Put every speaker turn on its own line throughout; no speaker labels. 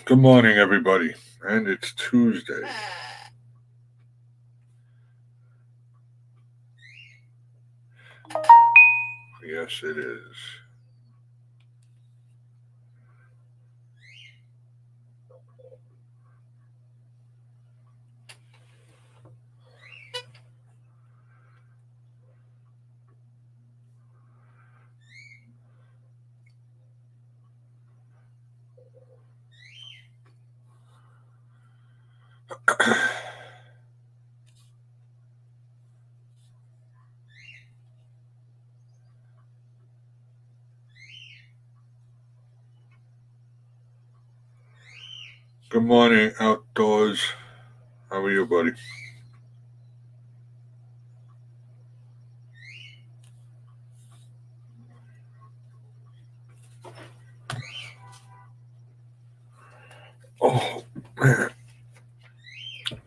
Good morning, everybody. And it's Tuesday. Yes, it is. Good morning, outdoors. How are you, buddy? Oh, man.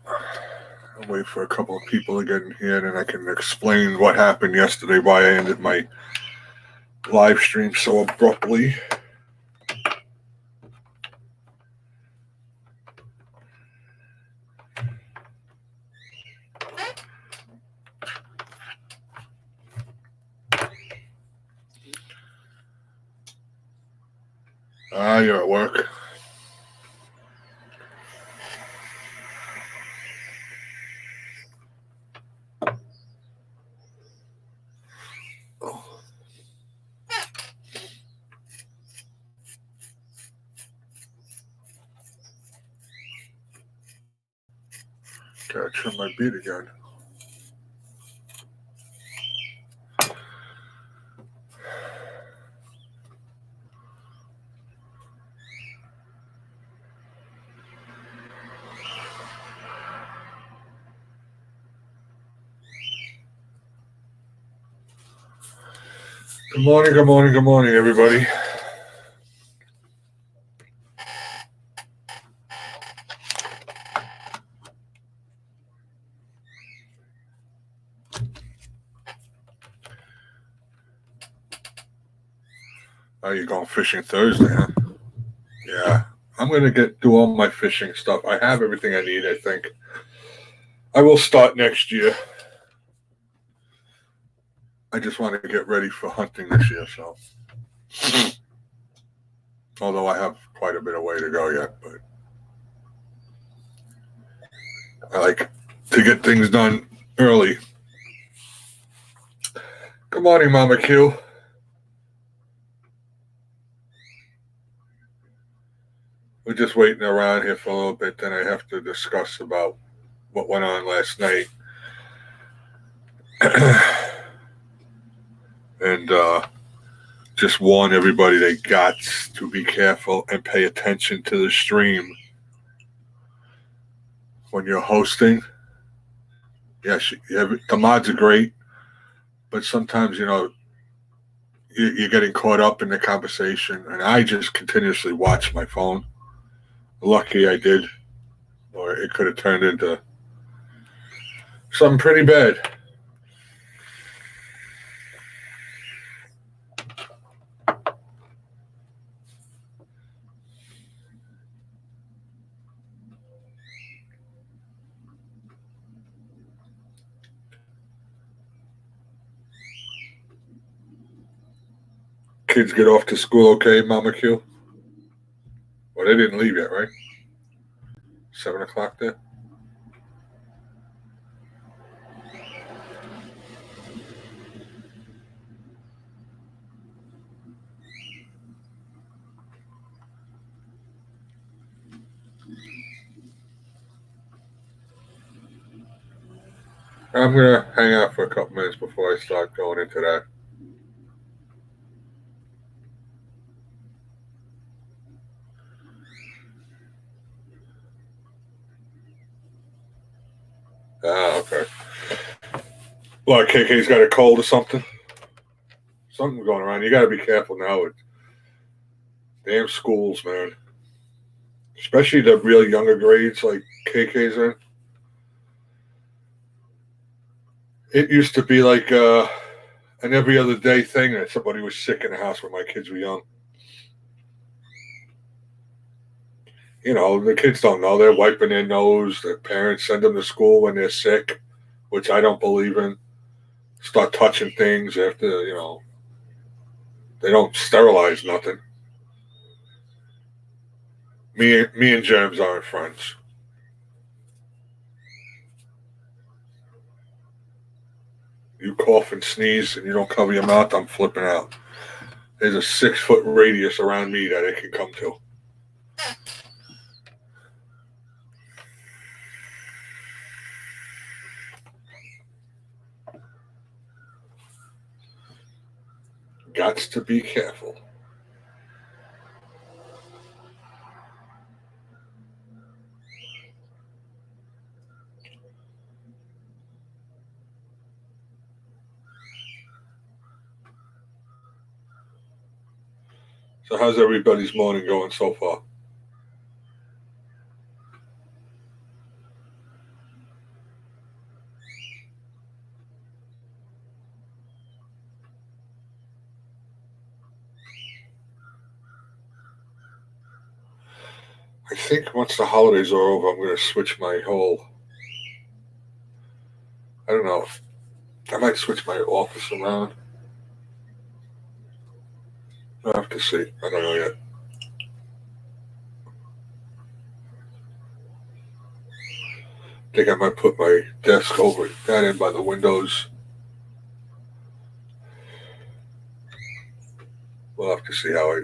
I'll wait for a couple of people to get in here, and I can explain what happened yesterday, why I ended my live stream so abruptly. You're at work. Gotta trim my beard again. Good morning, everybody. You going fishing Thursday, huh? Yeah. I'm gonna do all my fishing stuff. I have everything I need, I think. I will start next year. I just want to get ready for hunting this year, so. Although I have quite a bit of way to go yet, but I like to get things done early. Good morning, Mama Q. We're just waiting around here for a little bit, then I have to discuss about what went on last night. And just warn everybody they got to be careful and pay attention to the stream when you're hosting. Yes, the mods are great, but sometimes, you're getting caught up in the conversation, and I just continuously watch my phone. Lucky I did, or it could have turned into something pretty bad. Kids get off to school okay, Mama Q? Well, they didn't leave yet, right? 7 o'clock there? I'm going to hang out for a couple minutes before I start going into that. Okay. Well, KK's got a cold or something? Something's going around. You got to be careful now with damn schools, man. Especially the real younger grades like KK's in. It used to be like an every other day thing that somebody was sick in the house when my kids were young. The kids don't know. They're wiping their nose. Their parents send them to school when they're sick, which I don't believe in. Start touching things after, they don't sterilize nothing. Me and germs aren't friends. You cough and sneeze and you don't cover your mouth, I'm flipping out. There's a 6 foot radius around me that it can come to. Gots to be careful. So how's everybody's morning going so far? I think once the holidays are over, I'm going to switch my whole. I don't know. I might switch my office around. I have to see. I don't know yet. I think I might put my desk over that in by the windows. We'll have to see how I.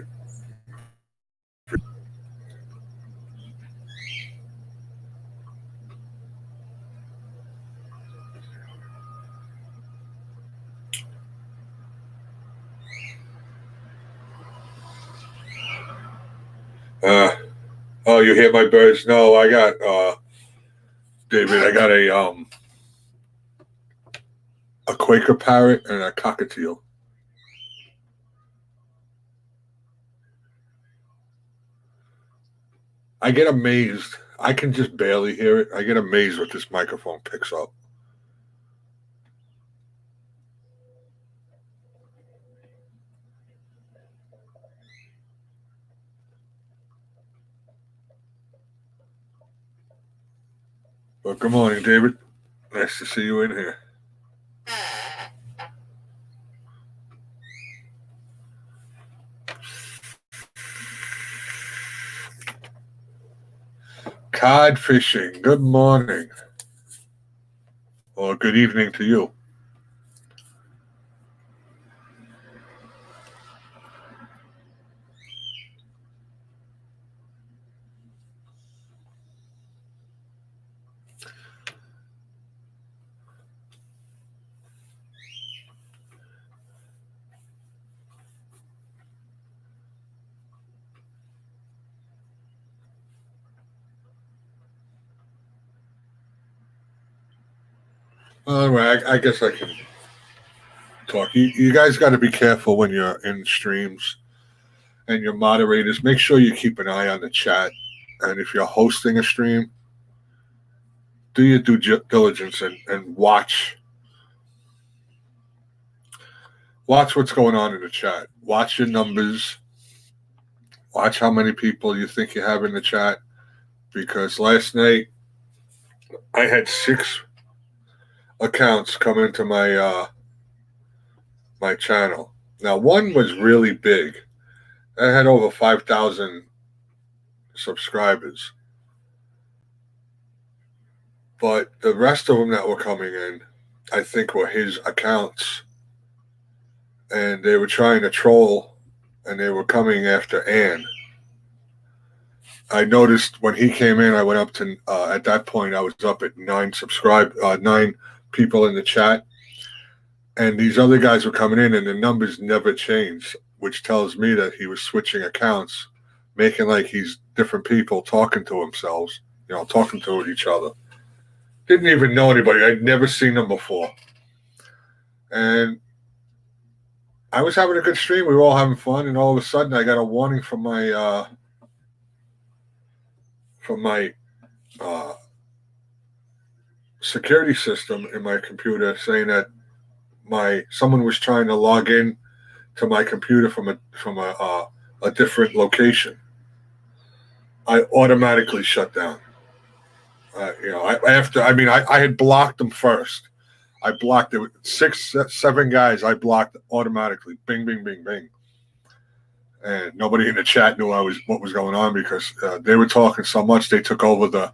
Oh, you hear my birds? No, I got David. I got a Quaker parrot and a cockatiel. I get amazed. I can just barely hear it. I get amazed what this microphone picks up. But good morning, David. Nice to see you in here. Cod fishing. Good morning. Or good evening to you. Anyway, I guess I can talk. You guys got to be careful when you're in streams and your moderators. Make sure you keep an eye on the chat. And if you're hosting a stream, do your due diligence and watch what's going on in the chat. Watch your numbers. Watch how many people you think you have in the chat. Because last night I had 6 accounts come into my channel. Now one was really big. I had over 5,000 subscribers. But the rest of them that were coming in, I think, were his accounts. And they were trying to troll, and they were coming after Ann. I noticed when he came in, I went up to, at that point, I was up at 9 people in the chat. And these other guys were coming in, and the numbers never changed, which tells me that he was switching accounts, making like he's different people talking to themselves, talking to each other. Didn't even know anybody. I'd never seen them before. And I was having a good stream. We were all having fun, and all of a sudden, I got a warning from my security system in my computer saying that someone was trying to log in to my computer from a different location. I automatically shut down. I had blocked them first. I blocked it with 7 guys. I blocked automatically. Bing, bing, bing, bing. And nobody in the chat knew what was going on because they were talking so much. They took over the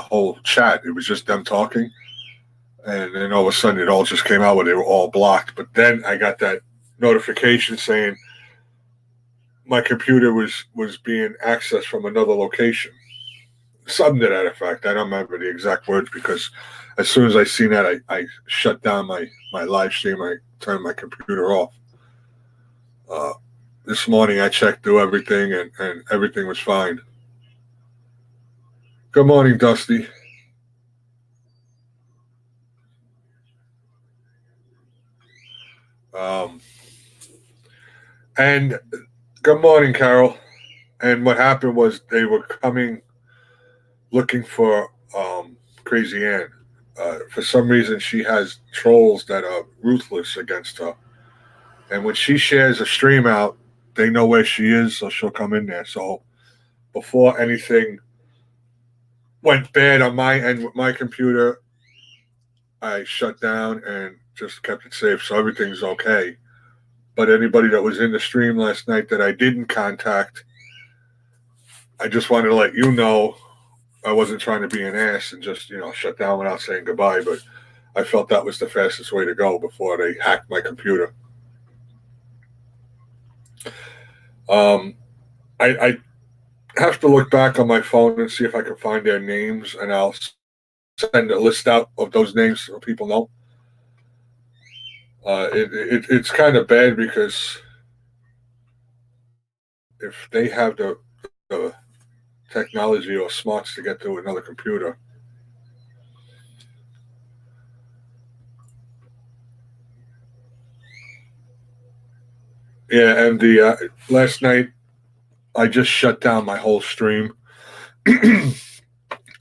whole chat. It was just them talking, and then all of a sudden it all just came out where they were all blocked. But then I got that notification saying my computer was being accessed from another location. Something to that effect. I don't remember the exact words because as soon as I seen that, I shut down my live stream. I turned my computer off. This morning I checked through everything and everything was fine. Good morning, Dusty. And good morning, Carol. And what happened was they were coming looking for Crazy Ann. For some reason, she has trolls that are ruthless against her. And when she shares a stream out, they know where she is, so she'll come in there. So before anything went bad on my end with my computer, I shut down and just kept it safe. So everything's okay. But anybody that was in the stream last night that I didn't contact, I just wanted to let you know I wasn't trying to be an ass and just, shut down without saying goodbye. But I felt that was the fastest way to go before they hacked my computer. I have to look back on my phone and see if I can find their names, and I'll send a list out of those names so people know. It's kind of bad because if they have the technology or smarts to get to another computer, yeah. And the last night I just shut down my whole stream.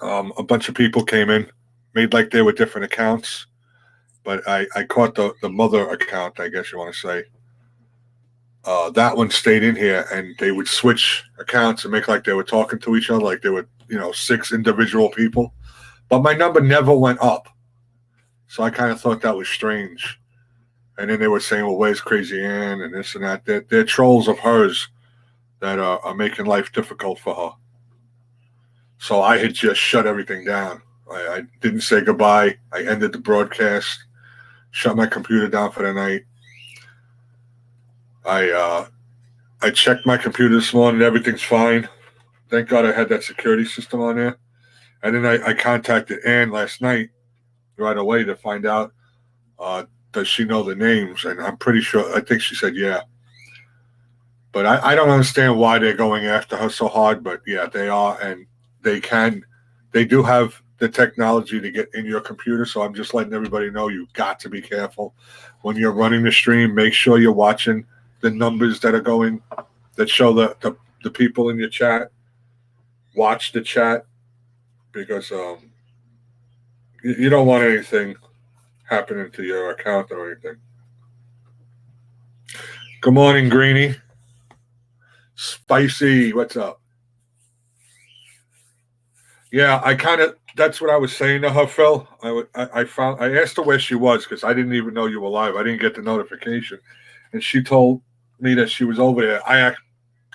A bunch of people came in, made like they were different accounts, but I caught the mother account, I guess you want to say. That one stayed in here, and they would switch accounts and make like they were talking to each other, like they were, 6 individual people. But my number never went up. So I kind of thought that was strange. And then they were saying, well, where's Crazy Ann and this and that. They're trolls of hers that are making life difficult for her. So I had just shut everything down. I didn't say goodbye. I ended the broadcast, shut my computer down for the night. I checked my computer this morning. Everything's fine. Thank God I had that security system on there. And then I contacted Ann last night right away to find out, does she know the names? And I'm pretty sure, I think she said yeah. But I don't understand why they're going after her so hard. But yeah, they are. And they do have the technology to get in your computer. So I'm just letting everybody know you've got to be careful. When you're running the stream, make sure you're watching the numbers that are going, that show the people in your chat. Watch the chat because you don't want anything happening to your account or anything. Good morning, Greenie. Spicy, what's up? Yeah, that's what I was saying to her, Phil. I asked her where she was because I didn't even know you were live. I didn't get the notification. And she told me that she was over there.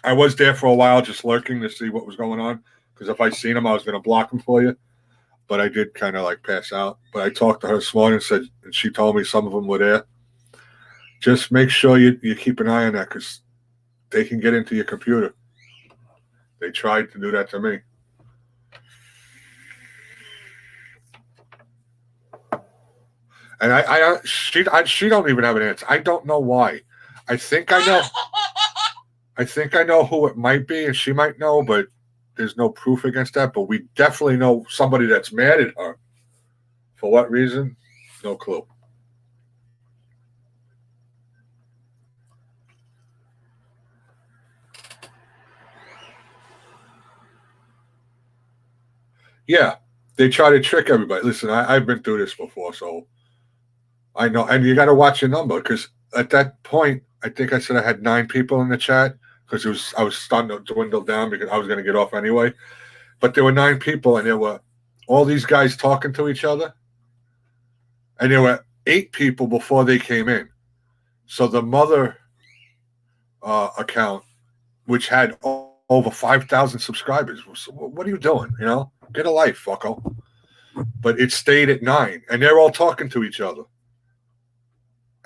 I was there for a while just lurking to see what was going on because if I seen him, I was going to block him for you. But I did kind of like pass out. But I talked to her this morning and she told me some of them were there. Just make sure you keep an eye on that because they can get into your computer. They tried to do that to me. And she don't even have an answer. I don't know why. I think I know. I think I know who it might be, and she might know, but there's no proof against that. But we definitely know somebody that's mad at her. For what reason? No clue. Yeah, they try to trick everybody. Listen, I've been through this before, so I know. And you got to watch your number because at that point, I think I said I had 9 people in the chat. because I was starting to dwindle down because I was going to get off anyway. But there were 9 people, and there were all these guys talking to each other, and there were 8 people before they came in. So the mother account, which had over 5,000 subscribers, what are you doing? You know, get a life, fucko. But it stayed at 9, and they're all talking to each other.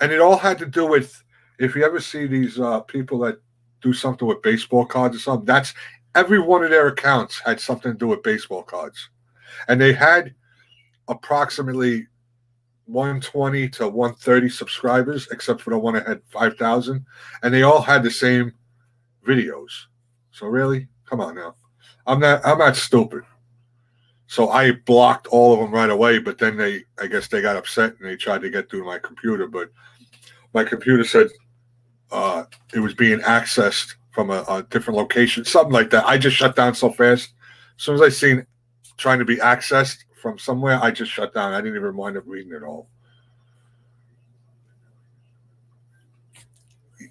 And it all had to do with, if you ever see these people that do something with baseball cards or something, that's every one of their accounts had something to do with baseball cards. And they had approximately 120 to 130 subscribers, except for the one that had 5,000. And they all had the same videos. So really, come on now. I'm not stupid. So I blocked all of them right away, but then I guess they got upset and they tried to get through my computer. But my computer said it was being accessed from a different location, something like that. I just shut down so fast. As soon as I seen trying to be accessed from somewhere, I just shut down. I didn't even wind up reading it all.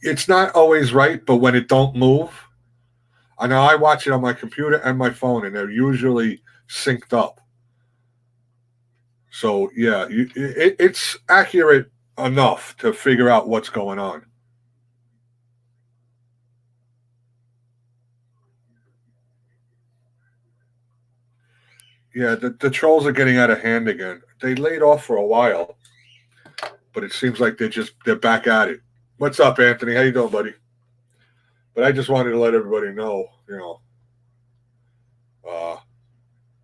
It's not always right, but when it don't move, I know I watch it on my computer and my phone, and they're usually synced up. So yeah, it's accurate enough to figure out what's going on. Yeah, the trolls are getting out of hand again. They laid off for a while, but it seems like they're back at it. What's up, Anthony? How you doing, buddy? But I just wanted to let everybody know,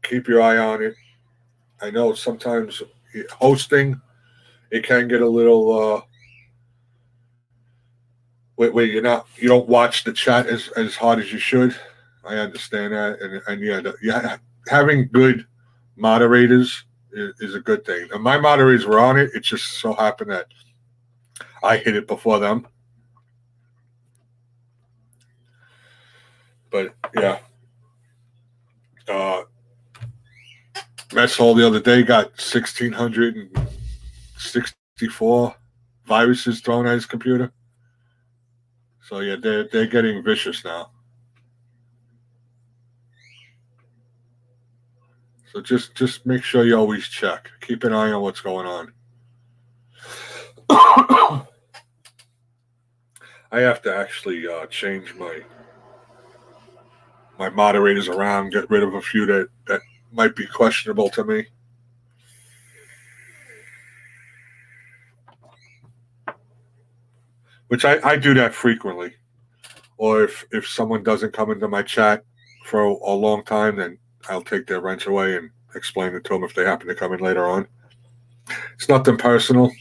keep your eye on it. I know sometimes hosting, it can get a little where you don't watch the chat as hard as you should. I understand that, and having good moderators is a good thing. And my moderators were on it. It just so happened that I hit it before them. But yeah, Mess Hall the other day got 1,664 viruses thrown at his computer. So yeah, they're getting vicious now. So just make sure you always check. Keep an eye on what's going on. I have to actually change my moderators around, get rid of a few that might be questionable to me. Which I do that frequently. Or if someone doesn't come into my chat for a long time, then I'll take their wrench away and explain it to them if they happen to come in later on. It's nothing personal.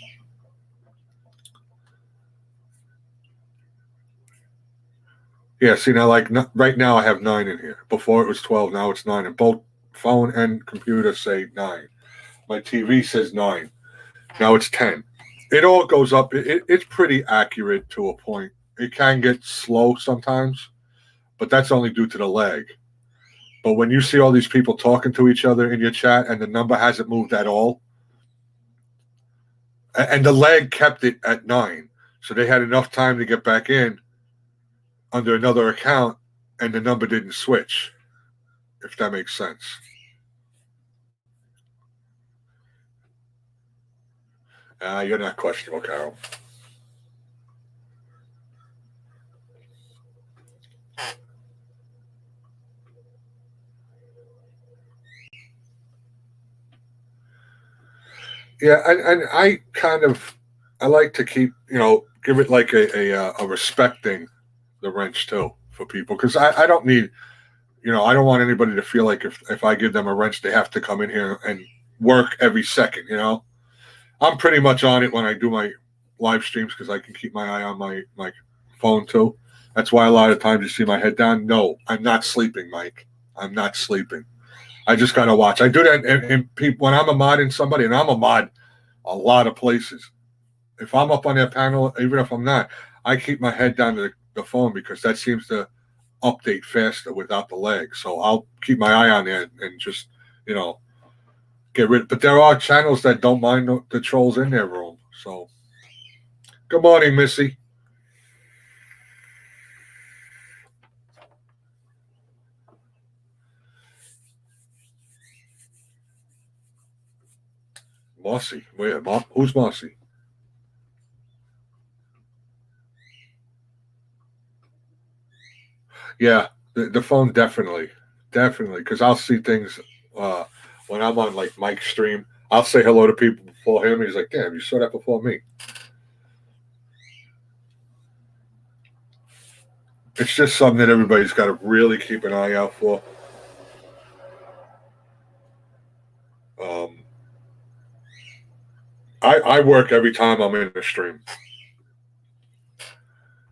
Yeah, see now, right now I have 9 in here. Before it was 12, now it's 9. And both phone and computer say 9. My TV says 9. Now it's 10. It all goes up. It's pretty accurate to a point. It can get slow sometimes, but that's only due to the lag. But when you see all these people talking to each other in your chat and the number hasn't moved at all, and the lag kept it at 9, so they had enough time to get back in under another account, and the number didn't switch, if that makes sense. You're not questionable, Carol. Yeah, and I like to keep, give it like a respecting the wrench too for people, because I don't need, I don't want anybody to feel like if I give them a wrench, they have to come in here and work every second, I'm pretty much on it when I do my live streams because I can keep my eye on my phone too. That's why a lot of times you see my head down. No, I'm not sleeping, Mike. I'm not sleeping. I just got to watch. I do that in people when I'm a mod in somebody, and I'm a mod a lot of places. If I'm up on their panel, even if I'm not, I keep my head down to the phone because that seems to update faster without the lag. So I'll keep my eye on there and just, get rid. But there are channels that don't mind the trolls in their room. So, good morning, Missy. Marcy. Wait, who's Marcy? Yeah, the phone definitely, because I'll see things when I'm on like Mike's stream. I'll say hello to people before him. He's like, "Damn, you saw that before me." It's just something that everybody's got to really keep an eye out for. Um, I work every time I'm in the stream.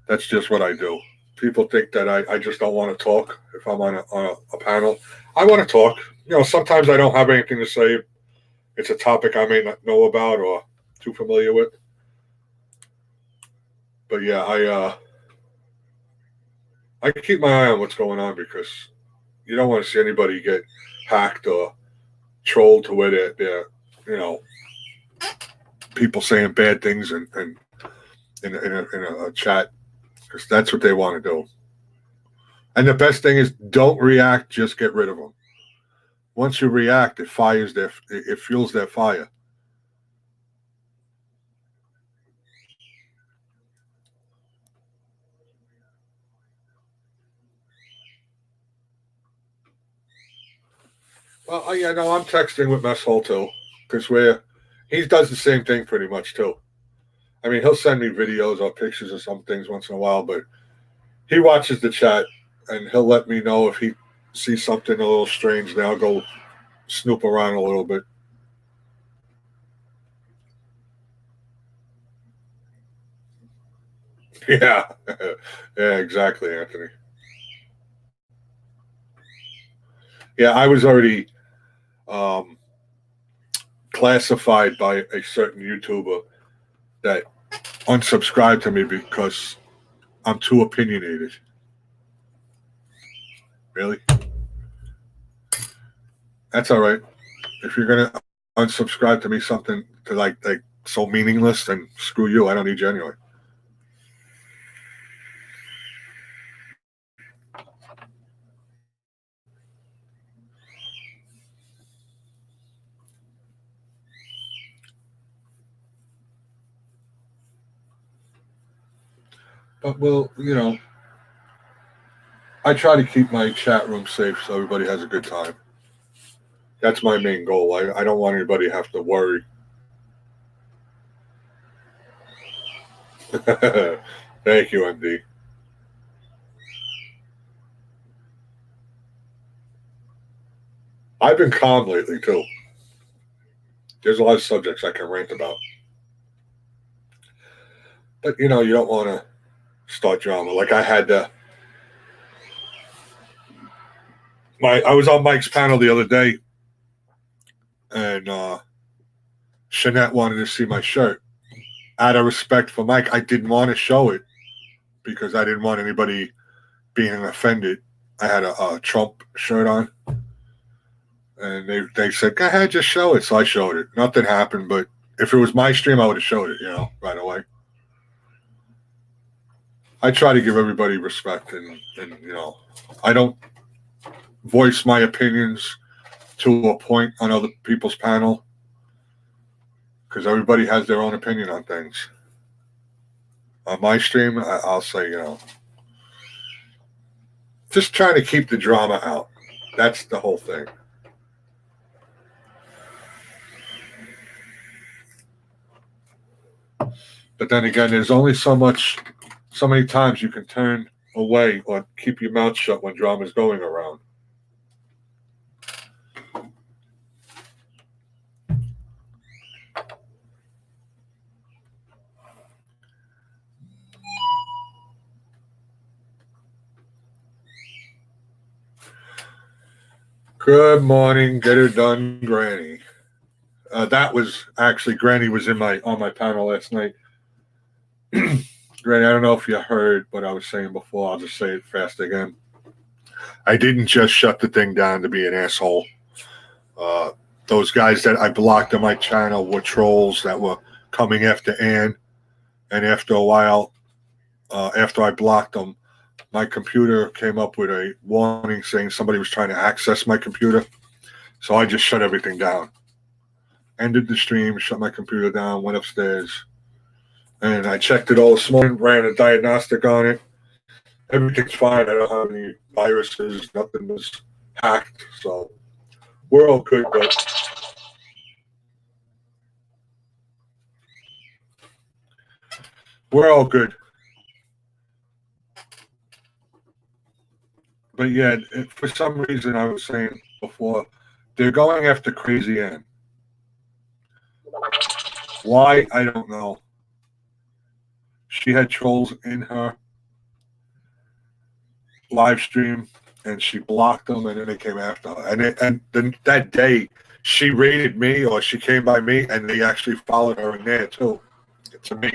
That's just what I do. People think that I just don't want to talk if I'm on a panel. I want to talk. Sometimes I don't have anything to say. It's a topic I may not know about or too familiar with. But yeah, I keep my eye on what's going on because you don't want to see anybody get hacked or trolled to where they're you know people saying bad things and in a chat because that's what they want to do. And the best thing is don't react, just get rid of them. Once you react, it fuels their fire. Well, I'm texting with Mess Hall too because he does the same thing pretty much too. I mean, he'll send me videos or pictures of some things once in a while, but he watches the chat and he'll let me know if he sees something a little strange. Then I'll go snoop around a little bit. Yeah, yeah, exactly, Anthony. Yeah, I was already um, classified by a certain YouTuber that unsubscribed to me because I'm too opinionated. Really? That's all right. If you're gonna unsubscribe to me something to like so meaningless, then screw you. I don't need you anyway. But I try to keep my chat room safe so everybody has a good time. That's my main goal. I don't want anybody to have to worry. Thank you, MD. I've been calm lately too. There's a lot of subjects I can rant about, but you don't want to start drama. Like I had I was on Mike's panel the other day, and Shanette wanted to see my shirt. Out of respect for Mike, I didn't want to show it because I didn't want anybody being offended. I had a Trump shirt on, and they said, "Go ahead, just show it." So I showed it. Nothing happened, but if it was my stream, I would have showed it, right away. I try to give everybody respect, and I don't voice my opinions to a point on other people's panel because everybody has their own opinion on things. On my stream, I'll say, just trying to keep the drama out. That's the whole thing. But then again, there's only so many times you can turn away or keep your mouth shut when drama's going around. Good morning, get her done, Granny. That was actually Granny was on my panel last night. Granny, I don't know if you heard what I was saying before. I'll just say it fast again. I didn't just shut the thing down to be an asshole. Those guys that I blocked on my channel were trolls that were coming after Ann. And after a while, after I blocked them, my computer came up with a warning saying somebody was trying to access my computer. So I just shut everything down. ended the stream, shut my computer down, went upstairs, and I checked it all this morning, ran a diagnostic on it. Everything's fine. I don't have any viruses. Nothing was hacked. So we're all good, but we're all good. But yeah, for some reason, I was saying before, they're going after Crazy Ann. Why? I don't know. She had trolls in her live stream, and she blocked them, and then they came after her. And then that day, she raided me, or she came by me, and they actually followed her in there too. To me.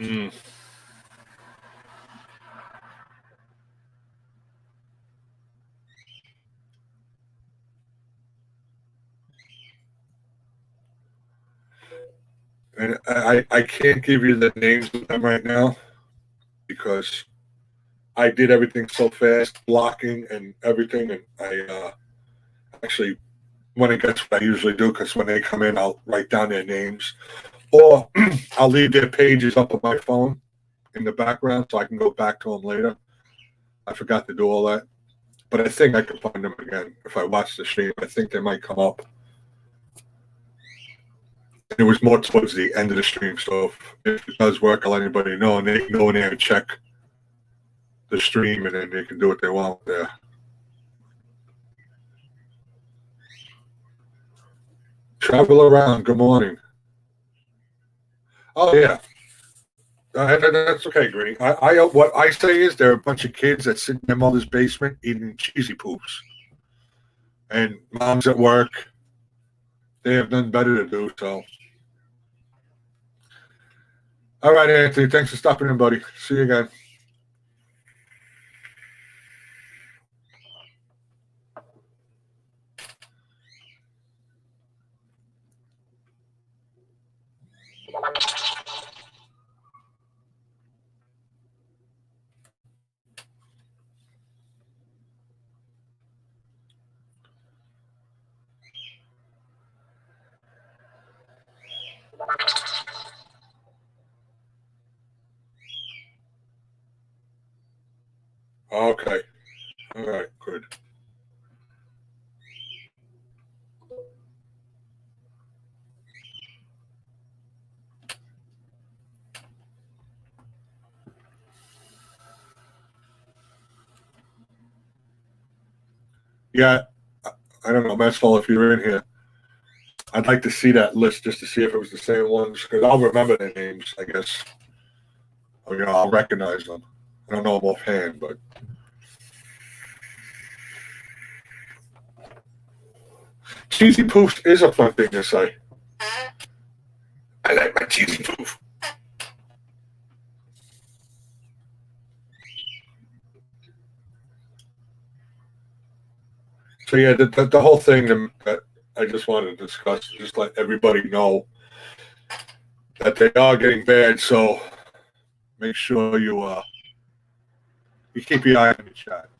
Mm. And I can't give you the names of them right now because I did everything so fast, blocking and everything, and I actually, when it gets what I usually do, because when they come in, I'll write down their names, or I'll leave their pages up on my phone in the background so I can go back to them later. I forgot to do all that, but I think I can find them again if I watch the stream. I think they might come up. It was more towards the end of the stream, so if it does work, I'll let anybody know, and they can go in there and check the stream, and then they can do what they want there. Travel around. Good morning. Oh yeah, that's okay, Greeny. What I say is there are a bunch of kids that sit in their mother's basement eating cheesy poops, and mom's at work. They have nothing better to do. So, all right, Anthony. Thanks for stopping in, buddy. See you again. Okay. All right. Good. Yeah. I don't know, Maxwell, if you're in here. I'd like to see that list just to see if it was the same ones, because I'll remember their names, I guess. Or, I'll recognize them. I don't know them offhand, but. Cheesy poof is a fun thing to say. I like my cheesy poof. So yeah, the whole thing that I just wanted to discuss, just let everybody know that they are getting bad. So make sure you keep your eye on the chat.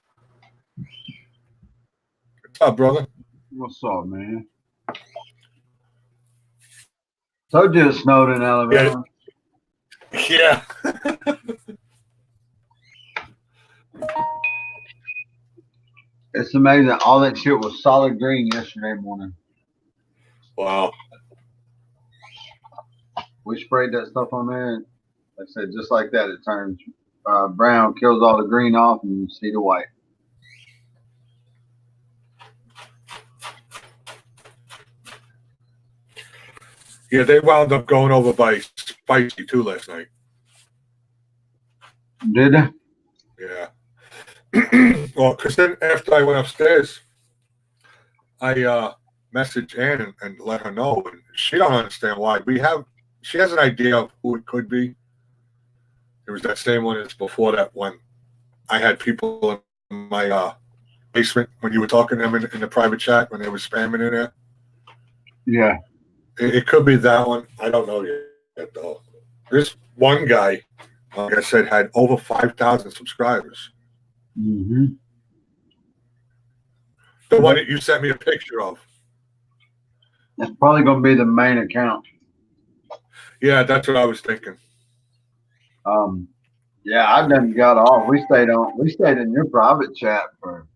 What's up, brother?
What's up, man? Told you it snowed in Alabama.
Yeah.
It's amazing. All that shit was solid green yesterday morning.
Wow.
We sprayed that stuff on there, and like I said, just like that, it turns brown, kills all the green off, and you see the white.
Yeah, they wound up going over by Spicy too last night.
Did they?
Yeah. Well, because then after I went upstairs, I messaged Ann and let her know, and she don't understand why. She has an idea of who it could be. It was that same one as before that when I had people in my basement when you were talking to them in the private chat when they were spamming in there.
Yeah.
It could be that one. I don't know yet though. There's one guy like I said, had over 5,000 subscribers.
Mm-hmm.
The one that you sent me a picture of.
It's probably going to be the main account.
Yeah, that's what I was thinking.
Yeah, I done got off. We stayed in your private chat for,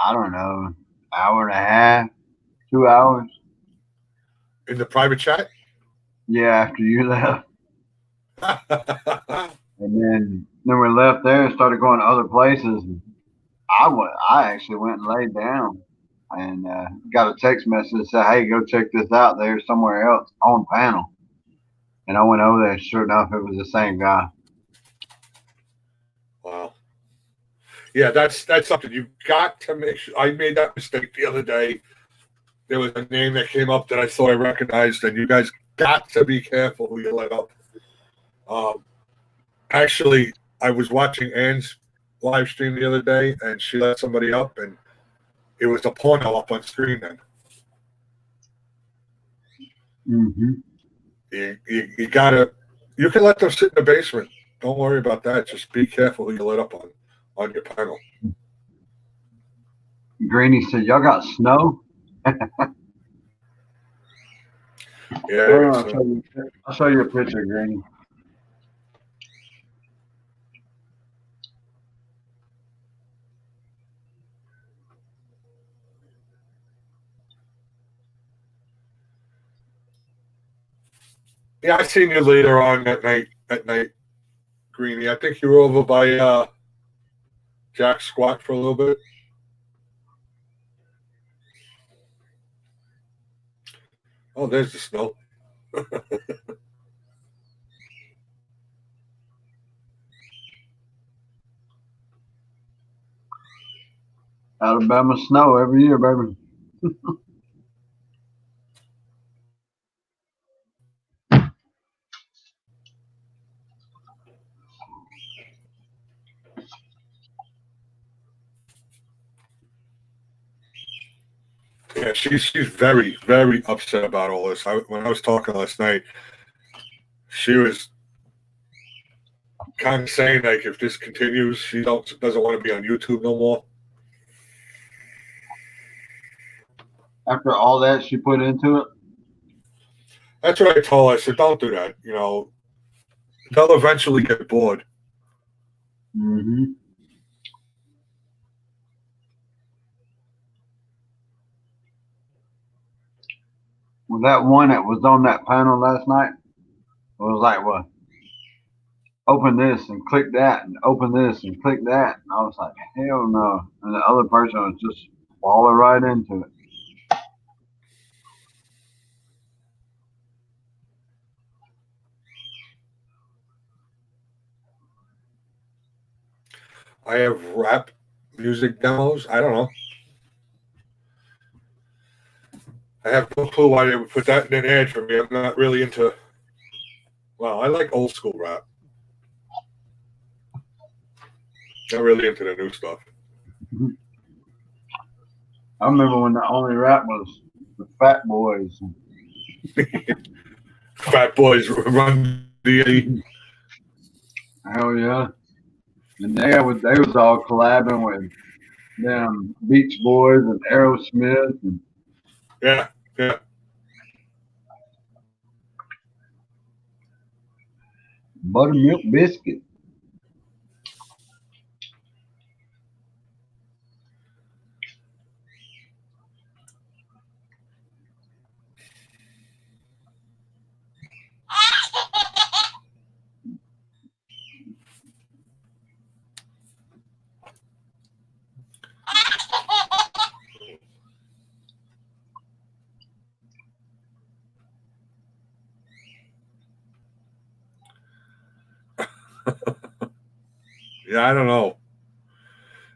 I don't know, hour and a half, 2 hours.
In the private chat?
Yeah, after you left. And then we left there and started going to other places. I actually went and laid down and got a text message that said, "Hey, go check this out. There's somewhere else on panel." And I went over there. Sure enough, it was the same guy.
Wow. Yeah, that's something you've got to make sure. I made that mistake the other day. There was a name that came up that I thought I recognized, and you guys got to be careful who you let up. Actually, I was watching Ann's live stream the other day, and she let somebody up, and it was a porno up on screen then.
Mm-hmm.
You gotta, you can let them sit in the basement. Don't worry about that. Just be careful who you let up on your panel.
Greeny said, "Y'all got snow?"
Yeah.
I'll show you a picture, Greeny.
Yeah, I seen you later on that night. Greeny. I think you were over by Jack Squat for a little bit. Oh, there's the snow.
Alabama snow every year, baby.
Yeah, she's very, very upset about all this. When I was talking last night, she was kind of saying like, if this continues, she doesn't want to be on YouTube no more.
After all that she put into it.
That's what I told her. I said, don't do that. You know, they'll eventually get bored.
Mm-hmm. Well, that one that was on that panel last night was like, well, open this and click that and open this and click that. And I was like, hell no. And the other person was just falling right into it.
I have rap music demos. I don't know. I have no clue why they would put that in an ad for me. I'm not really into. Well, I like old school rap. Not really into the new stuff.
I remember when the only rap was the Fat Boys.
Fat Boys Run DMC.
Hell yeah. And they was all collabing with them Beach Boys and Aerosmith and
Yeah.
Buttermilk Biscuit.
Yeah, I don't know.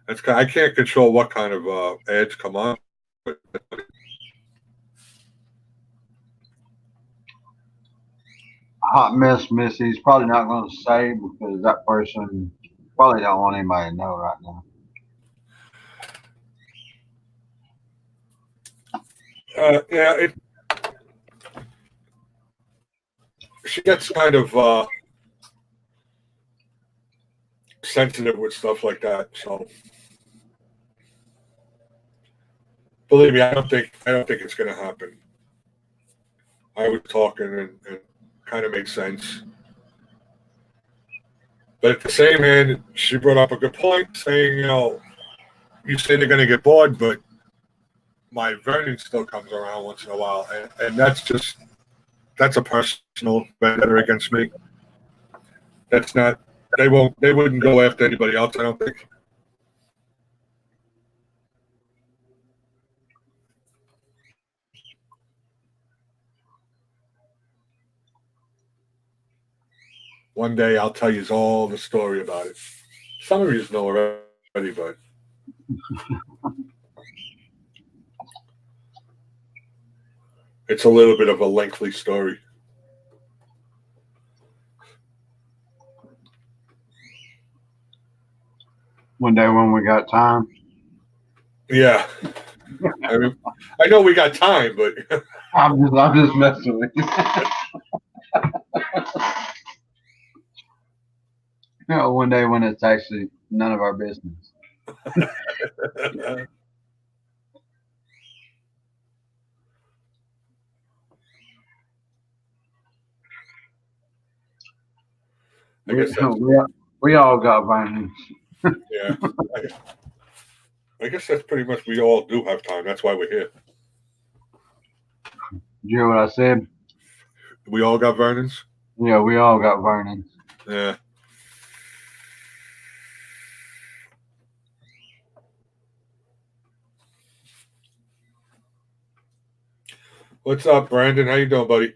I can't control what kind of ads come on. But
Hot Mess Missy's probably not going to say because that person probably don't want anybody to know right now.
Yeah, she gets kind of sensitive with stuff like that. So believe me, I don't think it's going to happen. I was talking and kind of made sense. But at the same hand, she brought up a good point, saying, you say they're going to get bored, but my Vernon still comes around once in a while, and that's a personal vendetta against me. That's not. They wouldn't go after anybody else, I don't think. One day I'll tell you all the story about it. Some of you know already, but it's a little bit of a lengthy story.
One day when we got time.
Yeah. I know we got time, but
I'm just messing with you. One day when it's actually none of our business.
I guess
we all got violence.
Yeah. I guess that's pretty much, we all do have time. That's why we're here.
Did you hear what I said?
We all got Vernons?
Yeah, we all got Vernons.
Yeah. What's up, Brandon? How you doing, buddy?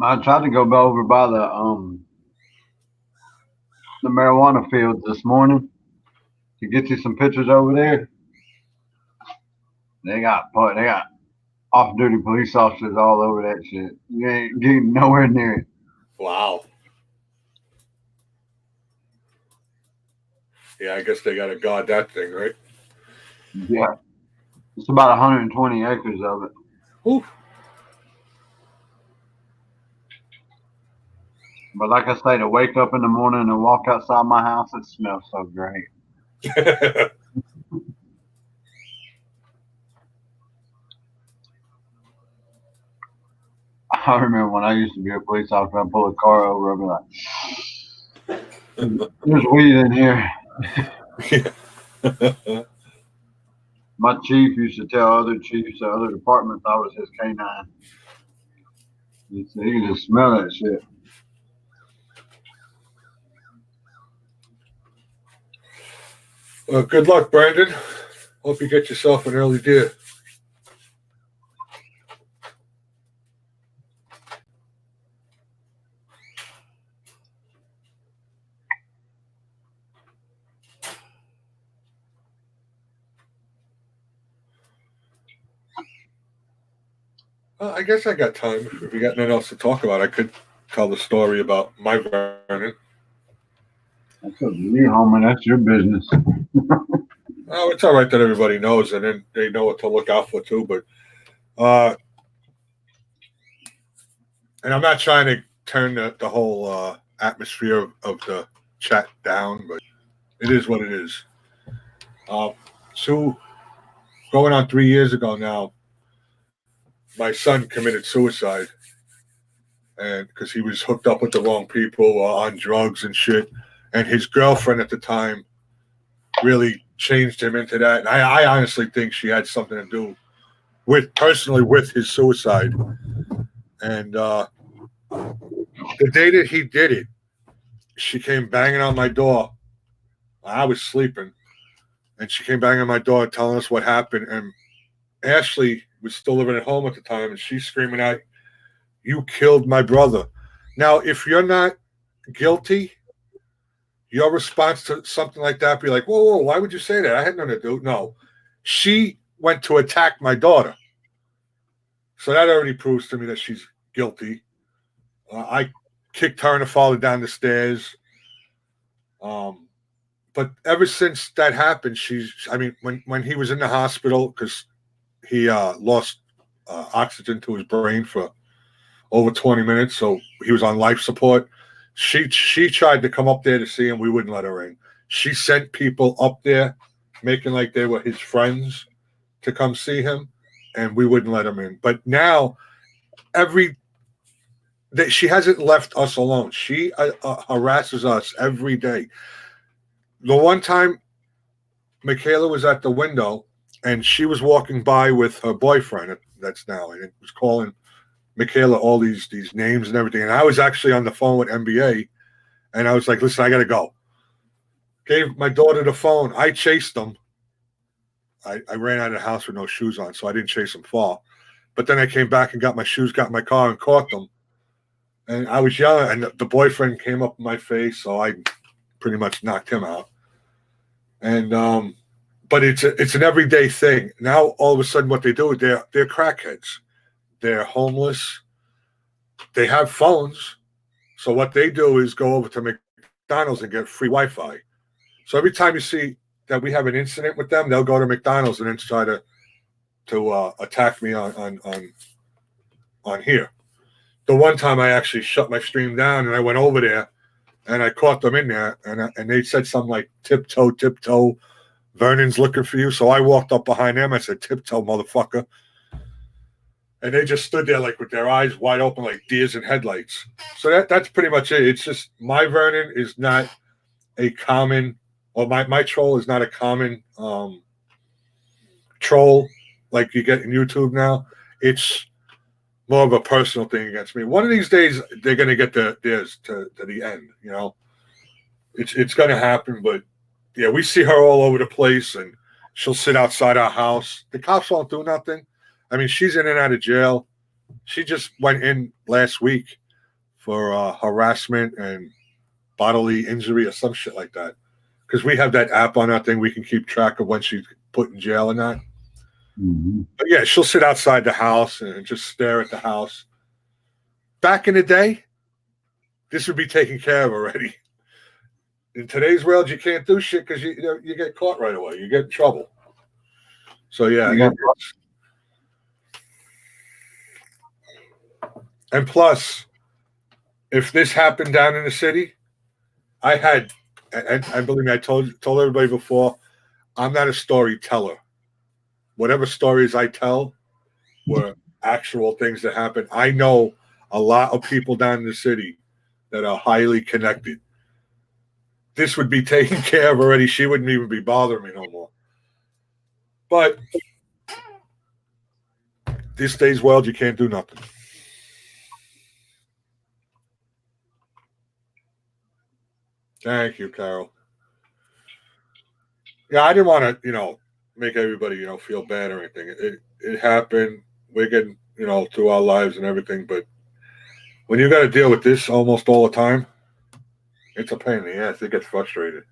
I tried to go over by the marijuana fields this morning to get you some pictures over there. They got off-duty police officers all over that shit. You ain't getting nowhere near it.
Wow. Yeah, I guess they got to guard that thing, right?
Yeah. It's about 120 acres of it.
Ooh.
But like I say, to wake up in the morning and walk outside my house, it smells so great. I remember when I used to be a police officer, I'd pull a car over, I'd be like, there's weed in here. My chief used to tell other chiefs of other departments I was his canine. He said he could just smell that shit.
Well, good luck, Brandon. Hope you get yourself an early deer. I guess I got time. If we got nothing else to talk about, I could tell the story about my Vernon.
That's up to you, homie. That's your business.
Oh, it's all right that everybody knows, and then they know what to look out for too. But, and I'm not trying to turn the whole atmosphere of the chat down, but it is what it is. So, going on 3 years ago now, my son committed suicide, and because he was hooked up with the wrong people on drugs and shit, and his girlfriend at the time really changed him into that. And I honestly think she had something to do with his suicide. And the day that he did it, she came banging on my door. I was sleeping, and she came banging on my door telling us what happened. And Ashley was still living at home at the time, and she's screaming out, "You killed my brother." Now, if you're not guilty, your response to something like that be like, whoa, why would you say that? I had nothing to do. No. She went to attack my daughter. So that already proves to me that she's guilty. I kicked her and her father down the stairs. but ever since that happened, I mean, when he was in the hospital, because he lost oxygen to his brain for over 20 minutes, so he was on life support. She tried to come up there to see him. We wouldn't let her in. She sent people up there, making like they were his friends, to come see him, and we wouldn't let him in. But now, she hasn't left us alone. She harasses us every day. The one time, Michaela was at the window, and she was walking by with her boyfriend. That's now, and it was calling Michaela all these names and everything. And I was actually on the phone with NBA, and I was like, "Listen, I got to go." Gave my daughter the phone. I chased them. I ran out of the house with no shoes on, so I didn't chase them far. But then I came back and got my shoes, got in my car, and caught them. And I was yelling, and the boyfriend came up in my face, so I pretty much knocked him out. And but it's an everyday thing. Now all of a sudden, what they do, they're crackheads. They're homeless. They have phones. So what they do is go over to McDonald's and get free Wi-Fi. So every time you see that we have an incident with them, they'll go to McDonald's and then try to attack me on here. The one time I actually shut my stream down and I went over there and I caught them in there and they said something like tiptoe, Vernon's looking for you. So I walked up behind them. I said, tiptoe, motherfucker. And they just stood there like with their eyes wide open like deers in headlights. So that's pretty much it. It's just my Vernon is not a common, or my troll is not a common troll like you get in YouTube now. It's more of a personal thing against me. One of these days, they're going to get theirs to the end. You know, it's going to happen. But yeah, we see her all over the place, and she'll sit outside our house. The cops won't do nothing. I mean, she's in and out of jail. She just went in last week for harassment and bodily injury or some shit like that. Because we have that app on our thing, we can keep track of when she's put in jail or not.
Mm-hmm.
But yeah, she'll sit outside the house and just stare at the house. Back in the day, this would be taken care of already. In today's world, you can't do shit because you get caught right away. You get in trouble. So yeah. And plus, if this happened down in the city, and believe me, I told everybody before, I'm not a storyteller. Whatever stories I tell were actual things that happened. I know a lot of people down in the city that are highly connected. This would be taken care of already. She wouldn't even be bothering me no more. But this day's world, you can't do nothing. Thank you, Carol. Yeah, I didn't want to, make everybody, feel bad or anything. It happened. We're getting, through our lives and everything. But when you got to deal with this almost all the time, it's a pain in the ass. It gets frustrated.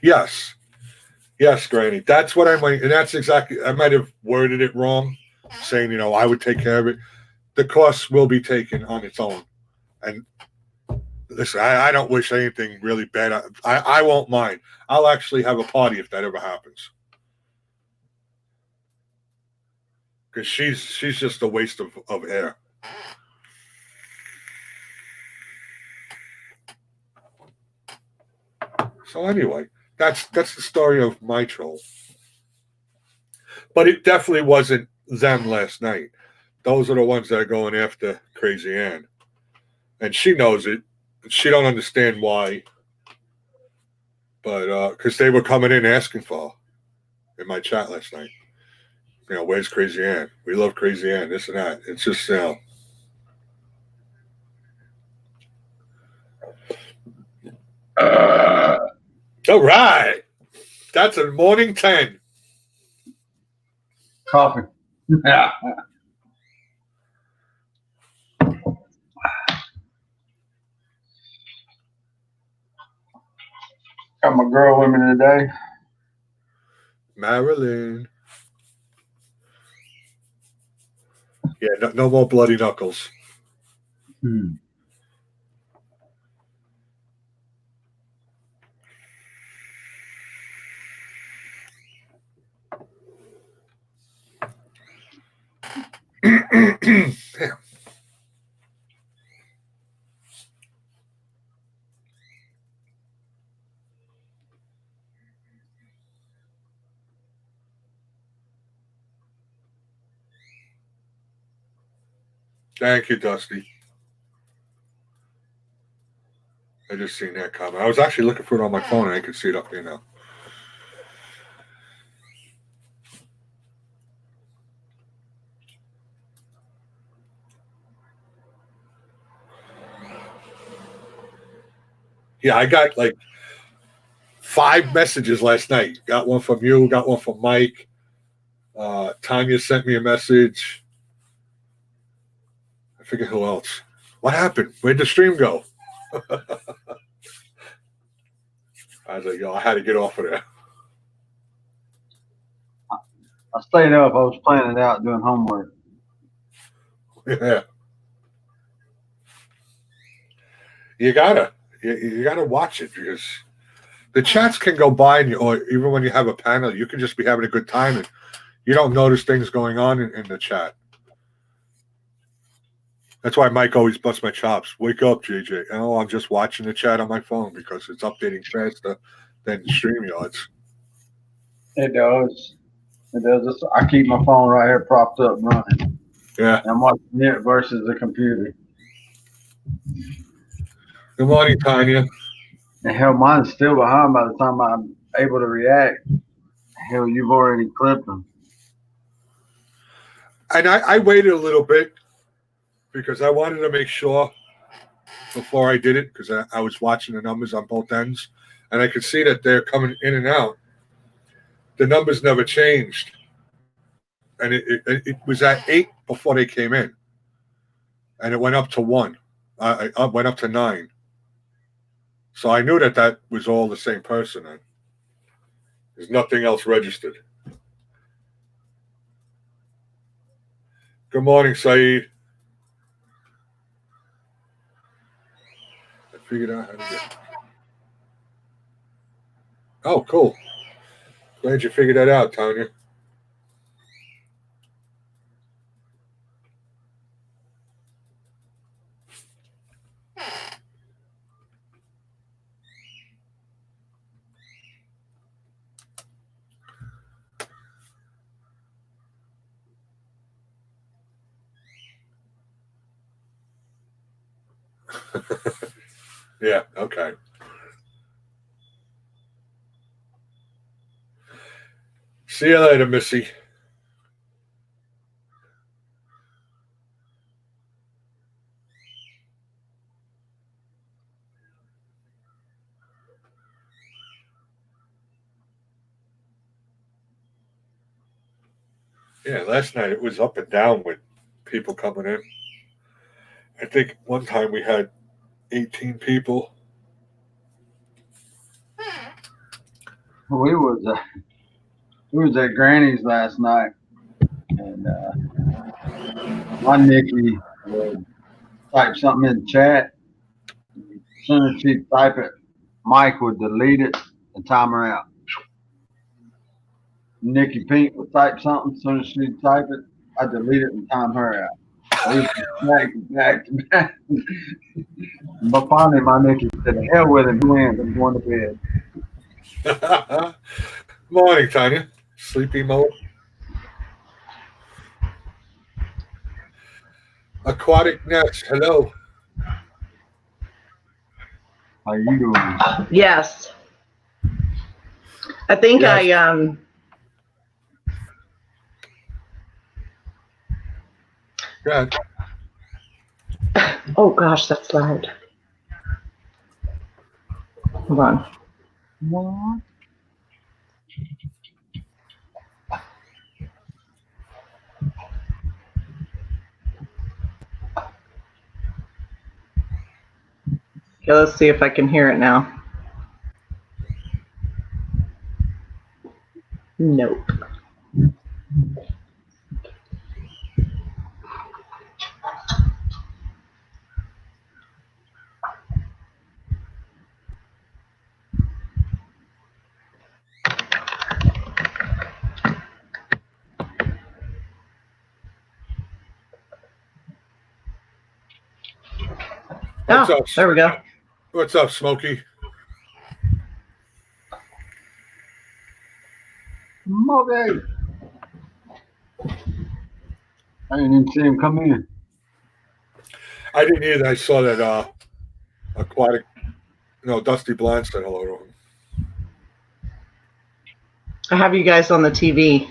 Yes, Granny. That's what I might, and that's exactly. I might have worded it wrong, saying I would take care of it. The cost will be taken on its own, and listen, I don't wish anything really bad. I won't mind. I'll actually have a party if that ever happens. Because she's just a waste of air. So anyway, that's the story of my troll. But it definitely wasn't them last night. Those are the ones that are going after Crazy Ann. And she knows it. She don't understand why. But because they were coming in asking for her in my chat last night. Where's Crazy Ann? We love Crazy Ann, this and that. It's just, all right. That's a morning 10.
Coffee. Yeah. Got my girl with me today.
Marilyn. Yeah, no more bloody knuckles. Damn. Thank you, Dusty. I just seen that comment. I was actually looking for it on my phone, and I can see it up here now. Yeah, I got like 5 messages last night. Got one from you. Got one from Mike. Tanya sent me a message. I forget who else. What happened? Where'd the stream go? I was like, yo, I had to get off of there.
I stayed up. I was planning it out doing homework.
Yeah. You gotta watch it because the chats can go by, and or even when you have a panel, you can just be having a good time and you don't notice things going on in the chat. That's why Mike always busts my chops. Wake up, JJ. Oh, I'm just watching the chat on my phone because it's updating faster than StreamYards.
It does. It does. I keep my phone right here propped up running.
Yeah.
I'm watching it versus the computer.
Good morning, Tanya.
And hell, mine's still behind by the time I'm able to react. Hell, you've already clipped them.
And I waited a little bit because I wanted to make sure before I did it because I was watching the numbers on both ends, and I could see that they're coming in and out. The numbers never changed, and it was at 8 before they came in, and it went up to 1. It went up to 9. So I knew that was all the same person. And there's nothing else registered. Good morning, Saeed. I figured out how to get. Oh, cool. Glad you figured that out, Tanya. Yeah, okay. See you later, Missy. Yeah, last night it was up and down with people coming in. I think one time we had 18 people.
We was at Granny's last night, and my Nikki would type something in the chat. As soon as she'd type it, Mike would delete it and time her out. Nikki Pink would type something. As soon as she'd type it, I'd delete it and time her out. Back to back. But finally, my Nikki said, "The hell with him. He wins. I'm going to bed."
Morning, Tanya. Sleepy mode. Aquatic Nest. Hello.
How you doing?
Yes. I think
Yes. Go ahead.
Oh gosh, that's loud. Hold on.
What?
Okay, let's see if I can hear it now. Nope.
What's
Oh,
up?
there we go.
What's up, Smokey?
Mother. I didn't even see him come in.
I didn't either. I saw that aquatic. No, Dusty Blind said hello to him.
I have you guys on the TV.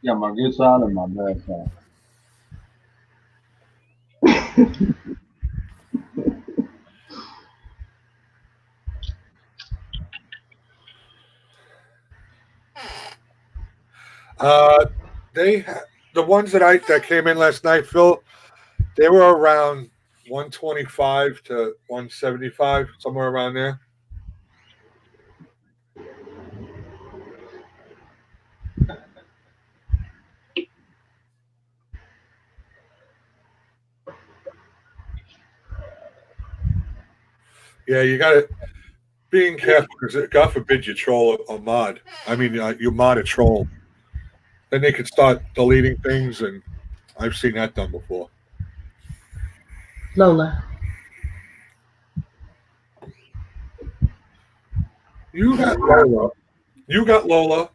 Yeah, my good side and my bad side.
The ones that came in last night, Phil, they were around 125 to 175, somewhere around there. Yeah, you got to being careful because God forbid you troll a mod. I mean, you mod a troll, then they could start deleting things, and I've seen that done before.
Lola.
You got Lola. You got Lola.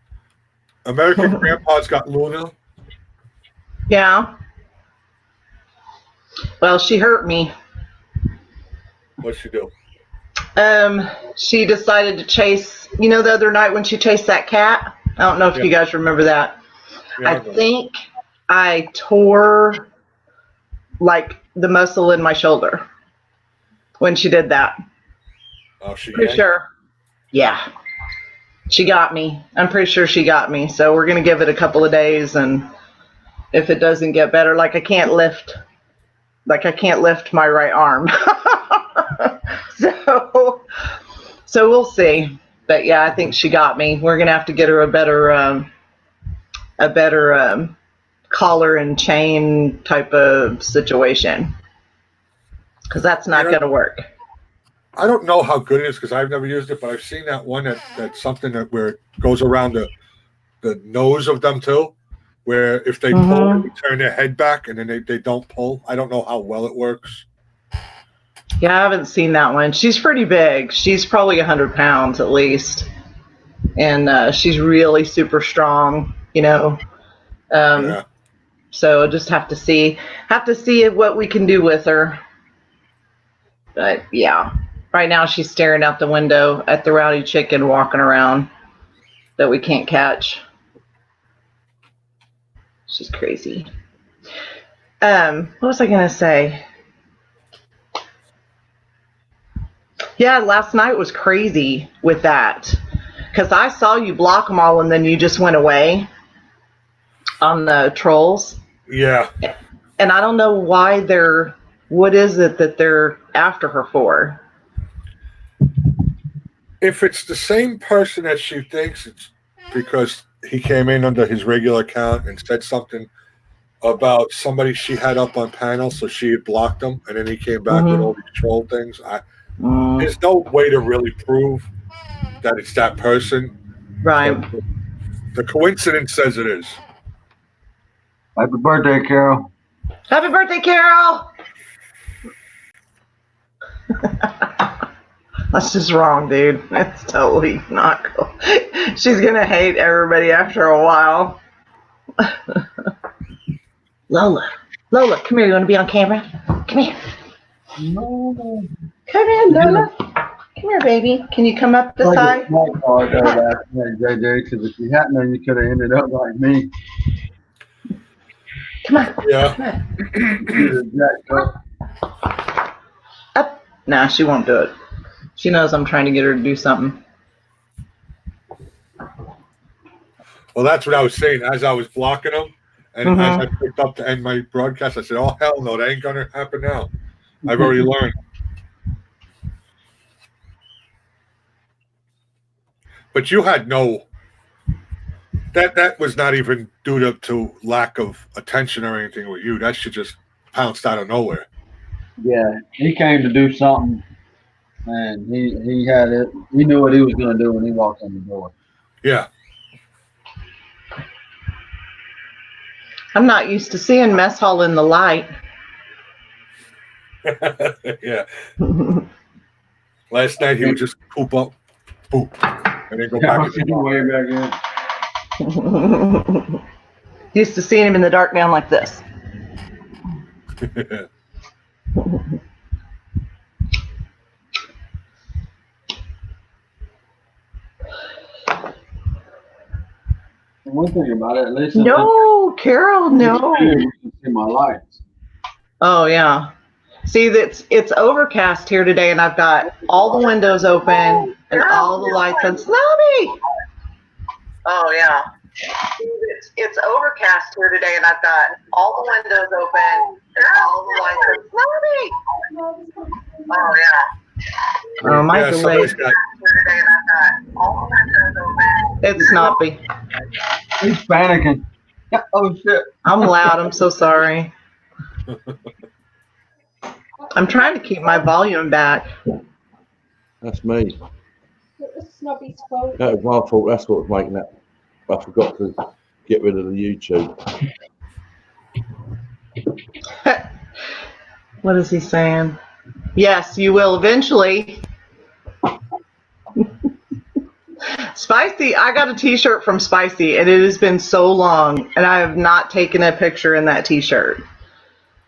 American Grandpa's got Luna.
Yeah. Well, she hurt me.
What'd she do?
She decided to chase, the other night when she chased that cat. I don't know if you guys remember that.
Yeah,
I think I tore like the muscle in my shoulder when she did that.
Oh, she
Pretty sure. Yeah. She got me. I'm pretty sure she got me. So we're going to give it a couple of days, and if it doesn't get better, I can't lift my right arm. So we'll see. But yeah, I think she got me. We're going to have to get her a better collar and chain type of situation, because that's not going to work.
I don't know how good it is because I've never used it, but I've seen that one that's something where it goes around the nose of them too, where if they pull, they turn their head back and then they don't pull. I don't know how well it works.
Yeah, I haven't seen that one. She's pretty big. She's probably 100 pounds at least. And she's really super strong, Yeah. So just have to see what we can do with her. But yeah, right now she's staring out the window at the rowdy chicken walking around that we can't catch. She's crazy. What was I gonna say? Yeah, last night was crazy with that, because I saw you block them all and then you just went away on the trolls.
Yeah.
And I don't know why what is it that they're after her for?
If it's the same person that she thinks, it's because he came in under his regular account and said something about somebody she had up on panel, so she had blocked him, and then he came back with all these troll things. There's no way to really prove that it's that person.
Right.
The coincidence says it is.
Happy birthday, Carol.
Happy birthday, Carol! That's just wrong, dude. That's totally not cool. She's gonna hate everybody after a while. Lola, come here. You want to be on camera? Come here.
No.
Come here, Lola. Come here, baby. Can you come up the side?
JJ, because if you hadn't, then you could have ended up like me.
Come on.
Yeah.
Up. Nah, she won't do it. She knows I'm trying to get her to do something.
Well, that's what I was saying as I was blocking them. And as I picked up to end my broadcast, I said, oh, hell no, that ain't going to happen now. I've already learned. But you had that was not even due to lack of attention or anything with you. That shit just pounced out of nowhere.
Yeah, he came to do something, and he had it. He knew what he was going to do when he walked in the door.
Yeah.
I'm not used to seeing mess hall in the light.
Yeah. Last night he would just poop up, poop, and then go back in the bar.
way back
Used to seeing him in the dark down like this.
One thing about it, at least
No, Carol, no.
you can see my lights.
Oh yeah. See, it's overcast here today, and I've got all the windows open and all the lights on. Snobby. Oh yeah. It's overcast here today, and I've got all the windows open and all the lights on. Snobby. Oh yeah. Oh, my delay. It's Snoppy.
He's panicking. Oh shit!
I'm loud. I'm so sorry. I'm trying to keep my volume back.
That's me.
Snobby's fault.
That was my fault. That's what was making that. I forgot to get rid of the YouTube.
What is he saying? Yes, you will eventually. Spicy, I got a t-shirt from Spicy, and it has been so long, and I have not taken a picture in that t-shirt.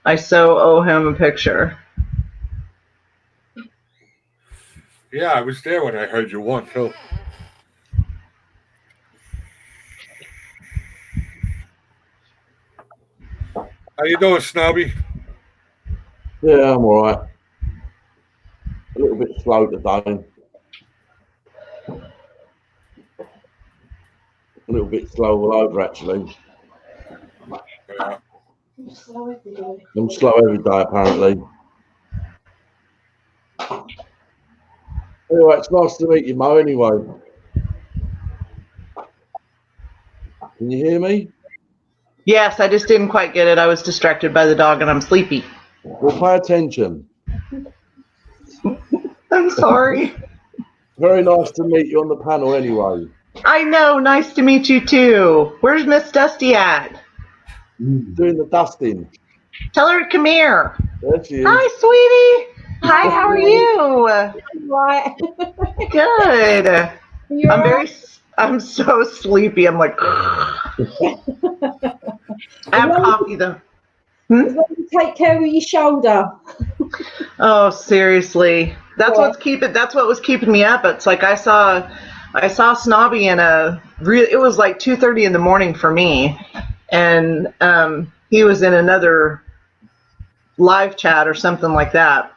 I so owe him a picture.
Yeah, I was there when I heard you won, too. How you doing, Snobby?
Yeah, I'm all right. A little bit slow today. A little bit slow all over, actually.
Yeah.
I'm slow every day.
I'm slow every day, apparently. Anyway, it's nice to meet you, Mo, anyway. Can you hear me?
Yes, I just didn't quite get it. I was distracted by the dog, and I'm sleepy.
Well, pay attention.
I'm sorry.
Very nice to meet you on the panel, anyway.
I know. Nice to meet you, too. Where's Miss Dusty at?
Doing the dusting.
Tell her to come here.
There she is.
Hi, sweetie. Hi, how are you?
Right.
Good.
You're
I'm so sleepy. I'm like, I have coffee though.
As long as you take care of your shoulder.
Oh, seriously. That's
Yeah.
that's what was keeping me up. It's like I saw Snobby in it was like 2:30 in the morning for me. And he was in another live chat or something like that.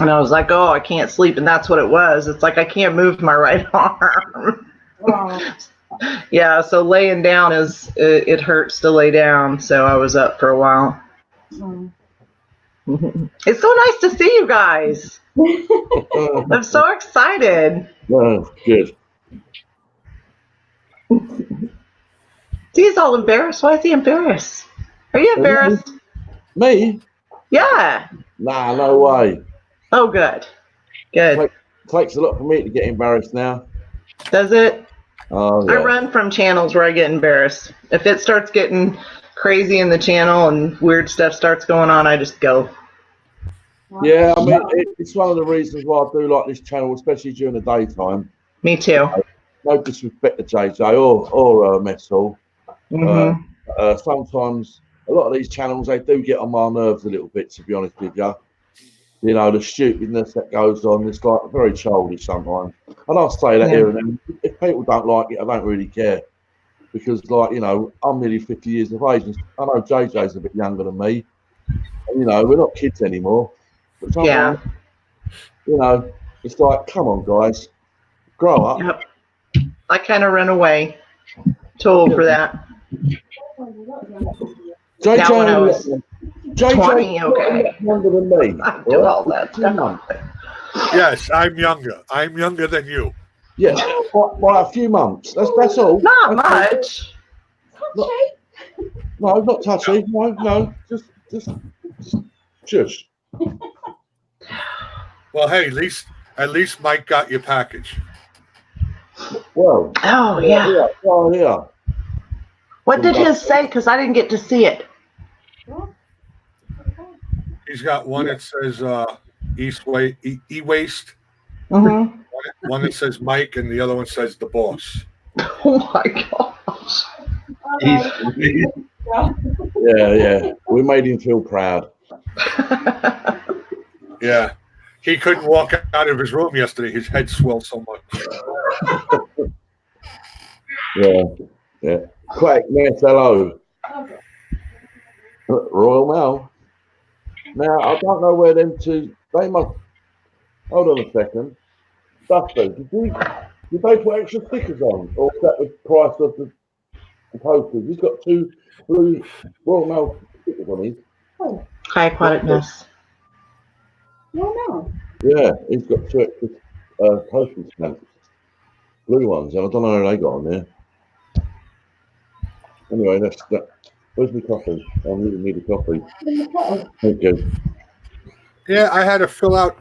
And I was like, oh, I can't sleep. And that's what it was. It's like I can't move my right arm.
Oh.
Yeah, so laying down it hurts to lay down. So I was up for a while.
Mm.
It's so nice to see you guys. I'm so excited.
Oh, good.
See, he's all embarrassed. Why is he embarrassed? Are you embarrassed?
Me?
Yeah.
Nah, no way.
Oh, good. Good.
Takes a lot for me to get embarrassed now.
Does it?
Oh,
I
yeah.
run from channels where I get embarrassed. If it starts getting crazy in the channel and weird stuff starts going on, I just go.
Yeah, I mean, it's one of the reasons why I do like this channel, especially during the daytime.
Me too.
No disrespect to JJ or Mess Hall.
Mm-hmm.
Sometimes a lot of these channels, they do get on my nerves a little bit, to be honest with you. You know, the stupidness that goes on, it's like very childish sometimes. And I'll say that here and then. If people don't like it, I don't really care. Because, like, you know, I'm nearly 50 years of age. And I know JJ's a bit younger than me. And, you know, we're not kids anymore. But sometimes, you know, it's like, come on, guys. Grow up.
Yep. I kind of run away. Too old for that. Now when I was
JJ
20, okay.
younger than me.
I do all that stuff.
Yes, I'm younger. I'm younger than you.
Yeah, by a few months. That's all.
Not
That's all.
much.
No, not touchy. No, just shush.
Well, hey, at least Mike got your package.
Well.
Oh, yeah.
Oh, yeah.
What did his say? Because I didn't get to see it.
He's got one that says E-Waste,
Mm-hmm.
one that says Mike, and the other one says the boss.
Oh my gosh.
Yeah. We made him feel proud.
Yeah. He couldn't walk out of his room yesterday. His head swelled so much.
Yeah. Quack, yes, hello. Royal Mail. Now, I don't know where them two, they must, hold on a second. Dusty, did they put extra stickers on? Or was that the price of the posters? He's got two blue Royal Mail stickers on his.
High aquaticness.
No.
Yeah, he's got two extra postage stamps. Blue ones, and I don't know how they got on there. Anyway, that's that. Where's my coffee? I really need a coffee. Thank you.
Yeah, I had to fill out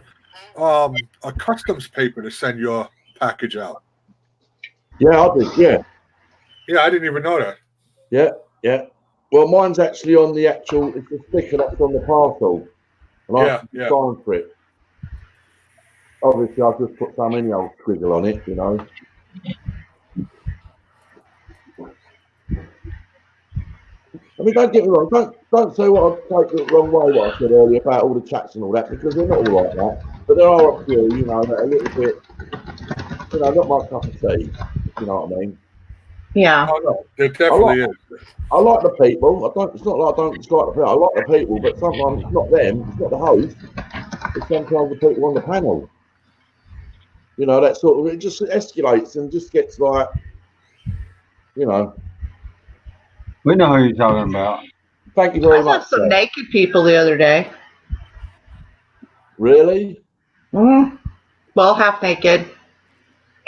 a customs paper to send your package out.
Yeah, I did. Yeah.
Yeah, I didn't even know that.
Yeah. Well, mine's actually on the actual. It's a sticker that's on the parcel, and I signed for it. Obviously, I've just put some any old squiggle on it, you know. I mean, don't get me wrong. Don't say what I take the wrong way. What I said earlier about all the chats and all that, because they're not all like that. But there are a few, you know, that are a little bit, you know, not my cup of tea. You know what I mean?
Yeah.
Oh, no, there definitely is.
I like the people. It's not like I don't dislike the people. I like the people, but sometimes it's not them. It's not the host. It's sometimes the people on the panel. You know, that sort of, it just escalates and just gets like, you know.
We know who you're talking about.
Thank you very
I
much.
saw some naked people the other day.
Really?
Mm. Well, half naked.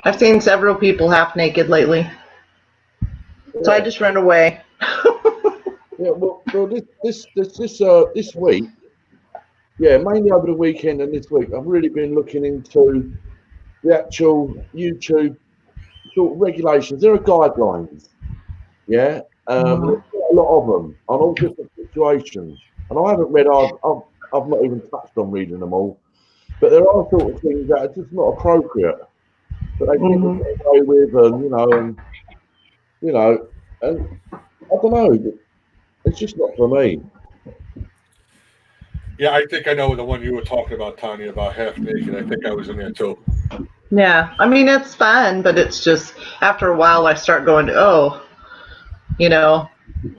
I've seen several people half naked lately.
Yeah.
So I just ran away.
Yeah, well this week, yeah, mainly over the weekend and this week, I've really been looking into the actual YouTube sort of regulations. There are guidelines, yeah, there's a lot of them on all different situations, and I haven't read. I've not even touched on reading them all, but there are sort of things that are just not appropriate that they people get away with, and and I don't know. It's just not for me.
Yeah, I think I know the one you were talking about, Tanya, about half naked. I think I was in there too.
Yeah. I mean, it's fun, but it's just after a while I start going, oh, you know,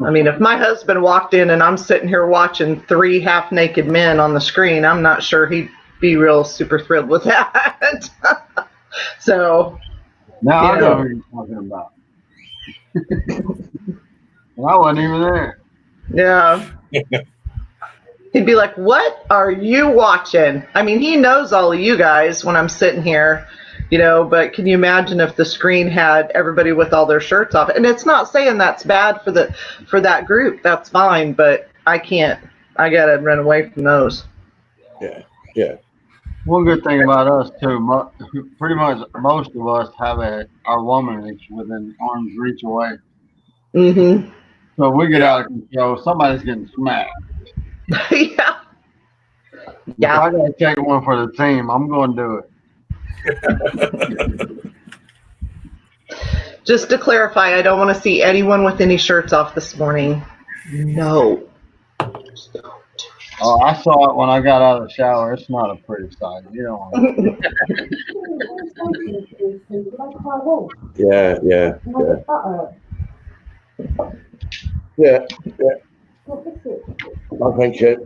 I mean, if my husband walked in and I'm sitting here watching 3 half naked men on the screen, I'm not sure he'd be real super thrilled with that. So.
Now I know who you're talking about. And I wasn't even there.
Yeah. He'd be like, what are you watching? I mean, he knows all of you guys when I'm sitting here, you know, but can you imagine if the screen had everybody with all their shirts off? And it's not saying that's bad for that group. That's fine, but I can't. I got to run away from those.
Yeah.
One good thing about us too, pretty much most of us have our womanage within arm's reach away.
Mm-hmm.
So if we get out of control, somebody's getting smacked.
Yeah.
If I gotta take one for the team, I'm going to do it.
Just to clarify, I don't want to see anyone with any shirts off this morning. No.
Oh, I saw it when I got out of the shower. It's not a pretty sight. You don't want
Yeah. I think it.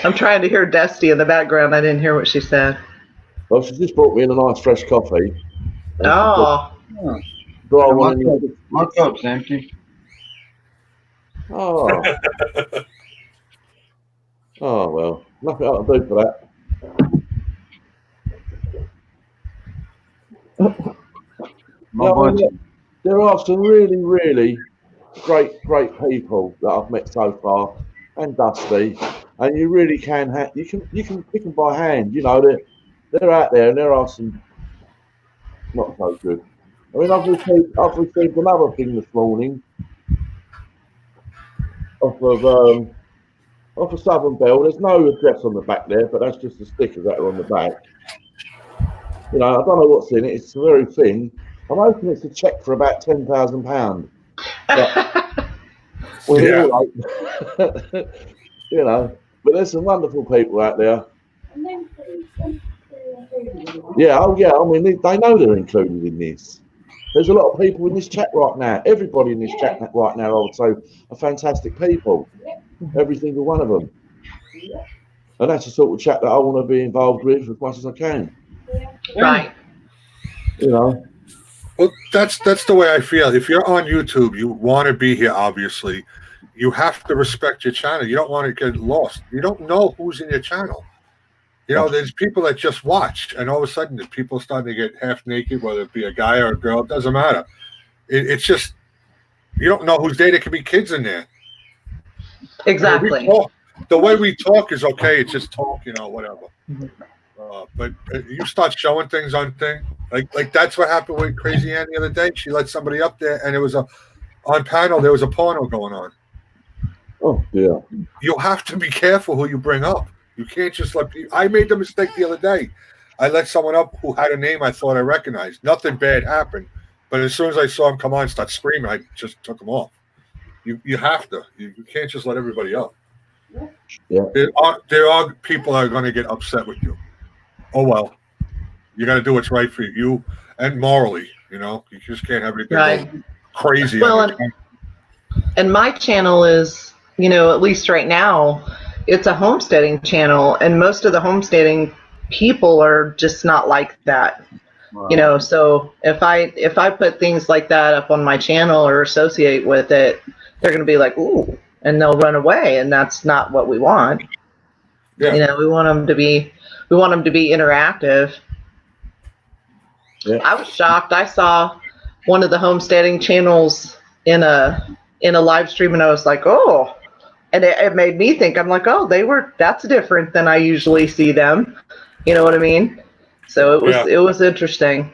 I'm trying to hear Dusty in the background. I didn't hear what she said.
Well, she just brought me in a nice fresh coffee.
Oh.
My cup's empty.
Oh. Oh, well, nothing I can do for that. There are some really, really great people that I've met so far, and Dusty, and you really can you can pick them by hand. You know, they're out there, and there are some not so good. I mean, I've received another thing this morning off of off of Southern Belle. There's no address on the back there, but that's just the stickers that are on the back. You know, I don't know what's in it. It's very thin. I'm hoping it's a cheque for about £10,000. Well,
Yeah.
you know, but there's some wonderful people out there. Yeah, oh yeah. I mean, they know they're included in this. There's a lot of people in this chat right now. Everybody in this chat right now, I would say, are fantastic people. Every single one of them. And that's the sort of chat that I want to be involved with as much as I can.
Right.
You know.
Well, that's the way I feel. If you're on YouTube, you want to be here, obviously. You have to respect your channel. You don't want to get lost. You don't know who's in your channel. You know, there's people that just watch, and all of a sudden, the people starting to get half naked, whether it be a guy or a girl, it doesn't matter. It's just, you don't know who's there. There could be kids in there.
Exactly.
The way we talk is okay. It's just talk, you know, whatever. But you start showing things on thing, like that's what happened with Crazy Ann the other day. She let somebody up there, and it was on panel. There was a porno going on.
Oh yeah.
You have to be careful who you bring up. You can't just let people. I made the mistake the other day. I let someone up who had a name I thought I recognized. Nothing bad happened, but as soon as I saw him come on, start screaming, I just took him off. You have to. You can't just let everybody up.
Yeah.
There are people that are going to get upset with you. Oh well, you got to do what's right for you and morally. You know, you just can't have anything
Right.
crazy.
Well, and my channel is, you know, at least right now, it's a homesteading channel, and most of the homesteading people are just not like that.
Wow.
You know, so if I put things like that up on my channel or associate with it, they're going to be like, ooh, and they'll run away, and that's not what we want.
Yeah.
You know, we want them to be interactive.
Yeah.
I was shocked. I saw one of the homesteading channels in a live stream, and I was like, oh, and it made me think. I'm like, oh, that's different than I usually see them. You know what I mean? So it was interesting.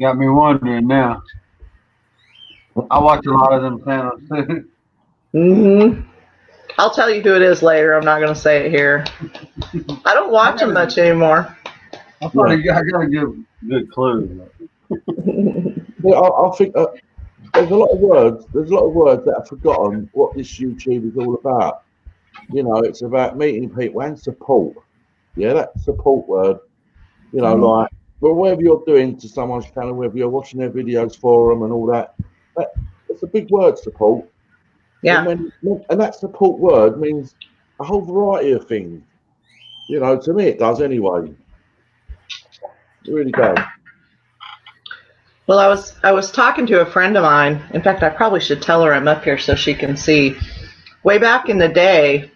Got me wondering now. I watch a lot of them channels too.
Mm-hmm. I'll tell you who it is later. I'm not going to say it here. I don't watch them much anymore.
I got a good clue.
Yeah, I think there's a lot of words. There's a lot of words that I've forgotten what this YouTube is all about. You know, it's about meeting people and support. Yeah, that support word. You know, like, well, whatever you're doing to someone's channel, whether you're watching their videos for them and all that, it's a big word, support.
Yeah.
And that support word means a whole variety of things. You know, to me it does anyway. It really does.
Well, I was talking to a friend of mine. In fact, I probably should tell her I'm up here so she can see. Way back in the day,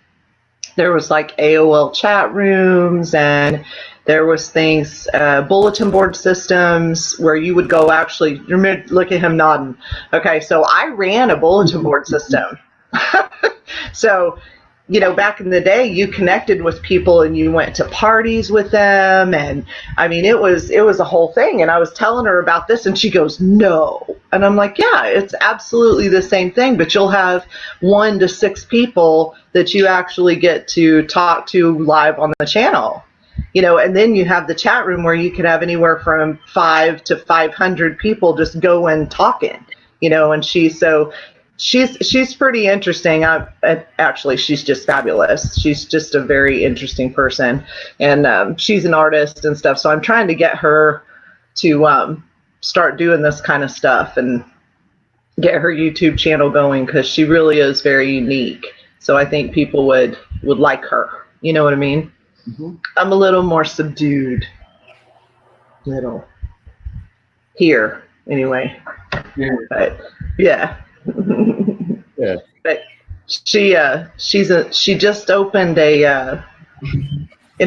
there was like AOL chat rooms, and there was things, bulletin board systems where you would go actually, look at him nodding. Okay, so I ran a bulletin board system. So, you know, back in the day, you connected with people and you went to parties with them. And I mean, it was a whole thing. And I was telling her about this and she goes, no. And I'm like, yeah, it's absolutely the same thing, but you'll have 1 to 6 people that you actually get to talk to live on the channel. You know, and then you have the chat room where you could have anywhere from 5 to 500 people just going talking, you know, and she's pretty interesting. Actually, she's just fabulous. She's just a very interesting person, and she's an artist and stuff. So I'm trying to get her to start doing this kind of stuff and get her YouTube channel going, because she really is very unique. So I think people would like her. You know what I mean?
Mm-hmm.
I'm a little more subdued. Here, anyway.
Yeah.
But yeah.
Yeah.
But she just opened in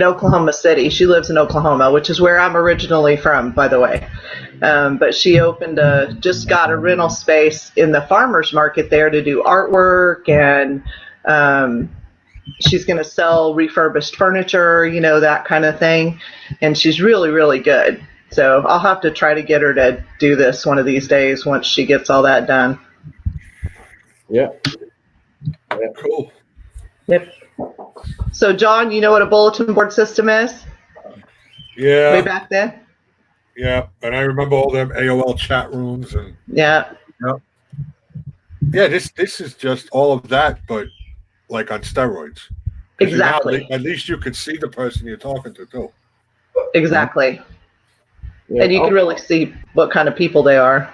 Oklahoma City. She lives in Oklahoma, which is where I'm originally from, by the way. But she just got a rental space in the farmer's market there to do artwork, and she's going to sell refurbished furniture, you know, that kind of thing. And she's really, really good. So I'll have to try to get her to do this one of these days once she gets all that done.
Yeah.
Cool.
Yep. So, John, you know what a bulletin board system is? Way
Yeah,
back then?
yeah. And I remember all them AOL chat rooms and
Yeah.
yeah, this is just all of that, but like on steroids. Because now
Exactly.
at least you can see the person you're talking to too.
Exactly.
Yeah,
And you can really see what kind of people they are.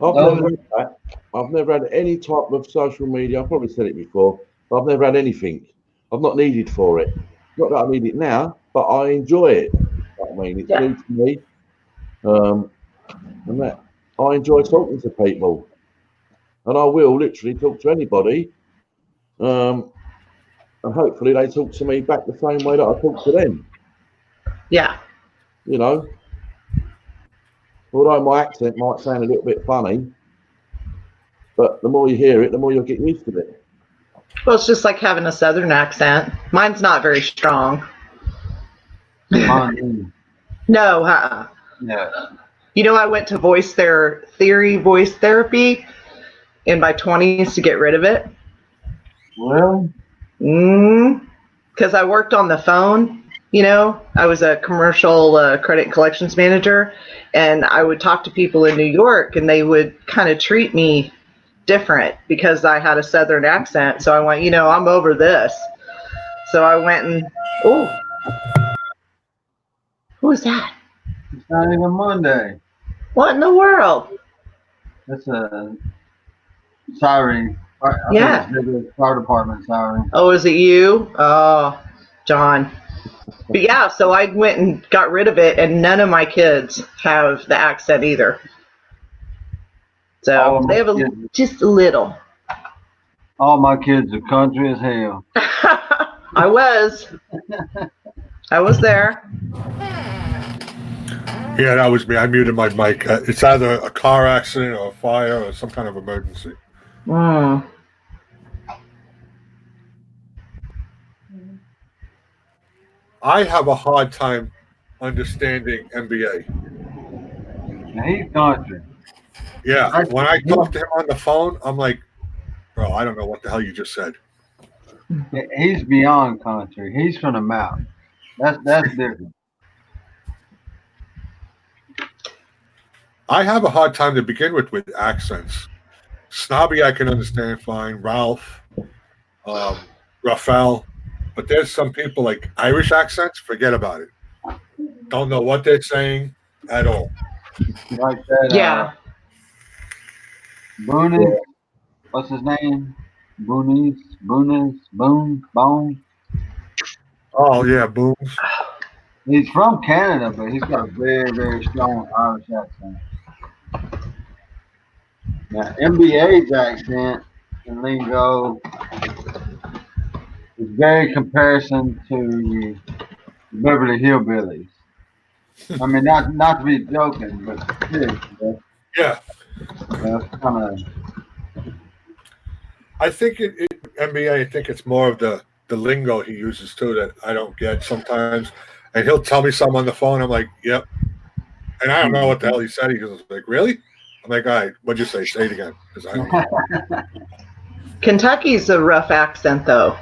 I've never had that. I've never had any type of social media. I've probably said it before, but I've never had anything. I've not needed for it. Not that I need it now, but I enjoy it. I mean, it's
Yeah.
new to me, and that I enjoy talking to people, and I will literally talk to anybody, and hopefully they talk to me back the same way that I talk to them.
Yeah.
You know, although my accent might sound a little bit funny, but the more you hear it, the more you'll get used to it.
Well, it's just like having a southern accent. Mine's not very strong.
Mine,
No,
yeah.
You know, I went to voice therapy in my 20s to get rid of it.
Really?
Because I worked on the phone. You know, I was a commercial credit collections manager, and I would talk to people in New York, and they would kind of treat me different because I had a southern accent. So I went, you know, I'm over this. So I went and, oh, who was that?
It's not even Monday.
What in the world?
That's a siren. I
Yeah.
think it's the fire department siren.
Oh, is it you? Oh, John. But yeah, so I went and got rid of it, and none of my kids have the accent either.
All
So
of
they have
my
just a little.
All my kids are country as hell.
I was there.
Yeah, that was me. I muted my mic. It's either a car accident or a fire or some kind of emergency.
Mm.
I have a hard time understanding NBA.
Now he's country.
Yeah, when I talk to him on the phone, I'm like, bro, I don't know what the hell you just said.
He's beyond country. He's from the mountain. That's different.
I have a hard time to begin with accents. Snobby, I can understand fine. Ralph, Raphael, but there's some people like Irish accents. Forget about it. Don't know what they're saying at all.
Like that.
Yeah.
Boone. What's his name? Boone.
Oh yeah, booms.
He's from Canada, but he's got a very, very strong Irish accent. Now, NBA's accent and lingo is very comparison to Beverly Hillbillies. I mean, not to be joking, but seriously,
Yeah,
that's kind of.
I think NBA. I think it's more of the lingo he uses too that I don't get sometimes. And he'll tell me something on the phone. I'm like, yep. And I don't know what the hell he said. He goes like, really? I'm like, all right, what'd you say? Say it again. Because I don't know.
Kentucky's a rough accent, though.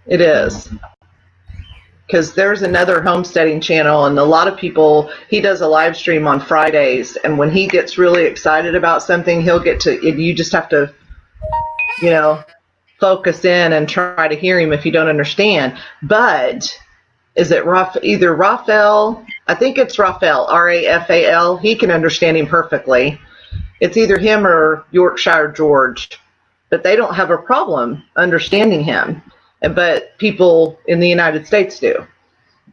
It is. Because there's another homesteading channel, and a lot of people, he does a live stream on Fridays, and when he gets really excited about something, he'll get to, you just have to, you know, focus in and try to hear him if you don't understand. But is it either Raphael? I think it's Raphael, R-A-F-A-L. He can understand him perfectly. It's either him or Yorkshire George, but they don't have a problem understanding him. But people in the United States do,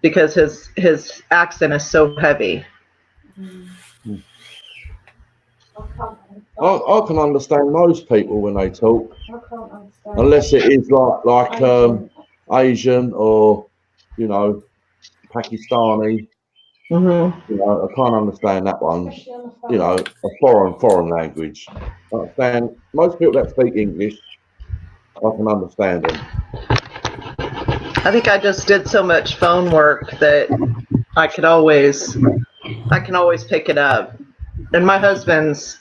because his accent is so heavy.
I can understand most people when they talk,
I can't understand.
unless it is like Asian or, you know, Pakistani.
Mm-hmm.
You know, I can't understand that one.
Especially on the phone.
You know, a foreign language. I understand most people that speak English. I can understand them.
I think I just did so much phone work that I can always pick it up. And my husband's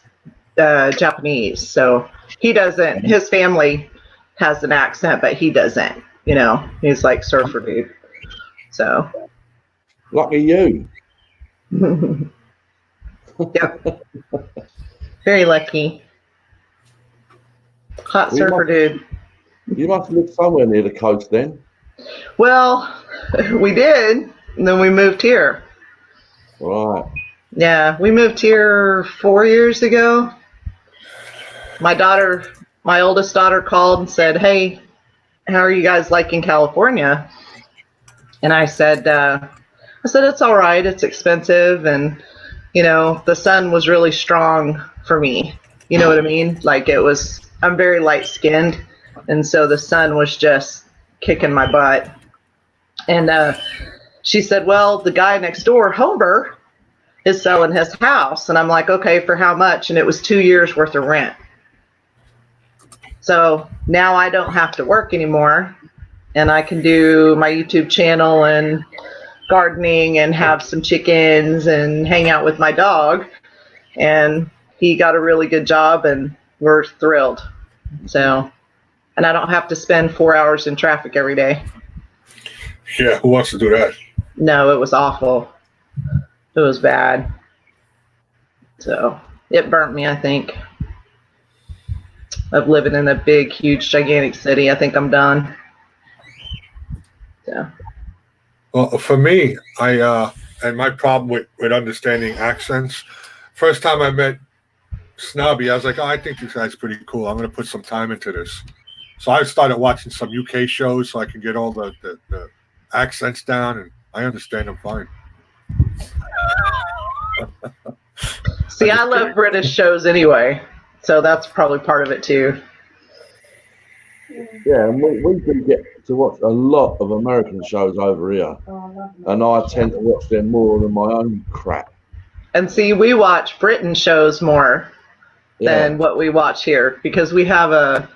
Japanese, so he doesn't. His family has an accent, but he doesn't. You know, he's like surfer dude. So,
Lucky you.
yep, very lucky. Hot
We
surfer dude.
You must live somewhere near the coast then.
Well, we did, and then we moved here.
Right.
Yeah, we moved here 4 years ago. My oldest daughter called and said, "Hey, how are you guys liking California?" And I said, it's all right. It's expensive, and you know, the sun was really strong for me. You know what I mean? Like I'm very light skinned, and so the sun was just kicking my butt. And she said, "Well, the guy next door, Homer, is selling his house." And I'm like, "Okay, for how much?" And it was 2 years worth of rent. So now I don't have to work anymore, and I can do my YouTube channel and gardening and have some chickens and hang out with my dog. And he got a really good job, and we're thrilled. So, and I don't have to spend 4 hours in traffic every day.
Yeah, who wants to do that?
No, it was awful. It was bad. So it burnt me, I think. Of living in a big, huge, gigantic city. I think I'm done. So.
Well, for me, and my problem with understanding accents, first time I met Snobby, I was like, "Oh, I think this guy's pretty cool. I'm going to put some time into this." So I started watching some UK shows so I can get all the accents down, and I understand them fine.
See, I love British shows anyway, so that's probably part of it too.
Yeah, and we do get to watch a lot of American shows over here, and I tend to watch them more than my own crap.
And see, we watch Britain shows more
Yeah.
than what we watch here because we have a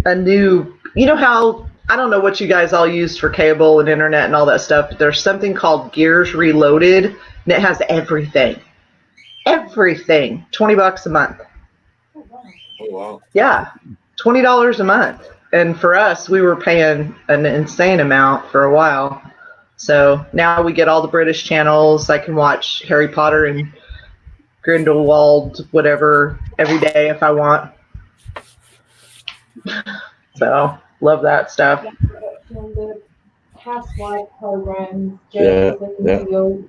new, you know how, I don't know what you guys all use for cable and internet and all that stuff, but there's something called Gears Reloaded, and it has everything. Everything. $20 a month.
Oh, wow.
Yeah, $20 a month. And for us, we were paying an insane amount for a while. So now we get all the British channels. I can watch Harry Potter and Grindelwald, whatever, every day if I want. So love that stuff.
The housewife programs,
Yeah,
Jersey,
yeah.
New York.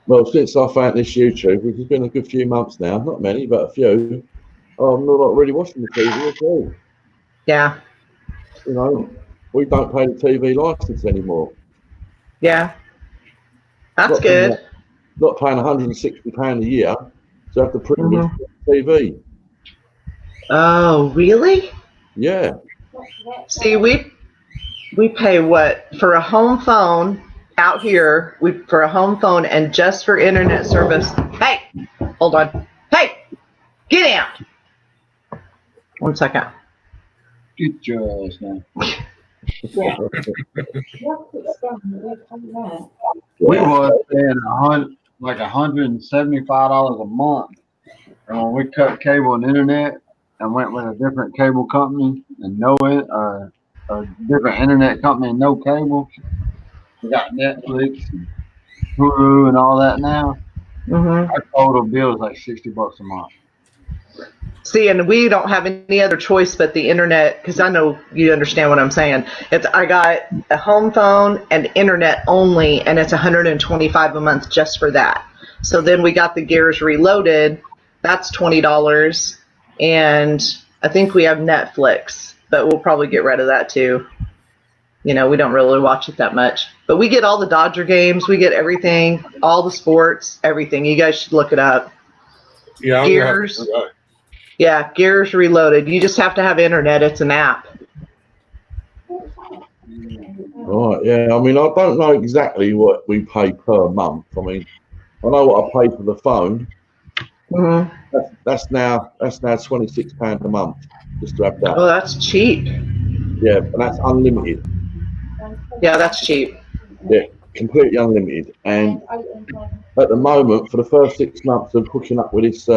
Well, since I found this YouTube, which has been a good few months now, not many, but a few, I'm not really watching the TV at all.
Yeah,
You know, we don't pay the TV license anymore.
yeah. That's
Not
good.
Not paying £160 a year to have the privilege of TV.
Oh, really?
Yeah.
See, we pay what for a home phone out here? For a home phone and just for internet service. Hey, hold on. Hey, get down. 1 second.
Get your ass now.
Yeah. What's it from? Where come that?
We was paying $175 a month. And when we cut cable and internet and went with a different cable company and a different internet company and no cable, we got Netflix and Hulu and all that now.
Mm-hmm.
Our total bill is like $60 a month.
See, and we don't have any other choice but the internet, because I know you understand what I'm saying. I got a home phone and internet only, and it's $125 a month just for that. So then we got the Gears Reloaded. That's $20, and I think we have Netflix, but we'll probably get rid of that too. You know, we don't really watch it that much, but we get all the Dodger games, we get everything, all the sports, everything. You guys should look it up.
Yeah,
Gears. Yeah, Gears Reloaded. You just have to have internet. It's an app.
Right, yeah. I mean, I don't know exactly what we pay per month. I mean, I know what I pay for the phone.
Mm-hmm.
That's now £26 a month just to have that.
Oh, that's cheap.
Yeah, and that's unlimited.
Yeah, that's cheap.
Yeah, completely unlimited. And at the moment, for the first 6 months of hooking up with this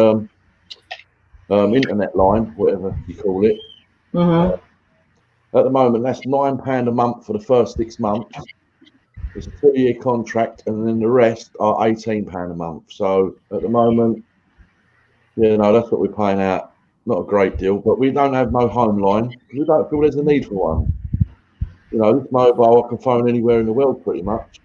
internet line, whatever you call it.
Mm-hmm.
At the moment, that's £9 a month for the first 6 months. It's a 2-year contract, and then the rest are £18 a month. So at the moment, that's what we're paying out. Not a great deal, but we don't have no home line. We don't feel there's a need for one. This mobile I can phone anywhere in the world pretty much.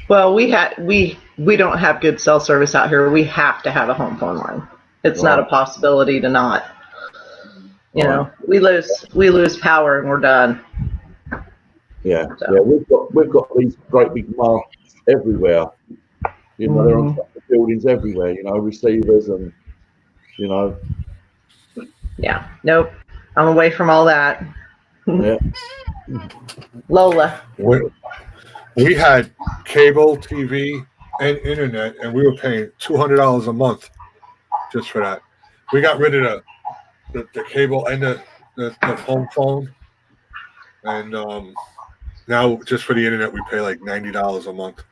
Well, we don't have good cell service out here. We have to have a home phone line. It's not a possibility to not. We lose power and we're done.
Yeah, we've got these great big masts everywhere. They're on top of the buildings everywhere. Receivers and
Yeah, nope. I'm away from all that.
Yeah.
Lola.
We had cable TV and internet, and we were paying $200 a month just for that. We got rid of the cable and the home phone, and now just for the internet we pay like $90 a month.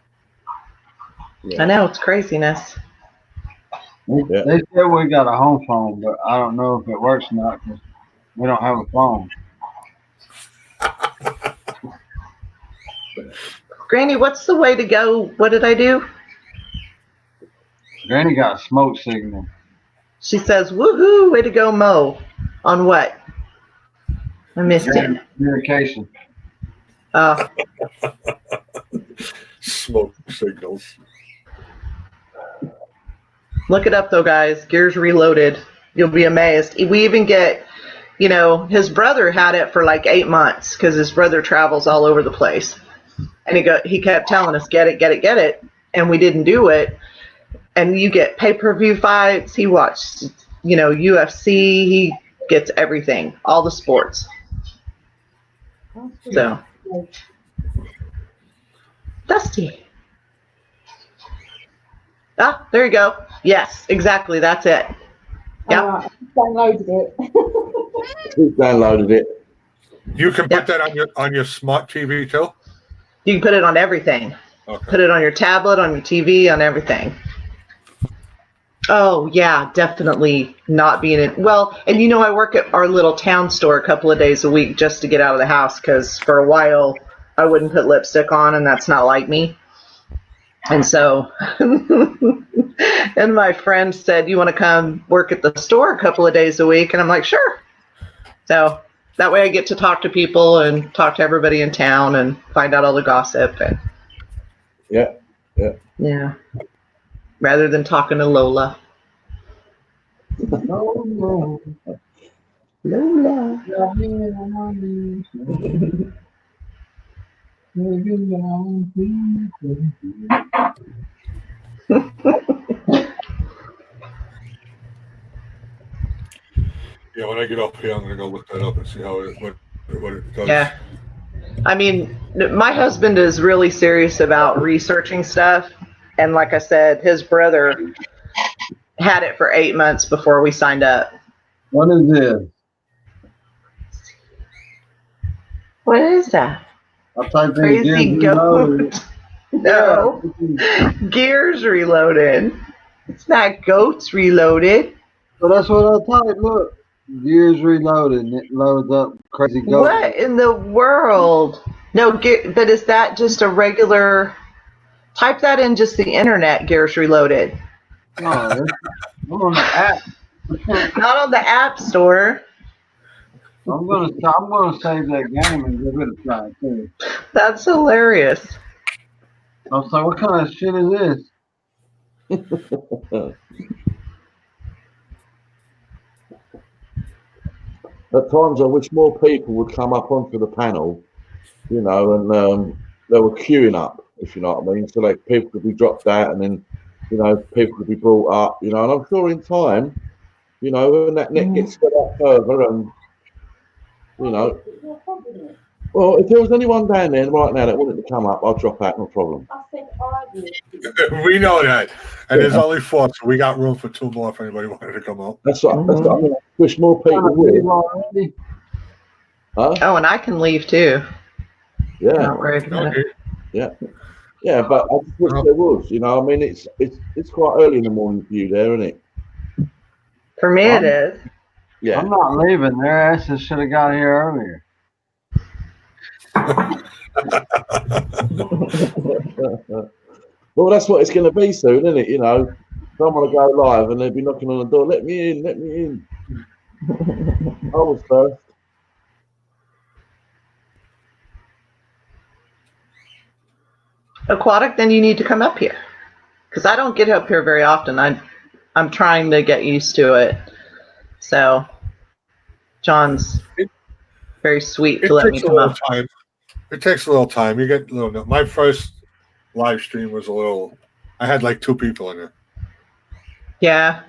I know, it's craziness.
They said we got a home phone, but I don't know if it works or not because we don't have a phone.
Granny, what's the way to go? What did I do?
Granny got a smoke signal.
She says, woohoo, way to go, Mo. On what? I missed it.
Communication.
Smoke signals.
Look it up, though, guys. Gears Reloaded. You'll be amazed. We even get, his brother had it for like 8 months because his brother travels all over the place. And he kept telling us, get it. And we didn't do it. And you get pay-per-view fights. He watched, UFC. He gets everything, all the sports. So, Dusty. Ah, there you go. Yes, exactly. That's it. Yeah.
Downloaded it.
We've downloaded it.
You can put that on your smart TV too?
You can put it on everything.
Okay.
Put it on your tablet, on your TV, on everything. Oh, yeah, definitely not being in. Well, and I work at our little town store a couple of days a week just to get out of the house because for a while I wouldn't put lipstick on and that's not like me. And so, and my friend said, you want to come work at the store a couple of days a week? And I'm like, sure. So that way I get to talk to people and talk to everybody in town and find out all the gossip. And yeah. Rather than talking to Lola.
Lola.
Yeah, when I get up here, I'm gonna go look that up and see what it does.
Yeah. I mean, my husband is really serious about researching stuff. And like I said, his brother had it for 8 months before we signed up.
What is this?
What is that?
I typed in
Crazy
Gears Reloaded.
Goat. No. Gears Reloaded. It's not Goats Reloaded.
So that's what I typed. Look, Gears Reloaded, and it loads up Crazy Goat.
What in the world? No, but is that just a regular? Type that in just the internet, Gears Reloaded.
No, that's on the app.
Not on the App Store.
I'm gonna save that game and give it a try too.
That's hilarious.
I was like, what kind of shit is this?
At times I wish more people would come up onto the panel, and they were queuing up, if you know what I mean. So like people could be dropped out and then, people could be brought up, and I'm sure in time, when that net gets spread out further and, well, if there was anyone down there right now that wanted to come up, I'll drop out, no problem.
I think I did.
We know that. And there's only 4, so we got room for 2 more if anybody wanted to come up.
That's what I mean. I wish more people would. Huh?
Oh, and I can leave too.
Yeah.
Not worried about it.
Yeah, but I just wish there was. I mean, it's quite early in the morning for you there, isn't it?
For me, it is.
Yeah.
I'm not leaving. Their asses should have got here earlier.
Well, that's what it's going to be soon, isn't it? You know, someone will go live and they'll be knocking on the door. Let me in. Let me in. I was first.
Aquatic, then you need to come up here. Because I don't get up here very often. I'm trying to get used to it. So, John's very sweet to let me come up.
Time. It takes a little time. You get a little. My first live stream was a little. I had like 2 people in it.
Yeah.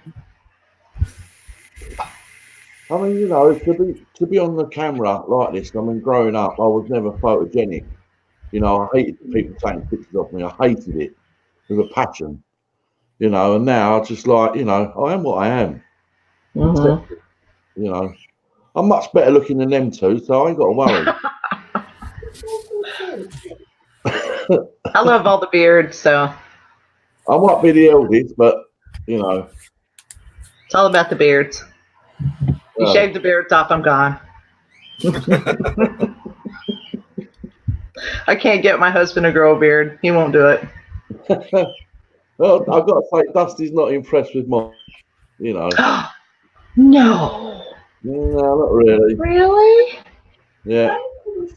I mean, you know, to be on the camera like this. I mean, growing up, I was never photogenic. You know, I hated people taking pictures of me. I hated it with a passion. You know, and now I just like, you know, I am what I am.
Mm-hmm.
You know, I'm much better looking than them two, so I ain't got to worry.
I love all the beards, so
I might be the eldest, but you know,
it's all about the beards. You shave the beards off, I'm gone. I can't get my husband to grow a beard. He won't do it.
Well, I've got to say, Dusty's not impressed with my, you know.
No.
No, not really.
Really?
Yeah.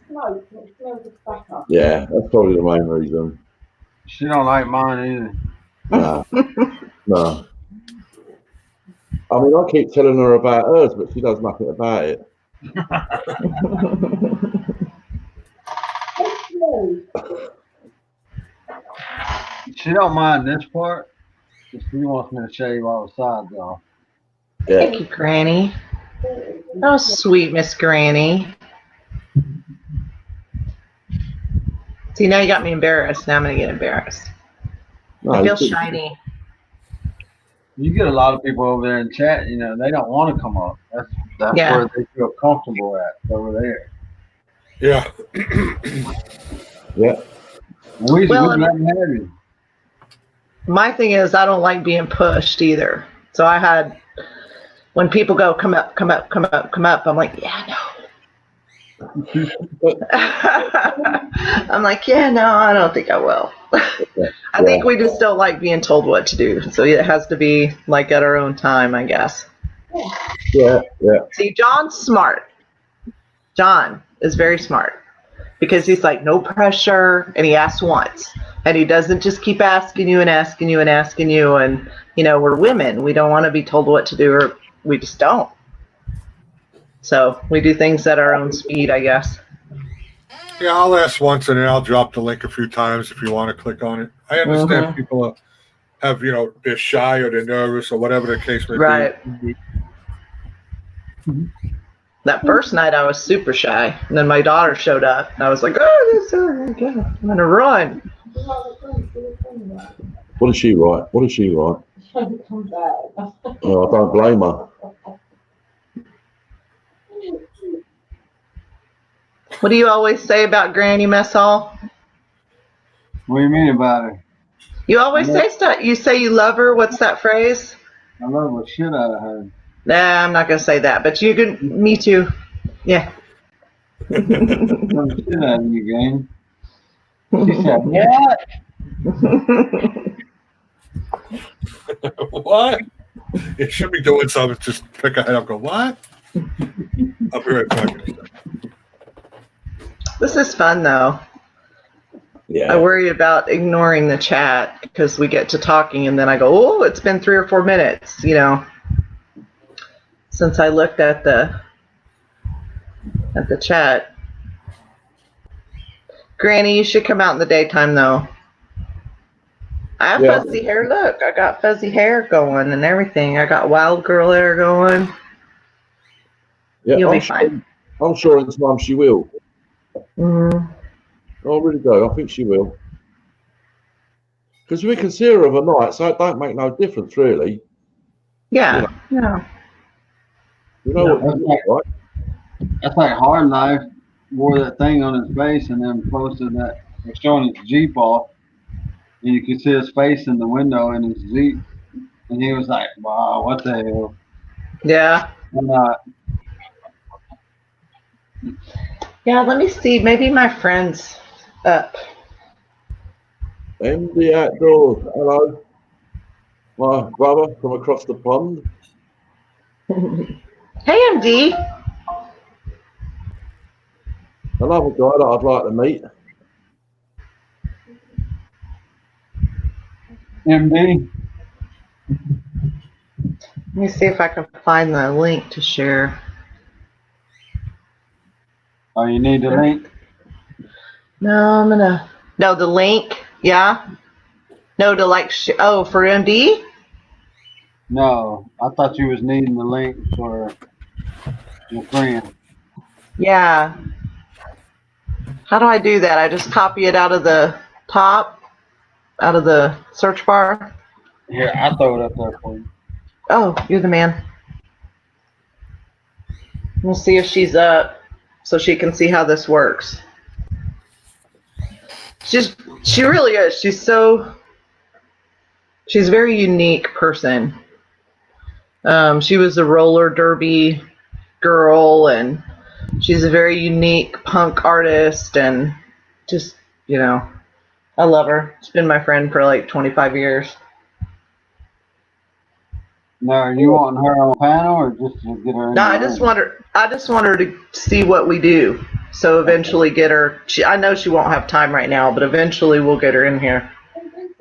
Smoke and it smells of tobacco.
Yeah, that's probably the main reason.
She don't like mine
No. No. I mean, I keep telling her about hers, but she does nothing about it.
It smells.
She don't mind this part. But she wants me to shave all the sides off.
Yeah.
Thank you, Granny. Oh, sweet Miss Granny. See, now you got me embarrassed. Now I'm going to get embarrassed.
No,
I feel
it's-
shiny.
You get a lot of people over there in chat. You know, they don't want to come up. That's
Yeah.
where they feel comfortable at over there.
Yeah.
Yeah.
We
Well,
let them have you.
My thing is, I don't like being pushed either. So I had, when people go, come up, come up, come up, come up, I'm like, yeah, no. I'm like, yeah, no, I don't think I will. I think we just don't like being told what to do. So it has to be like at our own time, I guess.
Yeah. Yeah.
See, John's smart. John is very smart because he's like, no pressure. And he asks once. And he doesn't just keep asking you and asking you and asking you. And, you know, we're women. We don't want to be told what to do, or we just don't. So we do things at our own speed, I guess.
Yeah, I'll ask once and then I'll drop the link a few times if you want to click on it. I understand people have, you know, they're shy or they're nervous or whatever the case may
Right.
be.
That first night I was super shy. And then my daughter showed up. And I was like, oh, this is I'm going to run.
What does she write? What does she write?
Come back.
Oh, I don't blame her.
What do you always say about Granny Mess Hall?
What do you mean about her?
You always say stuff. You say you love her. What's that phrase?
I love the shit out of her.
Nah, I'm not going to say that. But you can, me too. Yeah.
I love the shit out of you, gang. She said, what?
What? You should be doing something. Just pick a head up. Go, what? I'll be right back.
This is fun, though.
Yeah.
I worry about ignoring the chat because we get to talking and then I go, oh, it's been 3 or 4 minutes, you know, since I looked at the chat. Granny, you should come out in the daytime, though. I have
Yeah.
fuzzy hair. Look, I got fuzzy hair going and everything. I got wild girl hair going.
Yeah.
You'll be
I'm sure,
fine.
I'm sure in time she will.
Mm,
I really do. I think she will. Because we can see her overnight, so it don't make no difference, really.
yeah, yeah.
You know what you look like.
That's like Hard Life wore that thing on his face and then posted that, they're showing his Jeep off. And you could see his face in the window in his Jeep. And he was like, wow, what the hell?
Yeah.
And,
Yeah, let me see. Maybe my friend's up.
MD Outdoors. Hello, my brother from across the pond.
Hey, MD.
Another guy that I'd like to meet.
MD,
Let me see if I can find the link to share.
oh, you need the link?
No, I'm gonna. No, the link. Yeah. No, to like. Oh, for MD.
No, I thought you was needing the link for your friend.
Yeah. How do I do that? I just copy it out of the top, out of the search bar.
Here, I'll throw it up there for you.
Oh, you're the man. We'll see if she's up, so she can see how this works. She really is. She's a very unique person. She was a roller derby girl, and she's a very unique punk artist, and just, I love her. She's been my friend for like 25 years.
Now, are you wanting her on panel or just to get her in
No,
the
I just want her to see what we do. So eventually get her. I know she won't have time right now, but eventually we'll get her in here.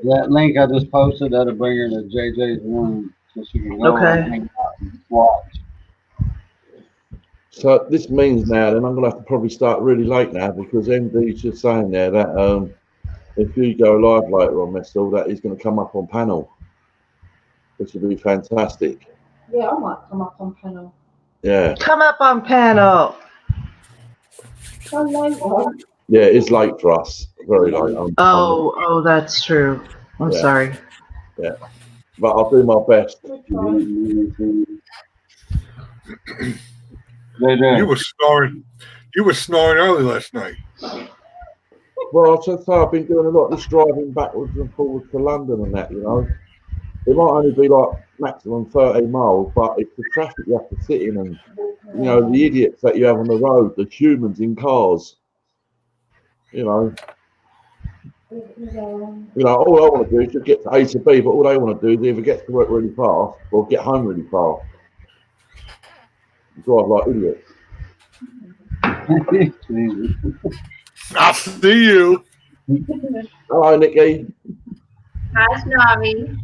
That link I just posted, that'll bring her to JJ's room so she can go
Okay.
and hang out and watch.
So this means now then I'm going to have to probably start really late now because MD's just saying there that if you go live later on Messel, that he's going to come up on panel, which would be fantastic.
Yeah, I might come up on panel.
Yeah.
Come up on panel.
So later.
Yeah, it's late for us. Very late.
Oh, that's true. I'm
Yeah.
sorry.
Yeah. But I'll do my best.
We're trying.
JJ,
You were snoring early last night.
Well, I'll just say I've been doing a lot of this driving backwards and forwards to London and that, It might only be like maximum 13 miles, but it's the traffic you have to sit in and, the idiots that you have on the road, the humans in cars. All I want to do is just get to A to B, but all they want to do is either get to work really fast or get home really fast. Drive like idiots.
I see you.
Hello, Nikki.
Hi, Snavi.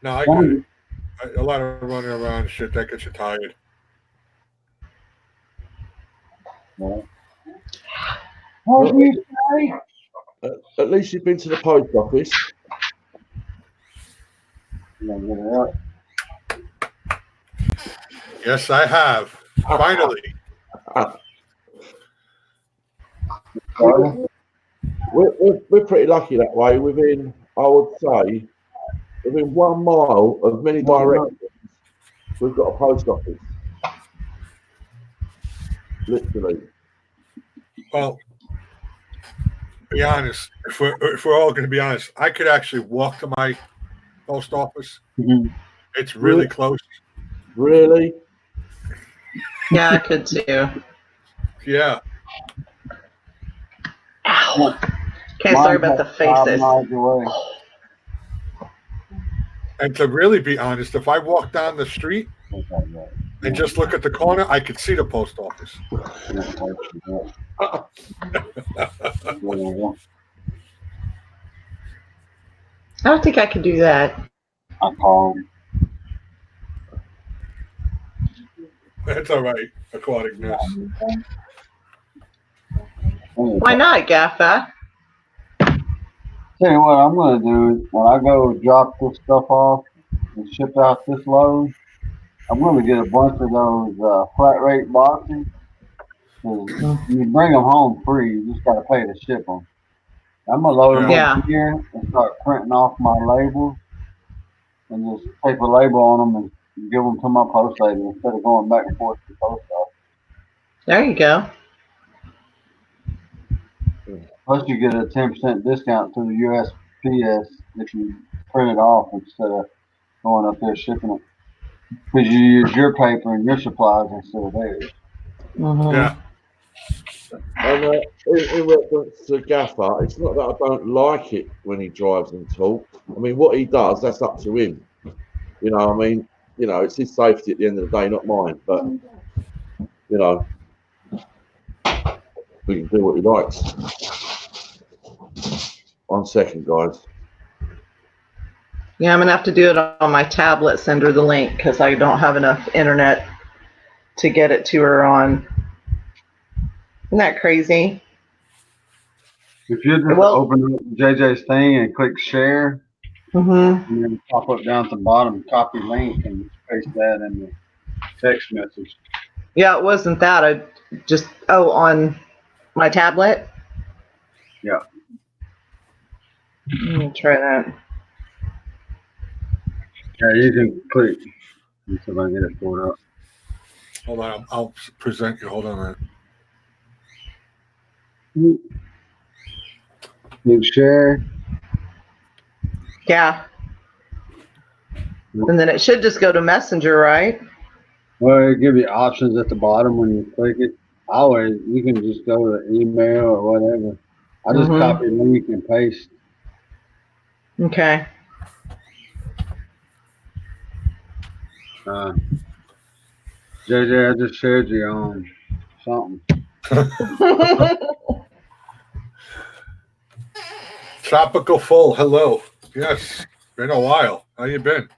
No, I get it. A lot of running around and shit, that gets you tired.
At least you've been to the post office.
Yes, I have. Finally.
We're pretty lucky that way. Within, I would say, within 1 mile of many directions, we've got a post office. Literally.
Well, to be honest, if we're all going to be honest, I could actually walk to my post office.
Mhm.
It's really close.
Really?
Yeah, I could too.
Yeah.
Ow. Okay, sorry about the faces.
5 miles away.
And to really be honest, if I walk down the street and just look at the corner, I could see the post office.
I don't think I could do that.
I called.
That's all right. Aquatic nest.
Why not, Gaffa?
Tell you what I'm going to do is when I go drop this stuff off and ship out this load, I'm going to get a bunch of those flat rate boxes. 'Cause you bring them home free. You just got to pay to ship them. I'm going to load them
Yeah.
up here and start printing off my labels and just tape a label on them and give them to my post lady instead of going back and forth to the post office.
There you go.
Plus, you get a 10% discount through the USPS if you print it off instead of going up there shipping it. Because you use your paper and your supplies instead of theirs.
Mhm.
Yeah.
And in reference to Gaffer, it's not that I don't like it when he drives and talks. I mean, what he does, that's up to him. You know, I mean, you know, it's his safety at the end of the day, not mine. But, you know, we can do what he likes. 1 second, guys.
Yeah, I'm gonna have to do it on my tablet. Send her the link because I don't have enough internet to get it to her on. Isn't that crazy?
If you just
Well-
open up JJ's thing and click share,
Mm-hmm.
and then pop up down at the bottom, copy link, and paste that in the text message.
Yeah, it wasn't that. I just on my tablet.
Yeah.
Let me try that.
Yeah, you can click. Let's see if I can get it pulled up.
Hold on. I'll present you. Hold on a minute.
Click share.
Yeah. And then it should just go to Messenger, right?
Well, it give you options at the bottom when you click it. Always, you can just go to email or whatever. I just
Mhm.
copy link and paste.
Okay.
JJ, I just shared you on something.
Tropical Full. Hello. Yes. Been a while. How you been?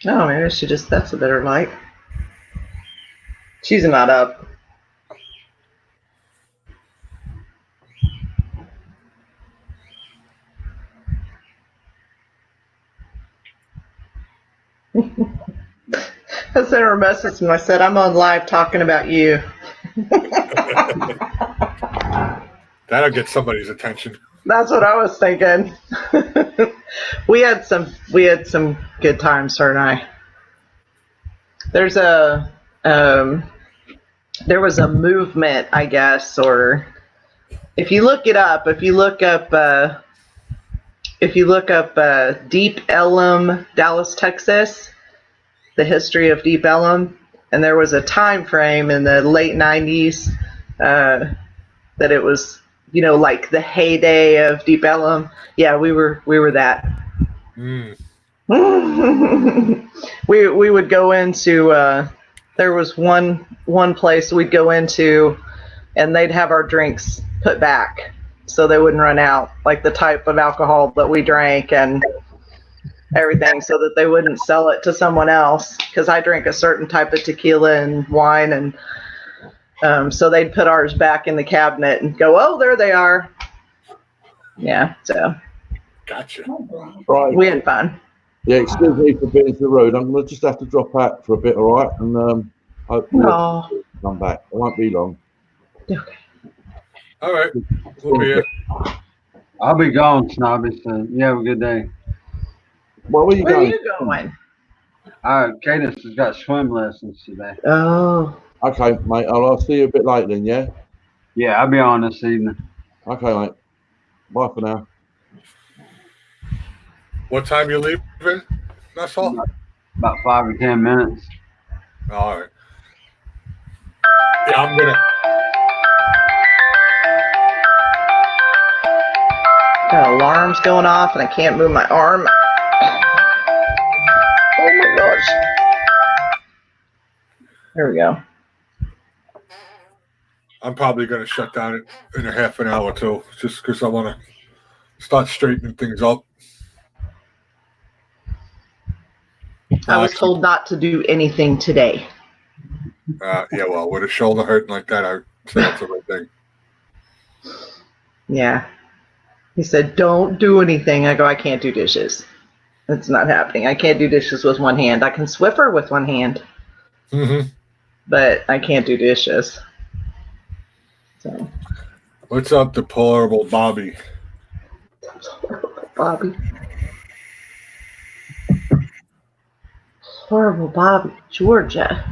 Oh, maybe I should just, that's a better light. She's not up. I sent her a message and I said, I'm on live talking about you.
That'll get somebody's attention.
That's what I was thinking. we had some good times, her and I. There was a movement, I guess, or if you look up Deep Ellum, Dallas, Texas, the history of Deep Ellum, and there was a time frame in the late 90s that it was, like the heyday of Deep Ellum. Yeah, we were that.
Mm.
we would go into there was one place we'd go into and they'd have our drinks put back so they wouldn't run out, like the type of alcohol that we drank and everything, so that they wouldn't sell it to someone else, because I drink a certain type of tequila and wine, and so they'd put ours back in the cabinet and go, oh, there they are. Yeah, so
Gotcha.
Right.
we had fun.
Yeah, excuse me for being too rude. I'm going to just have to drop out for a bit, all right? And hopefully
Oh,
come back. It won't be long.
okay.
All right. We'll be here.
I'll be gone, Snobby, so you have a good day.
Well, where are you
Where are
going?
you going?
Cadence has got swim lessons today.
Oh,
Okay, mate. I'll see you a bit later then, yeah?
Yeah, I'll be on this evening.
Okay, mate. Bye for now.
What time you leaving? That's all?
About 5 or 10 minutes.
All right. Yeah, I'm going to.
got alarms going off and I can't move my arm. Oh my gosh. There we go.
I'm probably going to shut down in a half an hour too, just because I want to start straightening things up.
I was told not to do anything today.
Yeah, well, with a shoulder hurting like that, I say that's the right thing.
Yeah. He said, don't do anything. I go, I can't do dishes. It's not happening. I can't do dishes with one hand. I can Swiffer with one hand,
Mm-hmm.
but I can't do dishes. So,
What's up, deplorable Bobby?
Bobby. Horrible Bobby, Georgia.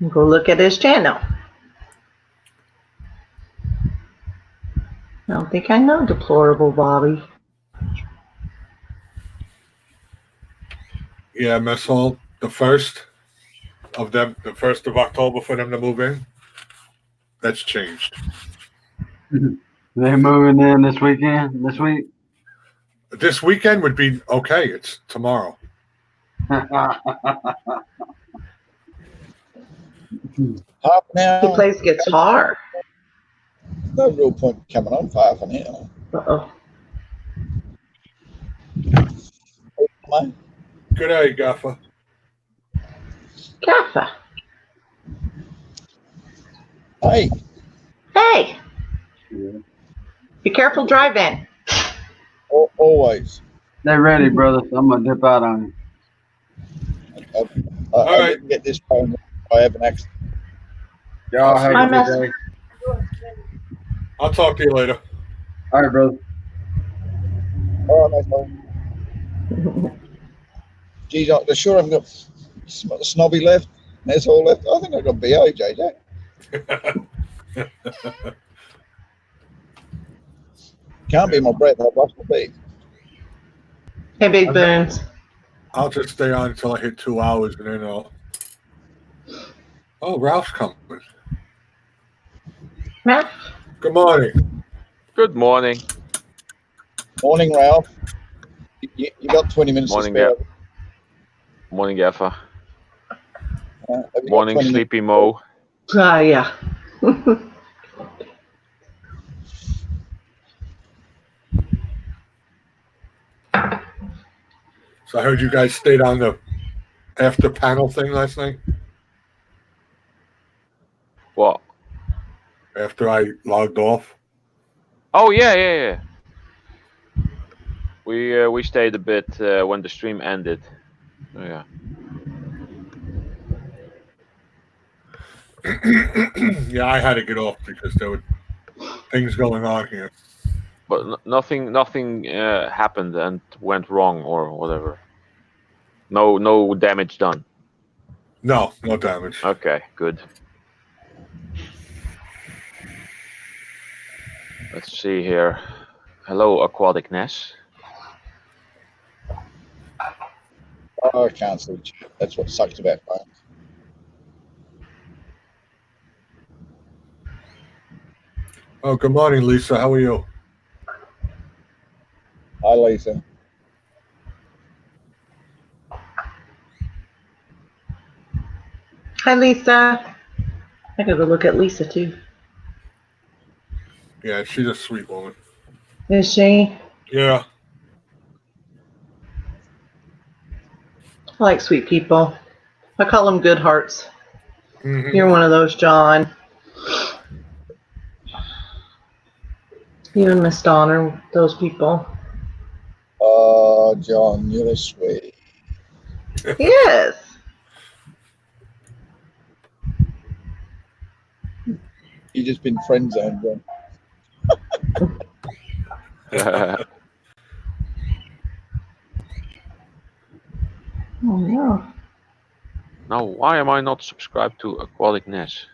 Go look at his channel. I don't think I know Deplorable Bobby.
Yeah, Mess Hall, the 1st of October for them to move in. That's changed.
They're moving in this weekend. This week.
This weekend would be okay. It's tomorrow.
Half an
He
hour.
plays guitar.
No real point coming on for half an hour.
Uh-oh.
Mate.
Good day, Gaffer.
Gaffer.
Hey,
Hey,
Yeah.
be careful driving.
always.
They're ready, brother. So I'm gonna dip out on you.
I
right.
didn't get this phone. I have an accident.
Y'all have
Hi,
a
Mess.
good day.
I'll talk to you later.
All right, brother.
All right, mate. Geez, I sure haven't got snobby left. That's all left. I think I've got BO, JJ. Can't be my breath. I've lost my beat.
Hey, Big Boons.
I'll just stay on until I hit 2 hours, and then I'll. Oh, Ralph's coming.
Matt?
Good morning.
Good morning.
Morning, Ralph. You got 20 minutes
Morning,
to spare.
Morning, Gaffer.
Have you got
Morning,
20
Sleepy Mo.
Yeah.
So I heard you guys stayed on the after panel thing last night
What?
after I logged off.
Oh yeah. We stayed a bit when the stream ended. Oh, yeah.
Yeah, I had to get off because there were things going on here.
But nothing happened and went wrong or whatever. No damage done.
No damage.
Okay, good. Let's see here. Hello, Aquatic Ness.
Oh, I can't see. That's what sucks about phones.
Oh, good morning, Lisa. How are you?
Hi, Lisa.
Hi, Lisa. I gotta look at Lisa, too.
Yeah, she's a sweet woman.
Is she?
Yeah.
I like sweet people. I call them good hearts.
Mhm.
You're one of those, John. You and Miss Donner, those people.
Oh, John, you're sweet.
Yes.
You've just been friend zoned, John.
Oh, no.
Now, why am I not subscribed to Aquatic Ness?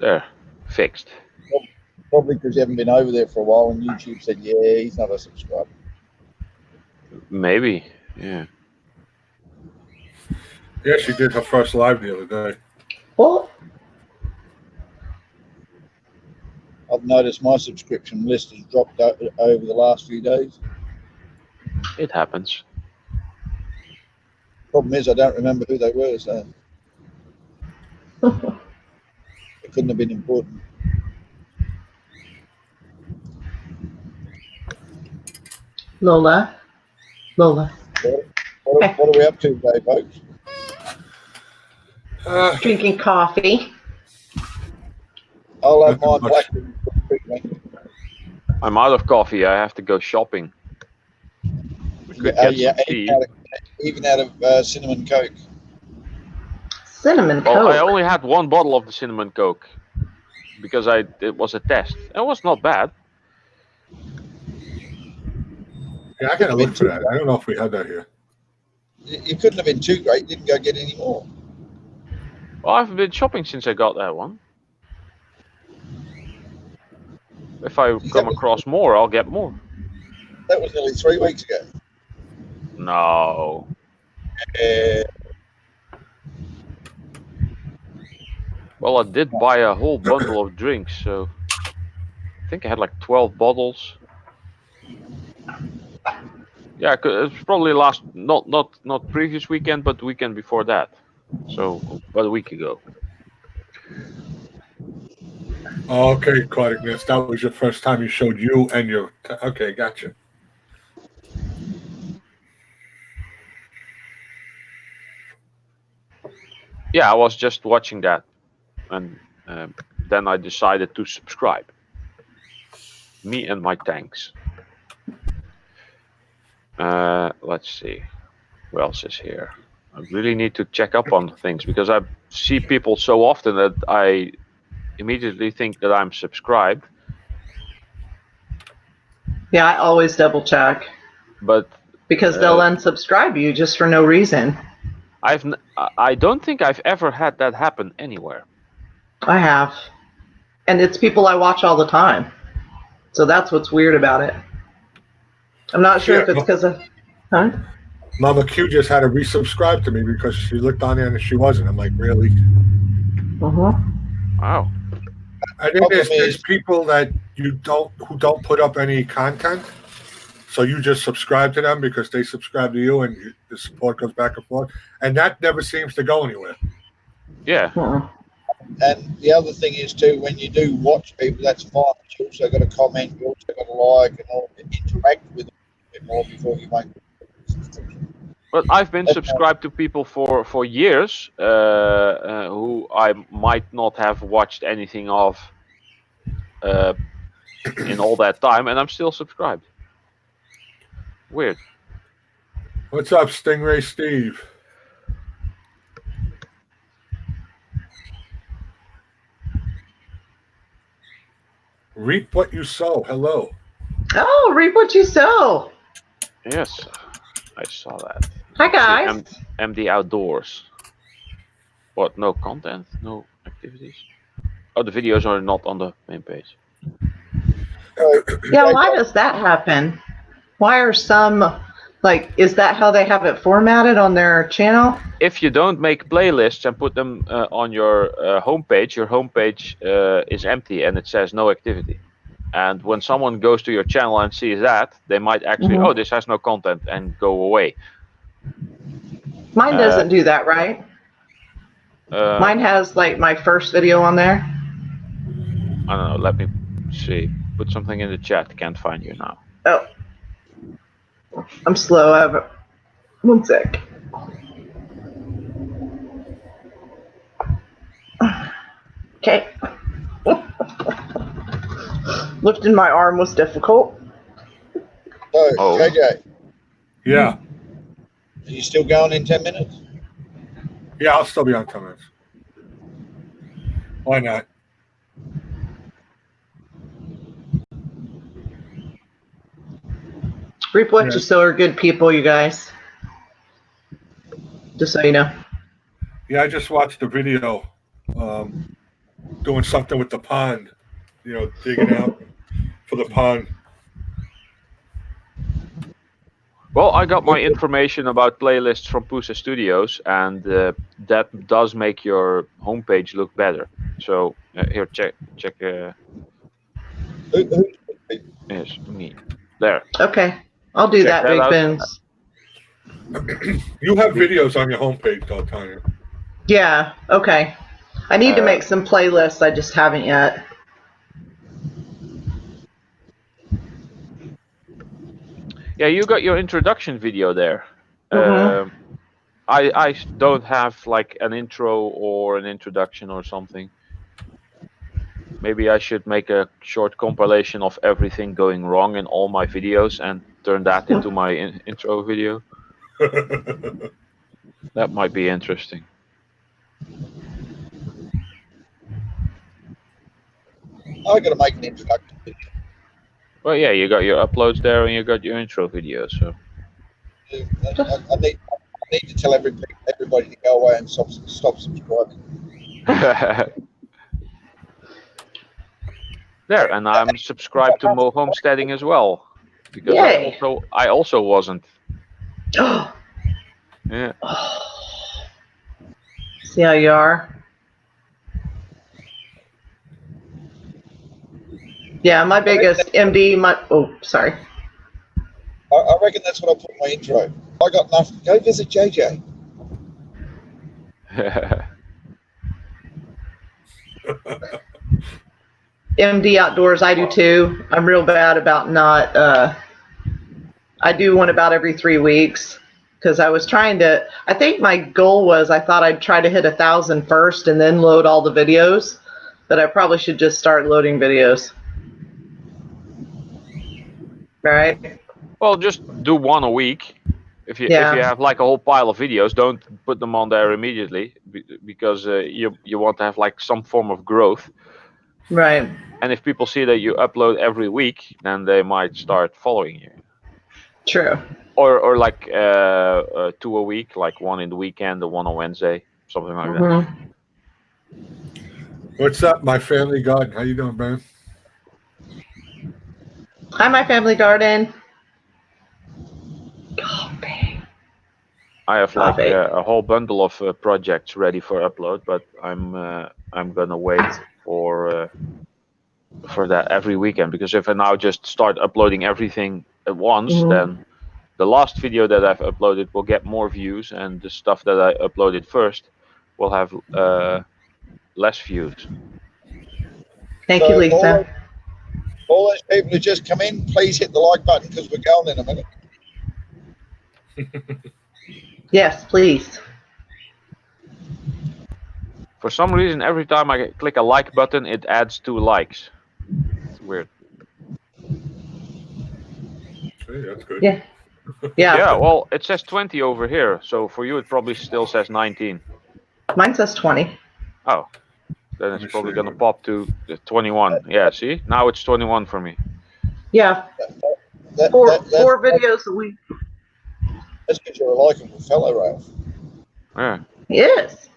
There, fixed.
Probably because you haven't been over there for a while and YouTube said, yeah, he's not a subscriber.
Maybe, yeah.
Yeah, she did her first live the other day.
Oh,
I've noticed my subscription list has dropped over the last few days.
It happens.
Problem is, I don't remember who they were, so it couldn't have been important.
Lola.
What are we up to today, folks?
Drinking coffee.
I'll have
Nothing
mine
much.
black.
I'm out of coffee. I have to go shopping. We could get some tea.
Even out of cinnamon Coke.
Cinnamon
Well, I
Coke.
only had one bottle of the cinnamon Coke. because it was a test. It was not bad.
Yeah, I gotta look for that. I don't know if we had that here.
You couldn't have been too great. Didn't go get any more.
Well, I've been shopping since I got that one. If I come across more, I'll get more.
That was nearly 3 weeks ago.
No. Well, I did buy a whole bundle of drinks, so I think I had like 12 bottles. Yeah, it's probably not previous weekend, but the weekend before that. So about a week ago.
Oh, okay, Cardinus. That was your first time you showed you and your. Okay, gotcha.
Yeah, I was just watching that, and then I decided to subscribe. Me and my tanks. Let's see. Who else is here? I really need to check up on things because I see people so often that I immediately think that I'm subscribed.
Yeah, I always double check.
But
because they'll unsubscribe you just for no reason.
I don't think I've ever had that happen anywhere.
I have. And it's people I watch all the time. So that's what's weird about it. I'm not sure if it's because of... Huh?
Mama Q just had to resubscribe to me because she looked on there and she wasn't. I'm like, really?
Wow.
I think there's people that who don't put up any content. So you just subscribe to them because they subscribe to you and the support goes back and forth. And that never seems to go anywhere.
Yeah.
And the other thing is too, when you do watch people, that's fine. But you also got to comment, you also got to like and all, interact with them a bit more before you make.
But I've been subscribed to people for years who I might not have watched anything of in all that time, and I'm still subscribed. Weird.
What's up, Stingray Steve? Reap what you sow. Hello.
Oh, reap what you sow.
Yes, I saw that.
Hi, guys.
MD Outdoors. What? No content? No activities? Oh, the videos are not on the main page.
Yeah, why does that happen? Why are some, like, is that how they have it formatted on their channel?
If you don't make playlists and put them on your homepage is empty and it says no activity. And when someone goes to your channel and sees that, they might actually, oh, this has no content, and go away.
Mine doesn't do that, right? Mine has, like, my first video on there.
I don't know. Let me see. Put something in the chat. Can't find you now.
Oh. I'm slow. I have one sec. Okay. Lifting my arm was difficult.
Oh, JJ.
Yeah.
Are you still going in 10 minutes?
Yeah, I'll still be on 10 minutes. Why not?
Reap what you sow are good people, you guys. Just so you know.
Yeah, I just watched the video doing something with the pond, digging out for the pond.
Well, I got my information about playlists from Pusa Studios, and that does make your homepage look better. So here, check. Yes, me. There.
Okay, I'll do that, Big Bins.
You have videos on your homepage, though, Tanya.
Yeah. Okay. I need to make some playlists. I just haven't yet.
Yeah, you got your introduction video there. I don't have like an intro or an introduction or something. Maybe I should make a short compilation of everything going wrong in all my videos and turn that into my intro video. That might be interesting.
I got to make an introduction video.
Well, yeah, you got your uploads there and you got your intro video. So
I need to tell everybody to go away and stop subscribing.
there, and I'm subscribed to Mo Homesteading as well because
Yay.
I also wasn't. Yeah.
See how you are? Yeah, my biggest MD, sorry.
I reckon that's what I put in my intro. I got nothing. Go visit JJ.
MD Outdoors, I do too. I'm real bad about not, I do one about every 3 weeks because I was trying to, I think my goal was I thought I'd try to hit 1,000 first and then load all the videos, but I probably should just start loading videos. Right?
Well, just do one a week. If you have like a whole pile of videos, don't put them on there immediately because you want to have like some form of growth.
Right.
And if people see that you upload every week, then they might start following you.
True.
Or like 2 a week, like one in the weekend and one on Wednesday, something like that.
What's up, my family garden? How you doing, man?
Hi, my family garden. Copy.
I have like a whole bundle of projects ready for upload, but I'm gonna wait for that every weekend because if I now just start uploading everything at once, then the last video that I've uploaded will get more views, and the stuff that I uploaded first will have less views.
Thank you, Lisa.
All those people who just come in, please hit the like button because we're going in a minute.
Yes, please.
For some reason, every time I click a like button, it adds 2 likes. It's weird.
Hey, that's good.
Yeah. Yeah.
Yeah, well, it says 20 over here, so for you it probably still says 19.
Mine says 20.
Oh, then it's probably gonna pop to 21. Yeah, see? Now it's 21 for me.
Yeah. Four videos a week.
That's because you're a likable fellow, Ralph.
Yeah.
Yes.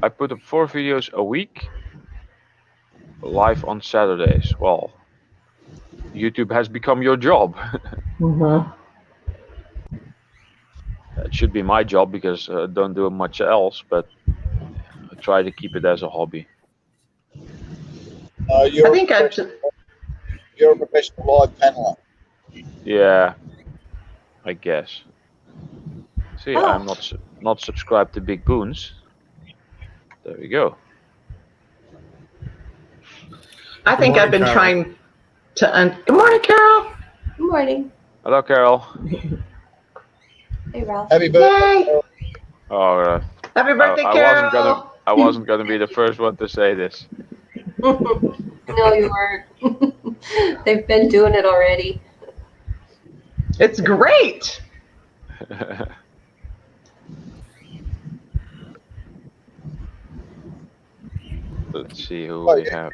I put up 4 videos a week, live on Saturdays. Well, YouTube has become your job. It should be my job because I don't do much else, but I try to keep it as a hobby.
You're
I think
you're a professional live paneler.
Yeah, I guess. See, I'm not subscribed to Big Boons. There we go.
I think I've been trying to. Good morning, Carol.
Good morning.
Hello, Carol.
Hey, Ralph.
Happy birthday.
Oh,
Happy birthday, Carol.
I wasn't gonna be the first one to say this.
No, you weren't. They've been doing it already.
It's great.
Let's see who we have.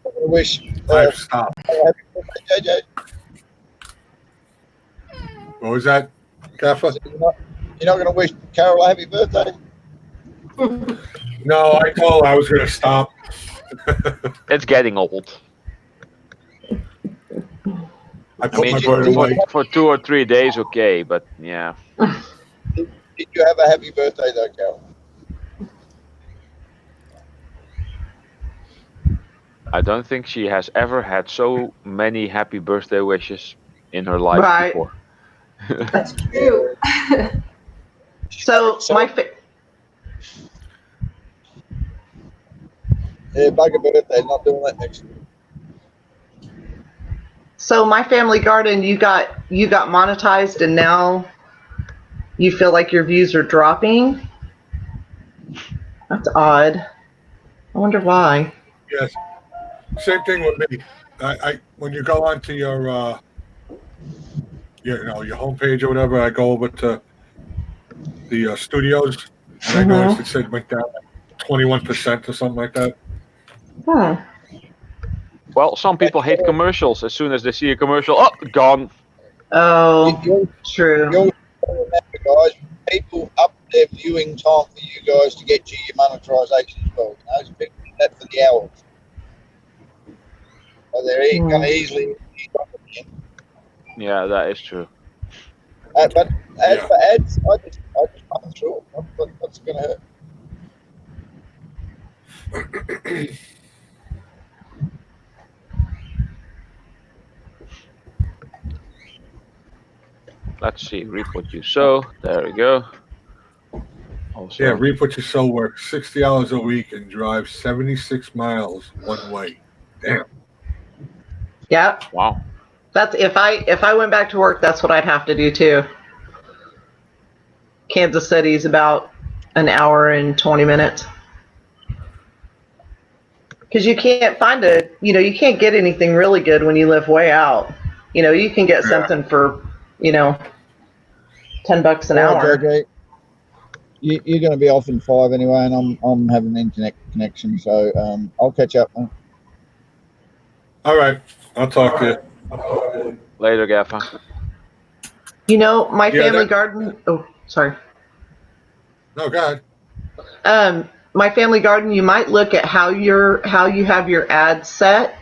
I wish.
I've stopped.
Happy birthday, JJ.
What was that, Gaffer?
You're not going to wish Carol a happy birthday?
No, I told her I was going to stop.
It's getting old.
I put my
for,
bird away.
for 2 or 3 days, okay, but yeah.
Did you have a happy birthday, though, Carol?
I don't think she has ever had so many happy birthday wishes in her life before.
That's true.
So my
Yeah, bug a birthday, not doing that next year.
So my family garden, you got monetized, and now you feel like your views are dropping. That's odd. I wonder why.
Yes. Same thing with me. I when you go onto your your homepage or whatever, I go over to the studios, and I noticed it said went down like 21% or something like that.
Well, some people hate commercials. As soon as they see a commercial, oh, gone.
Oh,
You'll
true.
remember, guys, people up their viewing time for you guys to get you your monetization as well. You know, so people do that for the hours. So they're going to easily drop it in.
Yeah, that is true.
But as for ads, I just run through it. What's going to hurt?
Let's see. Reap what you sow. There we go. Also,
Yeah, reap what you sow. Work 60 hours a week and drive 76 miles one way. Damn.
Yep.
wow.
That's if I went back to work, that's what I'd have to do too. Kansas City's about an hour and 20 minutes. Because you can't find you can't get anything really good when you live way out. You can get something for, $10 an hour.
JJ, you're going to be off in 5 anyway, and I'm having an internet connection, so I'll catch up.
All right. I'll talk to you.
Later, Gaffer.
My
Yeah,
family garden. Oh, sorry.
No, go ahead.
My family garden. You might look at how you have your ads set,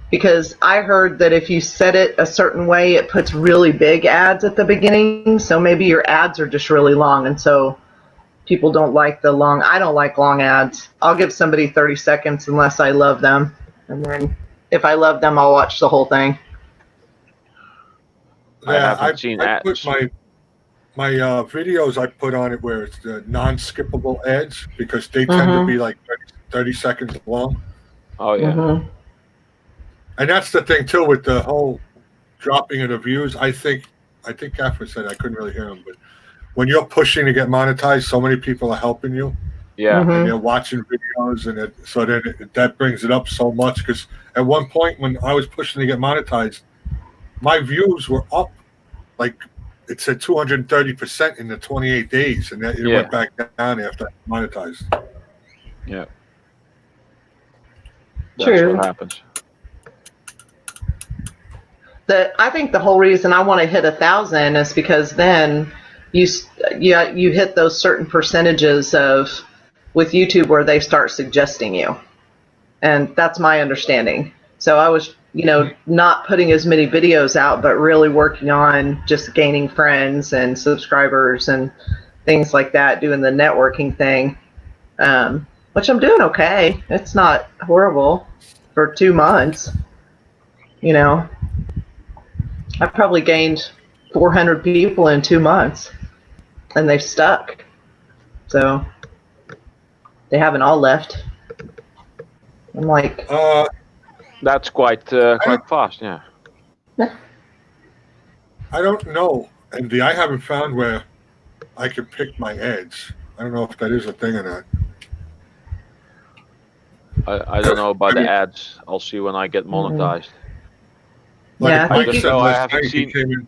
because I heard that if you set it a certain way, it puts really big ads at the beginning. So maybe your ads are just really long, and so people don't like the long. I don't like long ads. I'll give somebody 30 seconds unless I love them, and then if I love them, I'll watch the whole thing.
Yeah,
haven't seen
I put
ads.
my videos I put on it where it's the non-skippable ads because they tend to be like 30 seconds long.
Oh yeah.
Mm-hmm.
And that's the thing too with the whole dropping of the views. I think Gaffer said, I couldn't really hear him, but when you're pushing to get monetized, so many people are helping you.
Yeah.
Mhm.
And they're watching videos, and so then that brings it up so much. Because at one point when I was pushing to get monetized, my views were up, like it said 230% in the 28 days, and then it went back down after I monetized.
Yeah.
True.
That's what happens.
I think the whole reason I want to hit 1,000 is because then you hit those certain percentages with YouTube where they start suggesting you, and that's my understanding. So I was not putting as many videos out, but really working on just gaining friends and subscribers and things like that, doing the networking thing, which I'm doing okay. It's not horrible for 2 months. I've probably gained 400 people in 2 months, and they've stuck. So they haven't all left. I'm like,
That's quite fast. Yeah.
I don't know, Andy. I haven't found where I can pick my ads. I don't know if that is a thing or not.
I don't know about the ads. I'll see when I get monetized.
Yeah,
Mike
I think
said
I
last
haven't
night, he
seen-
came in.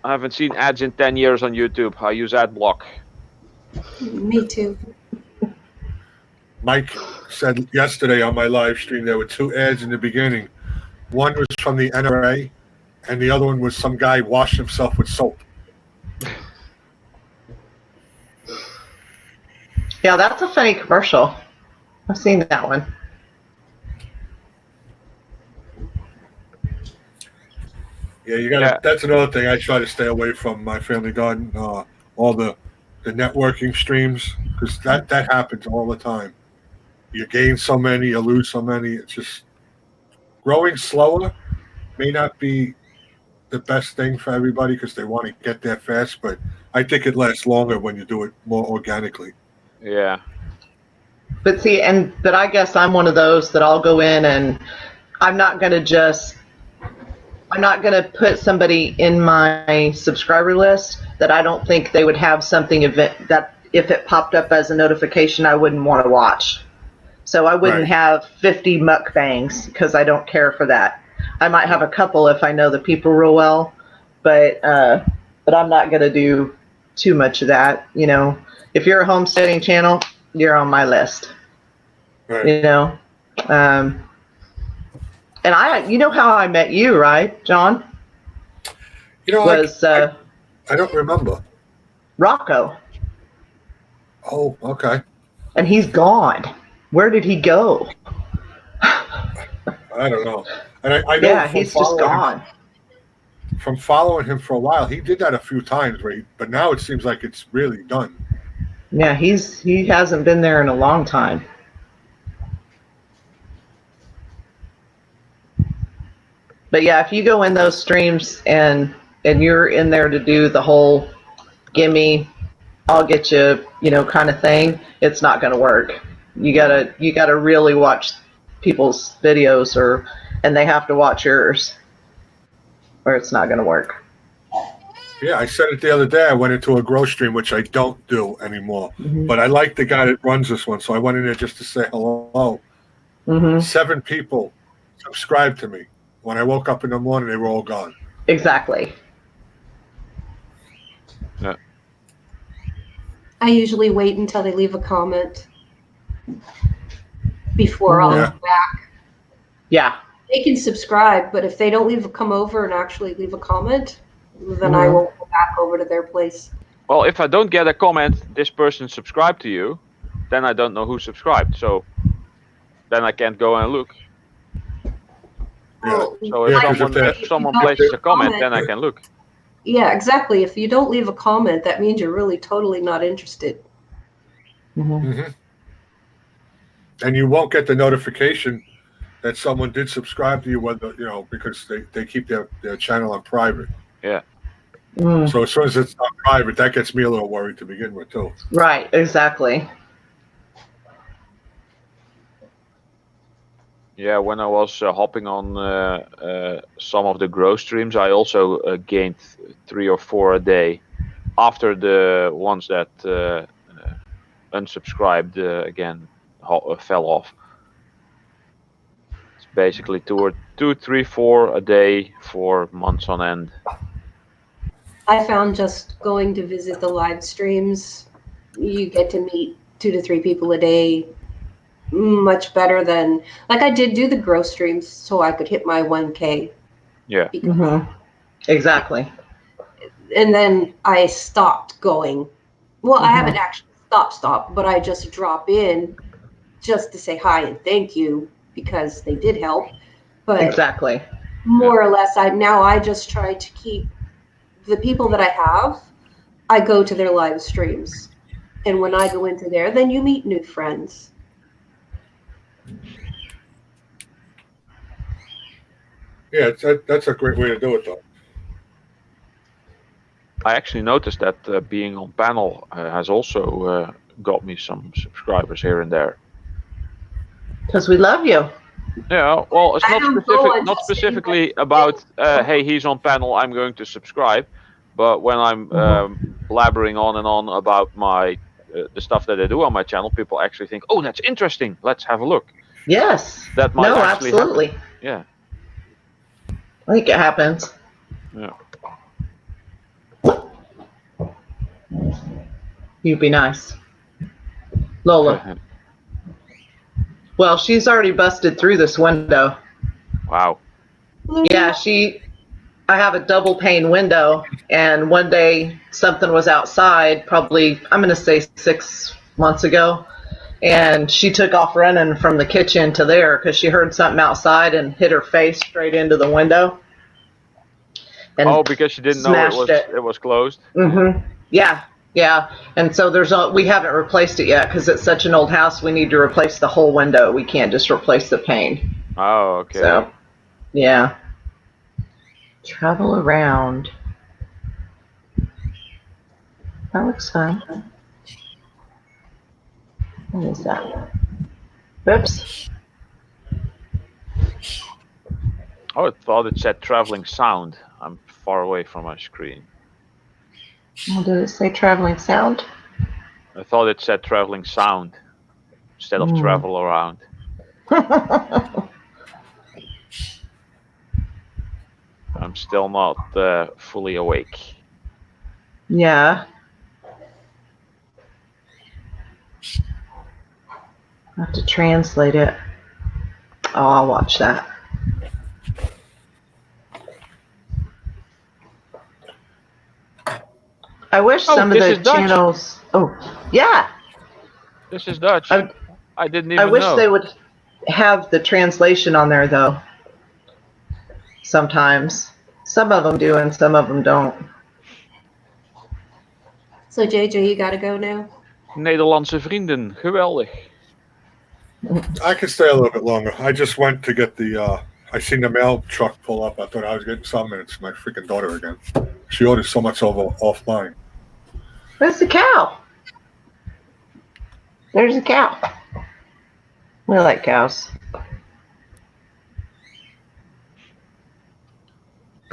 I haven't seen ads in 10 years on YouTube. I use AdBlock.
Me too.
Mike said yesterday on my live stream there were 2 ads in the beginning. One was from the NRA, and the other one was some guy washing himself with soap.
yeah, that's a funny commercial. I've seen that one.
Yeah, you got.
Yeah.
That's another thing I try to stay away from my family garden. All the networking streams, because that happens all the time. You gain so many, you lose so many. It's just growing slower may not be the best thing for everybody because they want to get there fast. But I think it lasts longer when you do it more organically.
Yeah.
But see, but I guess I'm one of those that I'll go in and I'm not going to put somebody in my subscriber list that I don't think they would have something that if it popped up as a notification, I wouldn't want to watch. So I wouldn't
Right.
have 50 mukbangs because I don't care for that. I might have a couple if I know the people real well, but I'm not going to do too much of that. If you're a homesteading channel, you're on my list.
Right.
And And you know how I met you, right, John?
You know,
Was
I don't remember.
Rocco,
Oh, okay.
and he's gone. Where did he go?
I don't know. And I know
Yeah, he's just gone.
From following him for a while, he did that a few times, but now it seems like it's really done.
Yeah, he hasn't been there in a long time. But yeah, if you go in those streams and you're in there to do the whole gimme, I'll get you, kind of thing, it's not going to work. You gotta really watch people's videos, and they have to watch yours, or it's not going to work.
Yeah, I said it the other day. I went into a grow stream, which I don't do anymore.
Mm-hmm.
But I like the guy that runs this one, so I went in there just to say hello.
Mm-hmm.
7 people subscribed to me. When I woke up in the morning, they were all gone.
Exactly.
Yeah.
I usually wait until they leave a comment before I'll
Yeah.
look back.
Yeah.
They can subscribe, but if they don't come over and actually leave a comment, then I
Mhm.
won't go back over to their place.
Well, if I don't get a comment, this person subscribed to you, then I don't know who subscribed. So then I can't go and look.
Well,
So if
Yeah, 'cause
someone
don't
places
leave
a comment, then I can look.
Yeah, exactly. If you don't leave a comment, that means you're really totally not interested.
Mm-hmm.
Hmm. And you won't get the notification that someone did subscribe to you, whether because they keep their channel on private.
Yeah.
Mm.
So as soon as it's on private, that gets me a little worried to begin with too.
Right. Exactly.
Yeah, when I was hopping on some of the grow streams, I also gained 3 or 4 a day after the ones that unsubscribed again fell off. It's basically 2, 3, 4 a day for months on end.
I found just going to visit the live streams, you get to meet 2 to 3 people a day, much better than, like, I did do the grow streams so I could hit my 1K.
Yeah.
Mm-hmm. Exactly.
And then I stopped going. Well, I
Mhm.
haven't actually stopped, but I just drop in just to say hi and thank you because they did help. But
Exactly.
more or less, I just try to keep the people that I have. I go to their live streams, and when I go into there, then you meet new friends.
Yeah, that's a great way to do it, though.
I actually noticed that being on panel has also got me some subscribers here and there.
Because we love you.
Yeah, well, it's
I
not
don't go on
not
just
specifically
because-
about hey, he's on panel, I'm going to subscribe. But when I'm blabbering on and on about my the stuff that I do on my channel, people actually think, "Oh, that's interesting. Let's have a look."
Yes.
That might
No,
actually
absolutely.
happen. Yeah.
I think it happens.
Yeah.
You'd be nice. Lola. Well, she's already busted through this window.
Wow.
Yeah, I have a double pane window, and one day something was outside, probably, I'm going to say 6 months ago, and she took off running from the kitchen to there because she heard something outside and hit her face straight into the window. And
because she didn't know
smashed
it was closed.
Mm-hmm. Yeah. And so we haven't replaced it yet because it's such an old house. We need to replace the whole window. We can't just replace the pane.
Oh, okay.
So, yeah. Travel around. That looks fun. What is that? Oops.
Oh, I thought it said traveling sound. I'm far away from my screen.
Well, did it say traveling sound?
I thought it said traveling sound instead of travel around. I'm still not fully awake.
Yeah. I have to translate it. Oh, I'll watch that. I wish
Oh,
some of
this
the
is Dutch.
channels. Oh, yeah.
This is Dutch.
I,
I didn't
I
even
wish
know.
they would have the translation on there though. Sometimes, some of them do, and some of them don't.
So JJ, you gotta go now.
Nederlandse vrienden, geweldig.
I could stay a little bit longer. I just went to get the. I seen the mail truck pull up. I thought I was getting something, and it's my freaking daughter again. She ordered so much offline.
Where's the cow? There's a cow. We like cows.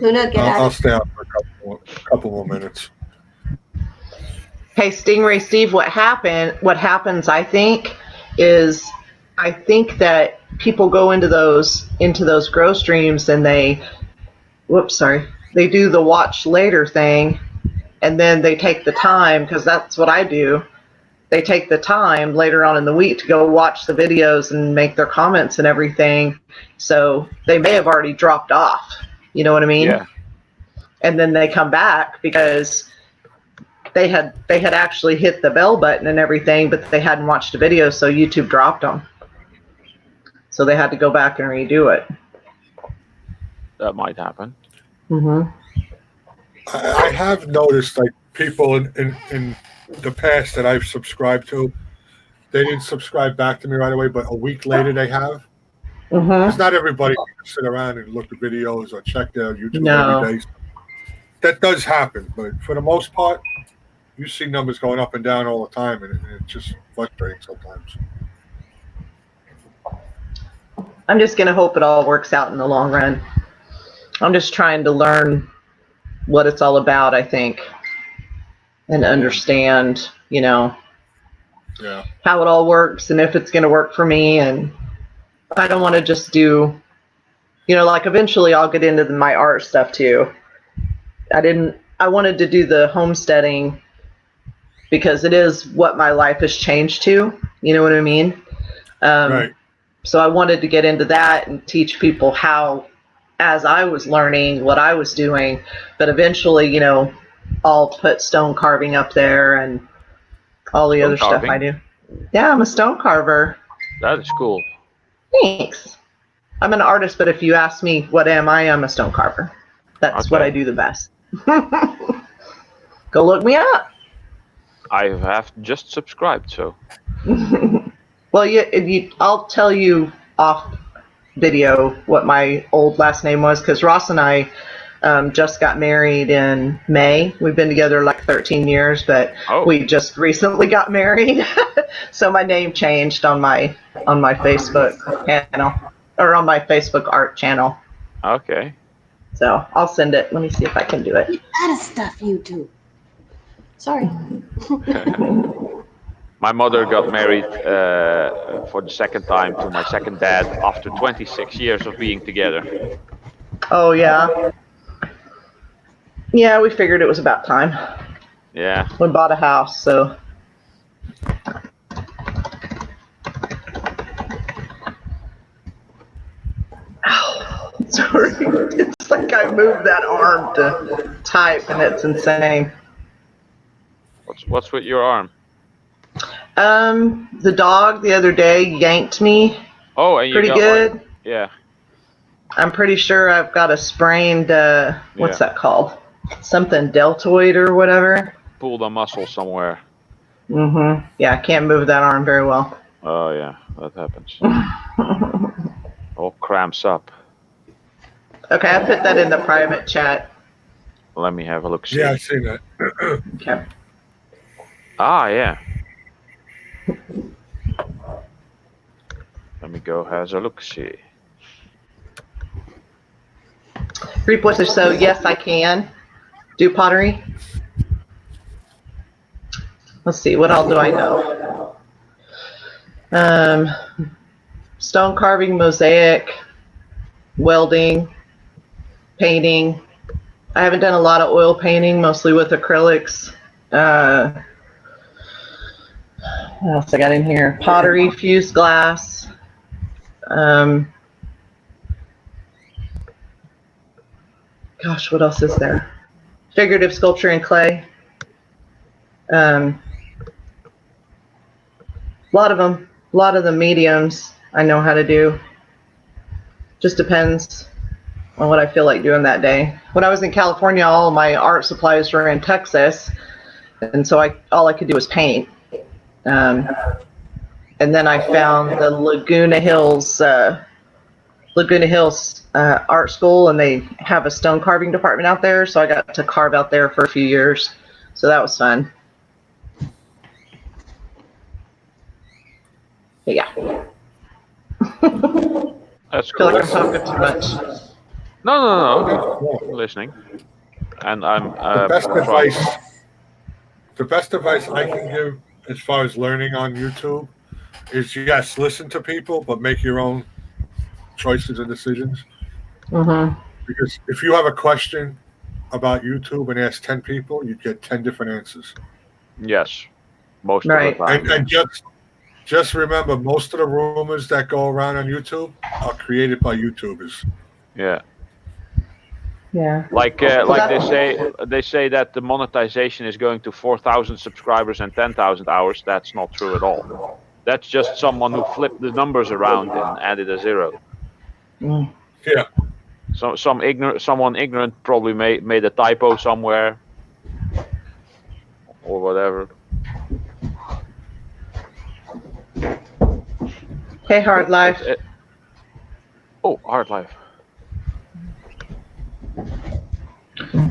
Luna, get
I'll
out.
stay on for a couple more minutes.
Hey, Stingray Steve, what happens, I think, is I think that people go into those grow streams and they do the watch later thing, and then they take the time, because that's what I do. They take the time later on in the week to go watch the videos and make their comments and everything. So they may have already dropped off. You know what I mean?
Yeah.
And then they come back because they had actually hit the bell button and everything, but they hadn't watched the video, so YouTube dropped them. So they had to go back and redo it.
That might happen.
Mm-hmm.
I have noticed like people in the past that I've subscribed to, they didn't subscribe back to me right away, but a week later they have.
Mm-hmm.
Because not everybody can sit around and look at videos or check their YouTube every day. That does happen, but for the most part, you see numbers going up and down all the time, and it's just frustrating sometimes.
I'm just going to hope it all works out in the long run. I'm just trying to learn what it's all about, I think, and understand,
Yeah.
how it all works and if it's going to work for me. And I don't want to just do, like eventually I'll get into my art stuff too. I wanted to do the homesteading because it is what my life has changed to, you know what I mean?
Right.
So I wanted to get into that and teach people how, as I was learning what I was doing, but eventually, I'll put stone carving up there and all the other stuff I do. Yeah, I'm a stone carver.
That is cool.
Thanks. I'm an artist, but if you ask me what am I, I'm a stone carver. That's what I do the best. Go look me up.
I have just subscribed, so.
Well, I'll tell you off video what my old last name was, because Ross and I just got married in May. We've been together like 13 years, but we just recently got married. So my name changed on my Facebook channel, or on my Facebook art channel.
Okay.
So I'll send it. Let me see if I can do it.
Get out of stuff, YouTube. Sorry.
My mother got married for the second time to my second dad after 26 years of being together.
Oh, yeah. Yeah, we figured it was about time.
Yeah.
We bought a house, so. Sorry. It's like I moved that arm to type, and it's insane.
What's with your arm?
The dog the other day yanked me.
Oh, and you
pretty
got
good.
Yeah.
I'm pretty sure I've got a sprained, what's that called? Something deltoid or whatever.
Pulled a muscle somewhere.
Mm-hmm. Yeah, I can't move that arm very well.
Oh, yeah, that happens. All cramps up.
Okay, I put that in the private chat.
Let me have a look.
Yeah, I've seen that.
Okay.
Ah, yeah. Let me go have a look. See.
Reposter, so yes, I can do pottery. Let's see, what all do I know? Stone carving, mosaic, welding, painting. I haven't done a lot of oil painting, mostly with acrylics. What else I got in here? Pottery, fused glass. Gosh, what else is there? Figurative sculpture in clay. A lot of them, a lot of the mediums I know how to do. Just depends on what I feel like doing that day. When I was in California, all of my art supplies were in Texas, and so all I could do was paint. And then I found the Laguna Hills art school, and they have a stone carving department out there, so I got to carve out there for a few years. So that was fun. But yeah.
That's
I feel
cool.
like I'm talking too much.
No. I'm listening, and I'm
The best
trying-
advice I can give as far as learning on YouTube is, yes, listen to people, but make your own choices and decisions.
Mm-hmm.
Because if you have a question about YouTube and ask 10 people, you get 10 different answers.
Yes, most
Right.
of the time.
And just remember, most of the rumors that go around on YouTube are created by YouTubers.
Yeah.
Yeah.
Like they say that the monetization is going to 4,000 subscribers and 10,000 hours. That's not true at all. That's just someone who flipped the numbers around and added a zero.
Mm.
Yeah.
So someone ignorant probably made a typo somewhere or whatever.
Hey, Hard Life.
Oh, Hard Life.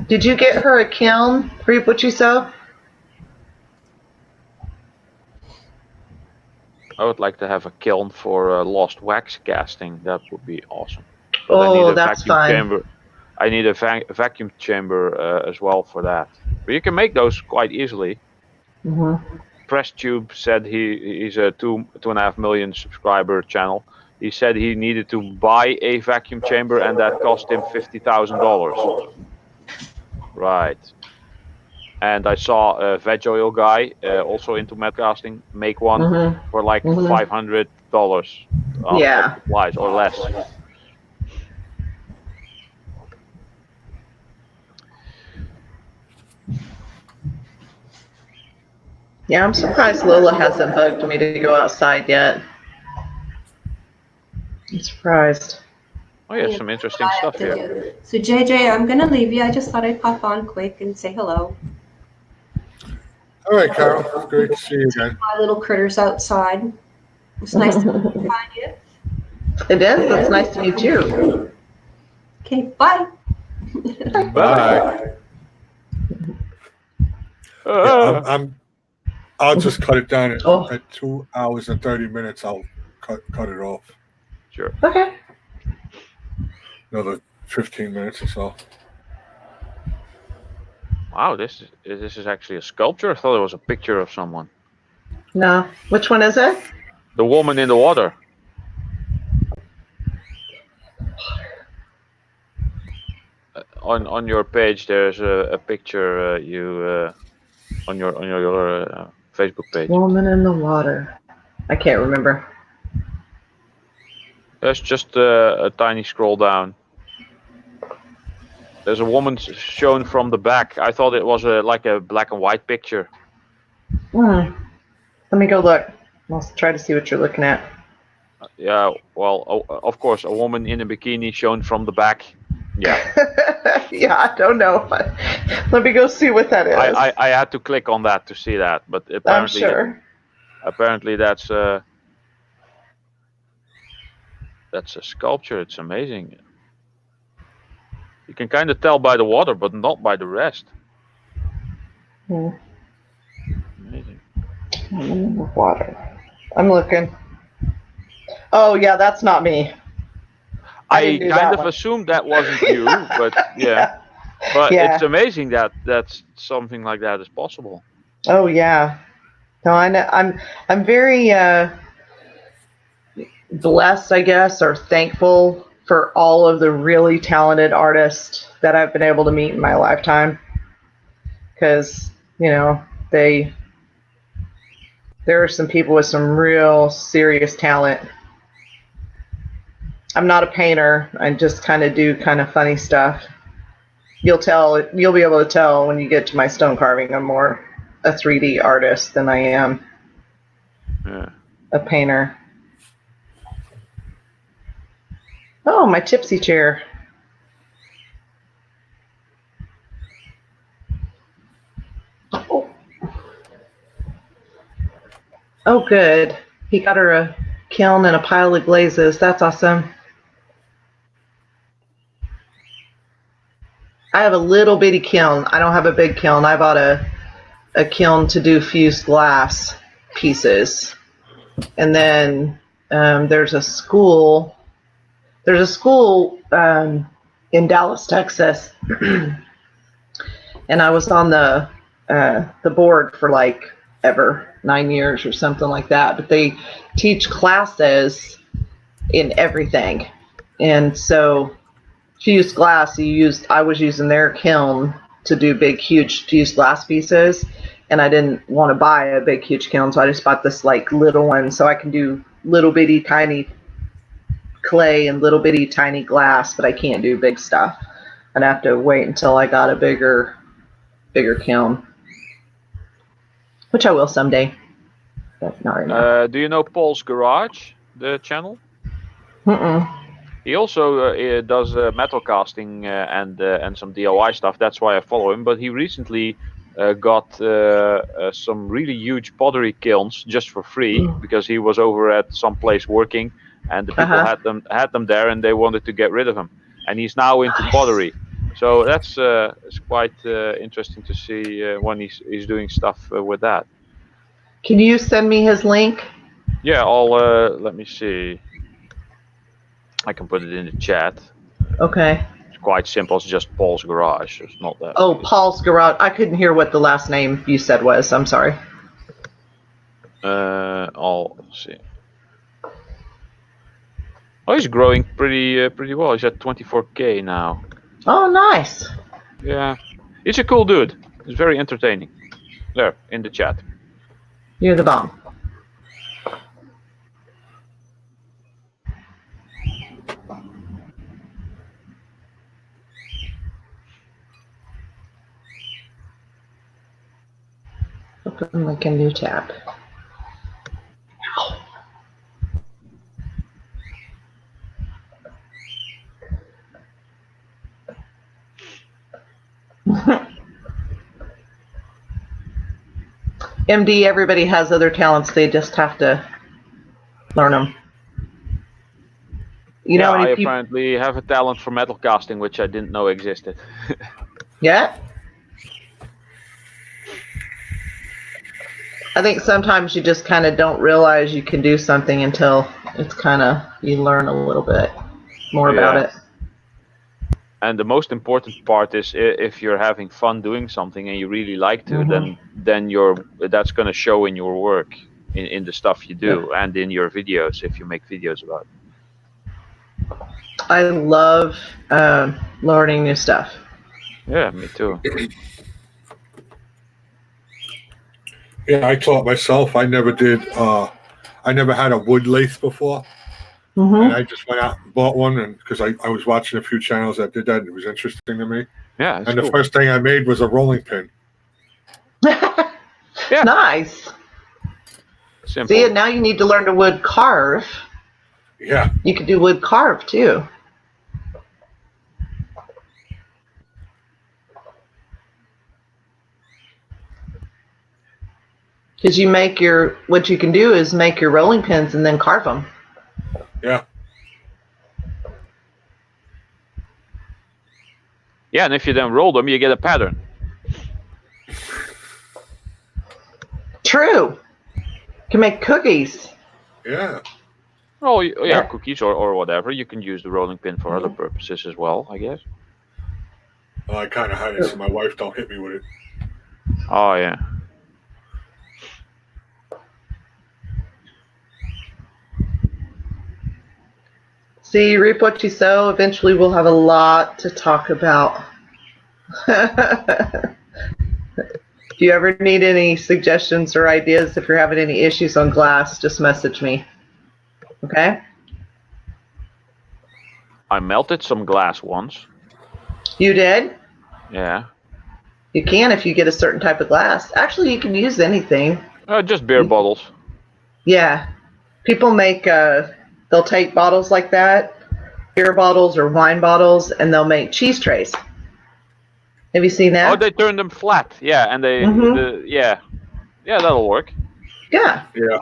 Did you get her a kiln, Reap What You Sow?
I would like to have a kiln for lost wax casting. That would be awesome. But
Oh, that's fun.
chamber. I need a vacuum chamber as well for that. But you can make those quite easily.
Mm-hmm.
Press Tube said he's a 2.5 million subscriber channel. He said he needed to buy a vacuum chamber and that cost him $50,000. Right. And I saw a veg oil guy, also into metal casting, make one
Mm-hmm.
for like $500
Yeah.
supplies or less.
Yeah, I'm surprised Lola hasn't bugged me to go outside yet. I'm surprised.
Oh yeah, some interesting stuff here.
So JJ, I'm gonna leave you. I just thought I'd pop on quick and say hello.
All right, Carol. Great to see you again.
My little critters outside. It's nice to find you.
It is. It's nice to meet you.
Okay, bye.
Bye. Yeah, I'll just cut it down at 2 hours and 30 minutes. I'll cut it off.
Sure.
Okay.
Another 15 minutes or so.
Wow, this is actually a sculpture. I thought it was a picture of someone.
No. Which one is it?
The woman in the water. On your page, there's a picture on your Facebook page.
Woman in the water. I can't remember.
There's just a tiny scroll down. There's a woman shown from the back. I thought it was like a black and white picture.
Let me go look. I'll try to see what you're looking at.
Yeah, well, of course, a woman in a bikini shown from the back. Yeah.
Yeah, I don't know. Let me go see what that is.
I had to click on that to see that, but
I'm
apparently,
sure.
apparently that's a sculpture. It's amazing. You can kind of tell by the water, but not by the rest. Amazing.
Woman in the water. I'm looking. Oh yeah, that's not me.
I
didn't do
kind
that
of
one.
assumed that wasn't you, but yeah. But
Yeah.
it's amazing that something like that is possible.
Oh yeah. No, I know. I'm very blessed, I guess, or thankful for all of the really talented artists that I've been able to meet in my lifetime. Because there are some people with some real serious talent. I'm not a painter. I just kind of do kind of funny stuff. You'll be able to tell when you get to my stone carving. I'm more a 3D artist than I am
Yeah.
a painter. Oh, my tipsy chair. Oh, good. He got her a kiln and a pile of glazes. That's awesome. I have a little bitty kiln. I don't have a big kiln. I bought a kiln to do fused glass pieces. And then there's a school. There's a school in Dallas, Texas, and I was on the board for like ever 9 years or something like that. But they teach classes in everything, and so fused glass. I was using their kiln to do big, huge fused glass pieces, and I didn't want to buy a big, huge kiln, so I just bought this like little one, so I can do little bitty, tiny clay and little bitty, tiny glass, but I can't do big stuff. I'd have to wait until I got a bigger kiln, which I will someday, but not right now.
Do you know Paul's Garage, the channel?
Mm-mm.
He also does metal casting and some DIY stuff. That's why I follow him. But he recently got some really huge pottery kilns just for free because he was over at some place working, and the people had them there, and they wanted to get rid of them. And he's now into pottery. So that's it's quite interesting to see when he's doing stuff with that.
Can you send me his link?
Yeah, I'll let me see. I can put it in the chat.
Okay.
It's quite simple. It's just Paul's Garage. It's not that.
Oh, Paul's Garage. I couldn't hear what the last name you said was. I'm sorry.
I'll see. Oh, he's growing pretty well. He's at 24K now.
Oh, nice.
Yeah, he's a cool dude. He's very entertaining. There, in the chat.
You're the bomb. Open like a new tab. MD, everybody has other talents. They just have to learn them. You know,
I apparently have a talent for metal casting, which I didn't know existed.
Yeah. I think sometimes you just kind of don't realize you can do something until it's kind of, you learn a little bit more about it.
And the most important part is if you're having fun doing something and you really like to, then that's going to show in your work, in the stuff you do, and in your videos if you make videos about it.
I love learning new stuff.
Yeah, me too.
Yeah, I taught myself. I never did. I never had a wood lathe before, and I just went out and bought one, and because I was watching a few channels that did that, and it was interesting to me.
Yeah,
and the first thing I made was a rolling pin.
Yeah,
nice.
Simple.
See, and now you need to learn to wood carve.
Yeah,
you could do wood carve too. Because you make what you can do is make your rolling pins and then carve them.
Yeah.
Yeah, and if you then roll them, you get a pattern.
True. You can make cookies.
Yeah.
Oh, yeah, cookies or whatever. You can use the rolling pin for other purposes as well, I guess.
Well, I kind of hide it so my wife don't hit me with it.
Oh, yeah.
See, reap what you sow. Eventually we'll have a lot to talk about. If you ever need any suggestions or ideas, if you're having any issues on glass, just message me. Okay?
I melted some glass once.
You did?
Yeah.
You can if you get a certain type of glass. Actually, you can use anything.
Just beer bottles.
Yeah. People make, they'll take bottles like that, beer bottles or wine bottles, and they'll make cheese trays. Have you seen that?
Oh, they turn them flat. Yeah, and they,
Mhm.
yeah, that'll work.
Yeah.
Yeah.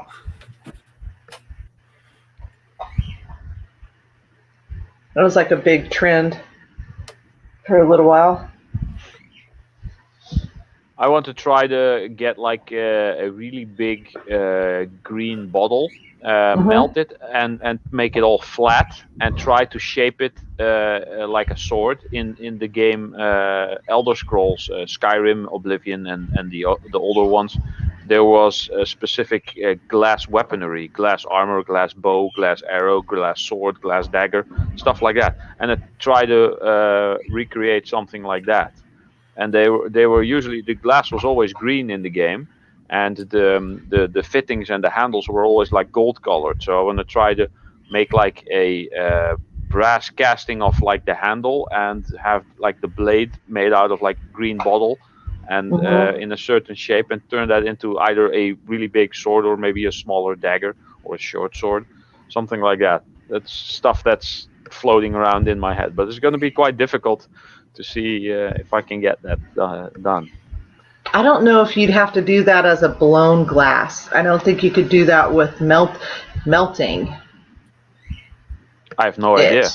That was like a big trend for a little while.
I want to try to get like a really big green bottle, melt it and make it all flat, and try to shape it like a sword in the game Elder Scrolls, Skyrim, Oblivion, and the older ones. There was a specific glass weaponry, glass armor, glass bow, glass arrow, glass sword, glass dagger, stuff like that, and I try to recreate something like that. And they were usually, the glass was always green in the game, and the fittings and the handles were always like gold colored. So I want to try to make like a brass casting of like the handle, and have like the blade made out of like green bottle, and in a certain shape, and turn that into either a really big sword or maybe a smaller dagger or a short sword, something like that. That's stuff that's floating around in my head, but it's going to be quite difficult to see if I can get that done.
I don't know if you'd have to do that as a blown glass. I don't think you could do that with melting.
I have no idea.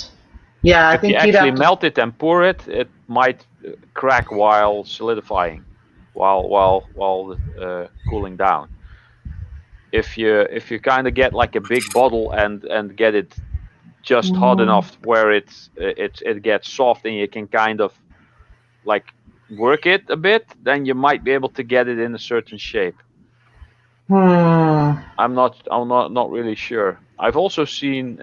Yeah, I
If you
think you'd
actually
have to.
melt it and pour it, it might crack while solidifying, while cooling down. If you kind of get like a big bottle and get it just hot enough where it gets soft, and you can kind of like work it a bit, then you might be able to get it in a certain shape. I'm not really sure. I've also seen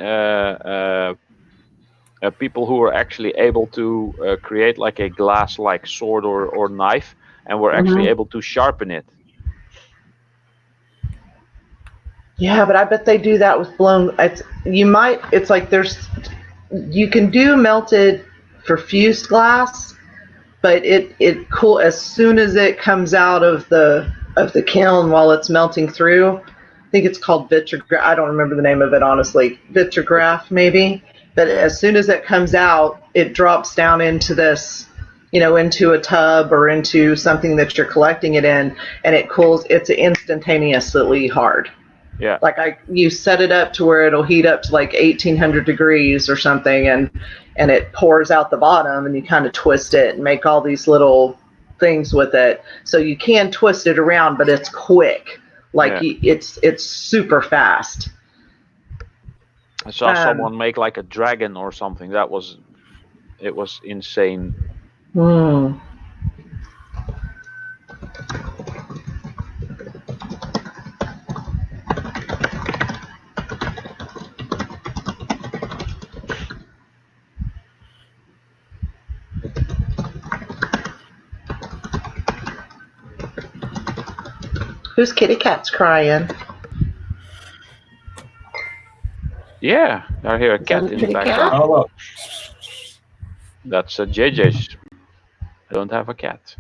people who are actually able to create like a glass like sword or knife, and were actually able to sharpen it.
Yeah, but I bet they do that with blown. It's like you can do melted for fused glass, but it cool as soon as it comes out of the kiln while it's melting through. I think it's called vitrograph. I don't remember the name of it honestly. Vitrograph maybe. But as soon as it comes out, it drops down into this, into a tub or into something that you're collecting it in, and it cools. It's instantaneously hard.
Yeah.
Like you set it up to where it'll heat up to like 1800 degrees or something, and it pours out the bottom, and you kind of twist it and make all these little things with it. So you can twist it around, but it's quick. Like it's super fast.
I saw someone make like a dragon or something. It was insane.
Whose kitty cat's crying?
Yeah, I hear a cat in the background.
Oh, look.
That's JJ's. I don't have a cat.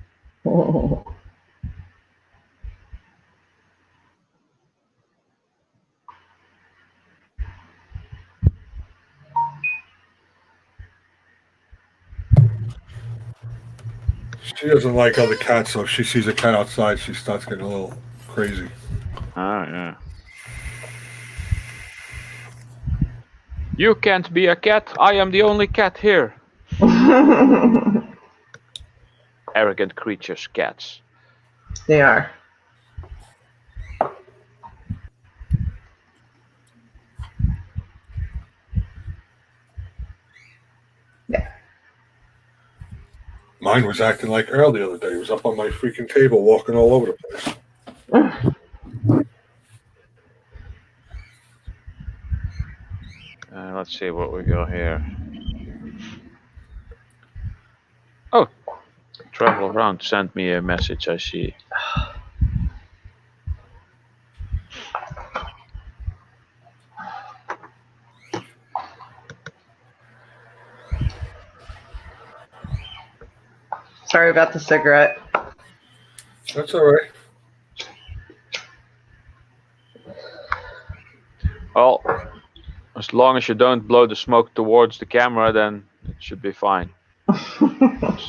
She doesn't like other cats, so if she sees a cat outside, she starts getting a little crazy.
Oh, yeah. You can't be a cat. I am the only cat here. Arrogant creatures, cats.
They are. Yeah.
Mine was acting like Earl the other day. He was up on my freaking table, walking all over the place.
Let's see what we got here. Oh, Travel Around sent me a message, I see.
Sorry about the cigarette.
That's all right.
Well, as long as you don't blow the smoke towards the camera, then it should be fine.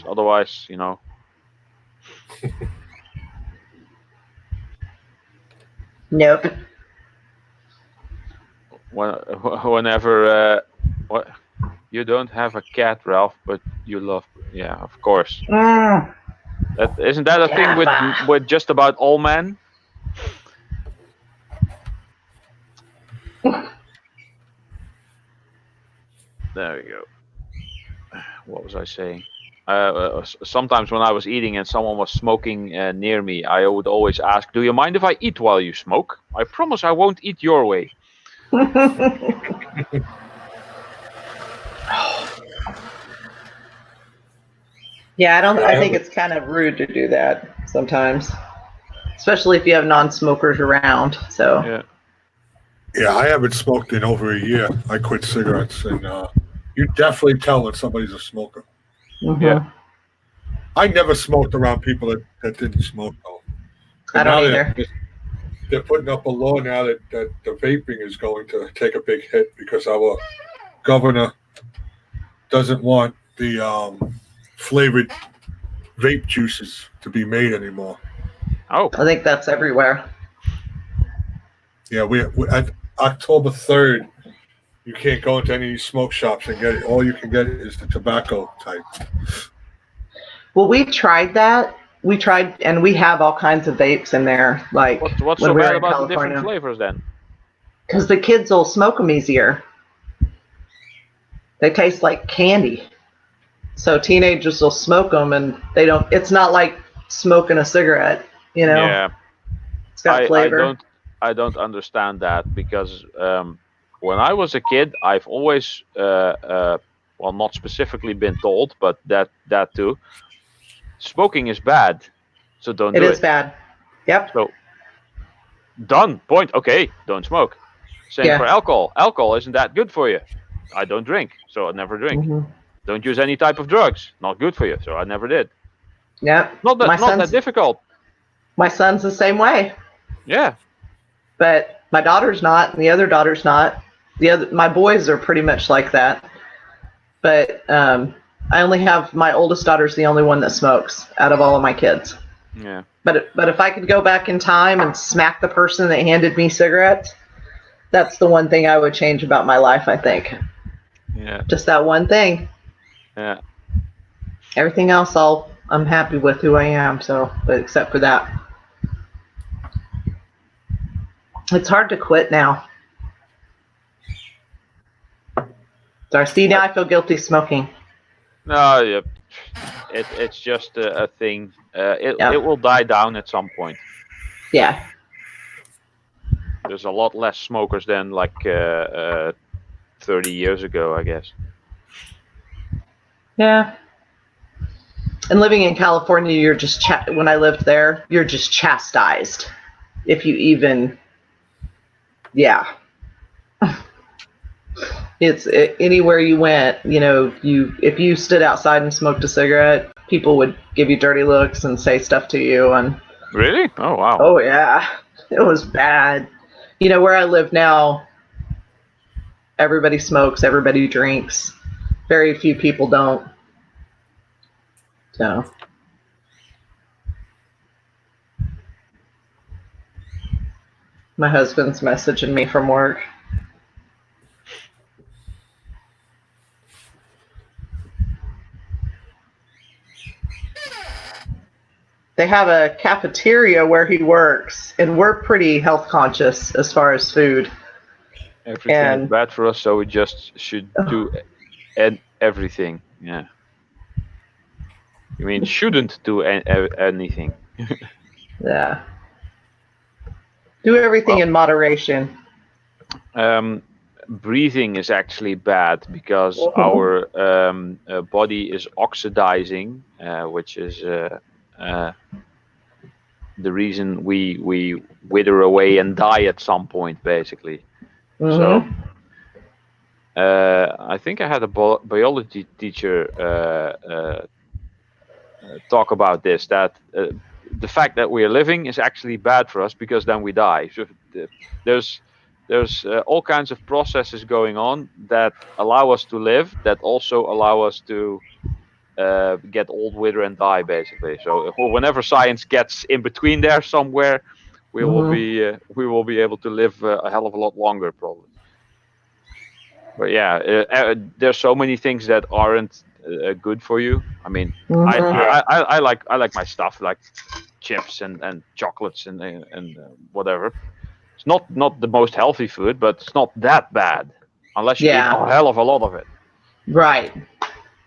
Otherwise,
Nope.
whenever what you don't have a cat, Ralph, but you love, yeah, of course. Isn't that a thing with just about all men? There we go. What was I saying? Sometimes when I was eating and someone was smoking near me, I would always ask, "Do you mind if I eat while you smoke? I promise I won't eat your way."
Yeah, I think it's kind of rude to do that sometimes, especially if you have non-smokers around. So
Yeah, I haven't smoked in over a year. I quit cigarettes, and you definitely tell when somebody's a smoker.
Yeah.
I never smoked around people that didn't smoke, though.
I don't either.
They're putting up a law now that the vaping is going to take a big hit because our governor doesn't want the flavored vape juices to be made anymore.
Oh.
I think that's everywhere.
Yeah, we at October 3rd, you can't go into any smoke shops and get it. All you can get is the tobacco type.
Well, we tried that. We tried, and we have all kinds of vapes in there. Like,
what's
when
so
we were
bad
in
about the
California.
different flavors then?
Because the kids will smoke them easier. They taste like candy. So teenagers will smoke them, and they don't. It's not like smoking a cigarette,
Yeah.
It's got flavor.
I don't understand that because when I was a kid, I've always, well, not specifically been told, but that too. Smoking is bad, so don't do it.
It is bad. Yep.
So done. Point. Okay, don't smoke. Same for alcohol. Alcohol isn't that good for you. I don't drink, so I never drink.
Mm-hmm.
Don't use any type of drugs. Not good for you, so I never did.
Yep.
Not that difficult.
My son's the same way.
Yeah.
But my daughter's not, and the other daughter's not. My boys are pretty much like that. But I only have my oldest daughter's the only one that smokes out of all of my kids.
Yeah.
But if I could go back in time and smack the person that handed me cigarettes, that's the one thing I would change about my life, I think.
Yeah.
Just that one thing.
Yeah.
Everything else I'm happy with who I am, but except for that. It's hard to quit now. See, now I feel guilty smoking.
No, yeah. It's just a thing. It will die down at some point.
Yeah.
There's a lot less smokers than like 30 years ago, I guess.
Yeah. And living in California, you're just when I lived there, you're just chastised if you even. Yeah. It's anywhere you went, if you stood outside and smoked a cigarette, people would give you dirty looks and say stuff to you. And
really? Oh, wow.
Oh, yeah. It was bad. Where I live now, everybody smokes, everybody drinks. Very few people don't. So. My husband's messaging me from work. They have a cafeteria where he works, and we're pretty health conscious as far as food.
Everything is bad for us, so we just should do everything. Yeah. You mean shouldn't do anything?
Yeah. Do everything in moderation.
Breathing is actually bad because our body is oxidizing, which is the reason we wither away and die at some point, basically.
Mm-hmm.
So I think I had a biology teacher talk about this, that the fact that we are living is actually bad for us because then we die. So there's all kinds of processes going on that allow us to live, that also allow us to get old, wither, and die, basically. So whenever science gets in between there somewhere, we will be able to live a hell of a lot longer, probably. But yeah, there's so many things that aren't good for you. I mean, I like my stuff, like chips and chocolates and whatever. It's not the most healthy food, but it's not that bad unless you eat a hell of a lot of it.
Right.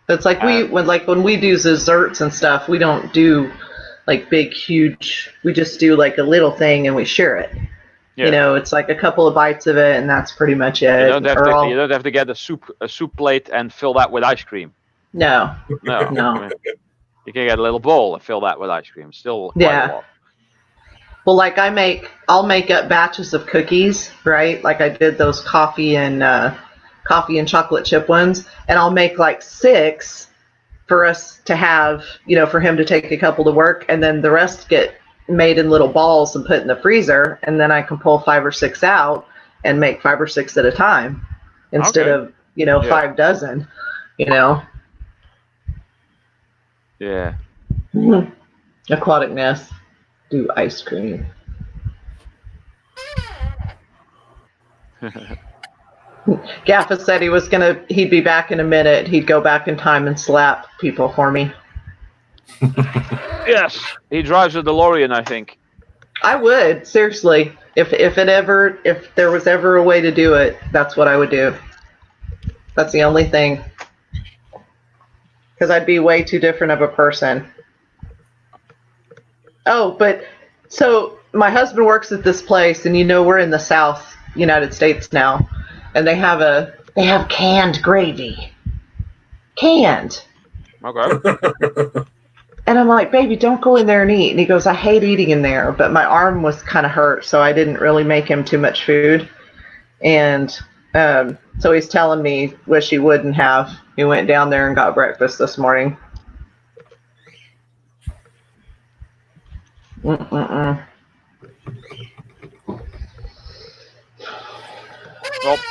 It's like when we do desserts and stuff, we don't do like big, huge. We just do like a little thing and we share it. Yeah. You know, it's like a couple of bites of it, and that's pretty much it.
You don't have to get a soup plate and fill that with ice cream.
No.
I mean, you can get a little bowl and fill that with ice cream. Still quite a lot.
Well, like I'll make up batches of cookies, right? Like I did those coffee and chocolate chip ones, and I'll make like 6 for us to have, you know, for him to take a couple to work, and then the rest get made in little balls and put in the freezer, and then I can pull 5 or 6 out and make 5 or 6 at a time instead of, you know, 5 dozen, you know.
Yeah.
Aquatic Nest do ice cream. Gaffa said he'd be back in a minute. He'd go back in time and slap people for me.
Yes, he drives a DeLorean, I think.
I would, seriously. If there was ever a way to do it, that's what I would do. That's the only thing. Because I'd be way too different of a person. Oh, but so my husband works at this place, and you know we're in the South United States now, and they have canned gravy. Canned.
Okay.
And I'm like, baby, don't go in there and eat. And he goes, I hate eating in there. But my arm was kind of hurt, so I didn't really make him too much food. And so he's telling me, wish he wouldn't have. He went down there and got breakfast this morning.
Well,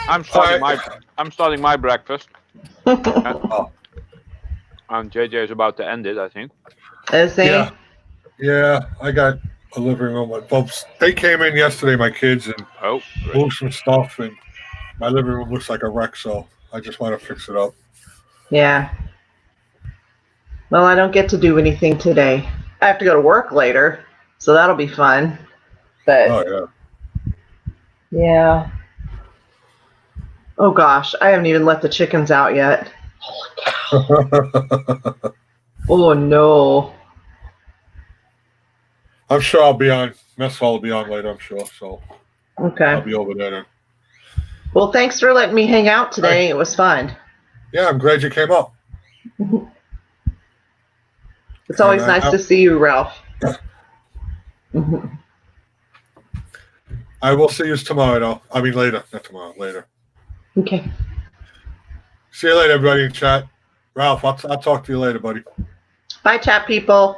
I'm starting my breakfast. And JJ is about to end it, I think.
Is he?
Yeah. I got a living room with folks. They came in yesterday, my kids, and moved some stuff, and my living room looks like a wreck. So I just want to fix it up.
Yeah. Well, I don't get to do anything today. I have to go to work later, so that'll be fun. But yeah. Oh gosh, I haven't even let the chickens out yet. Holy cow. Oh no.
I'm sure I'll be on. Mess hall will be on later, I'm sure. So
okay.
I'll be over there then.
Well, thanks for letting me hang out today. It was fun.
Yeah, I'm glad you came up.
It's always nice to see you, Ralph.
I will see you tomorrow, though. I mean, later. Not tomorrow, later.
Okay.
See you later, everybody in chat. Ralph, I'll talk to you later, buddy.
Bye, chat people.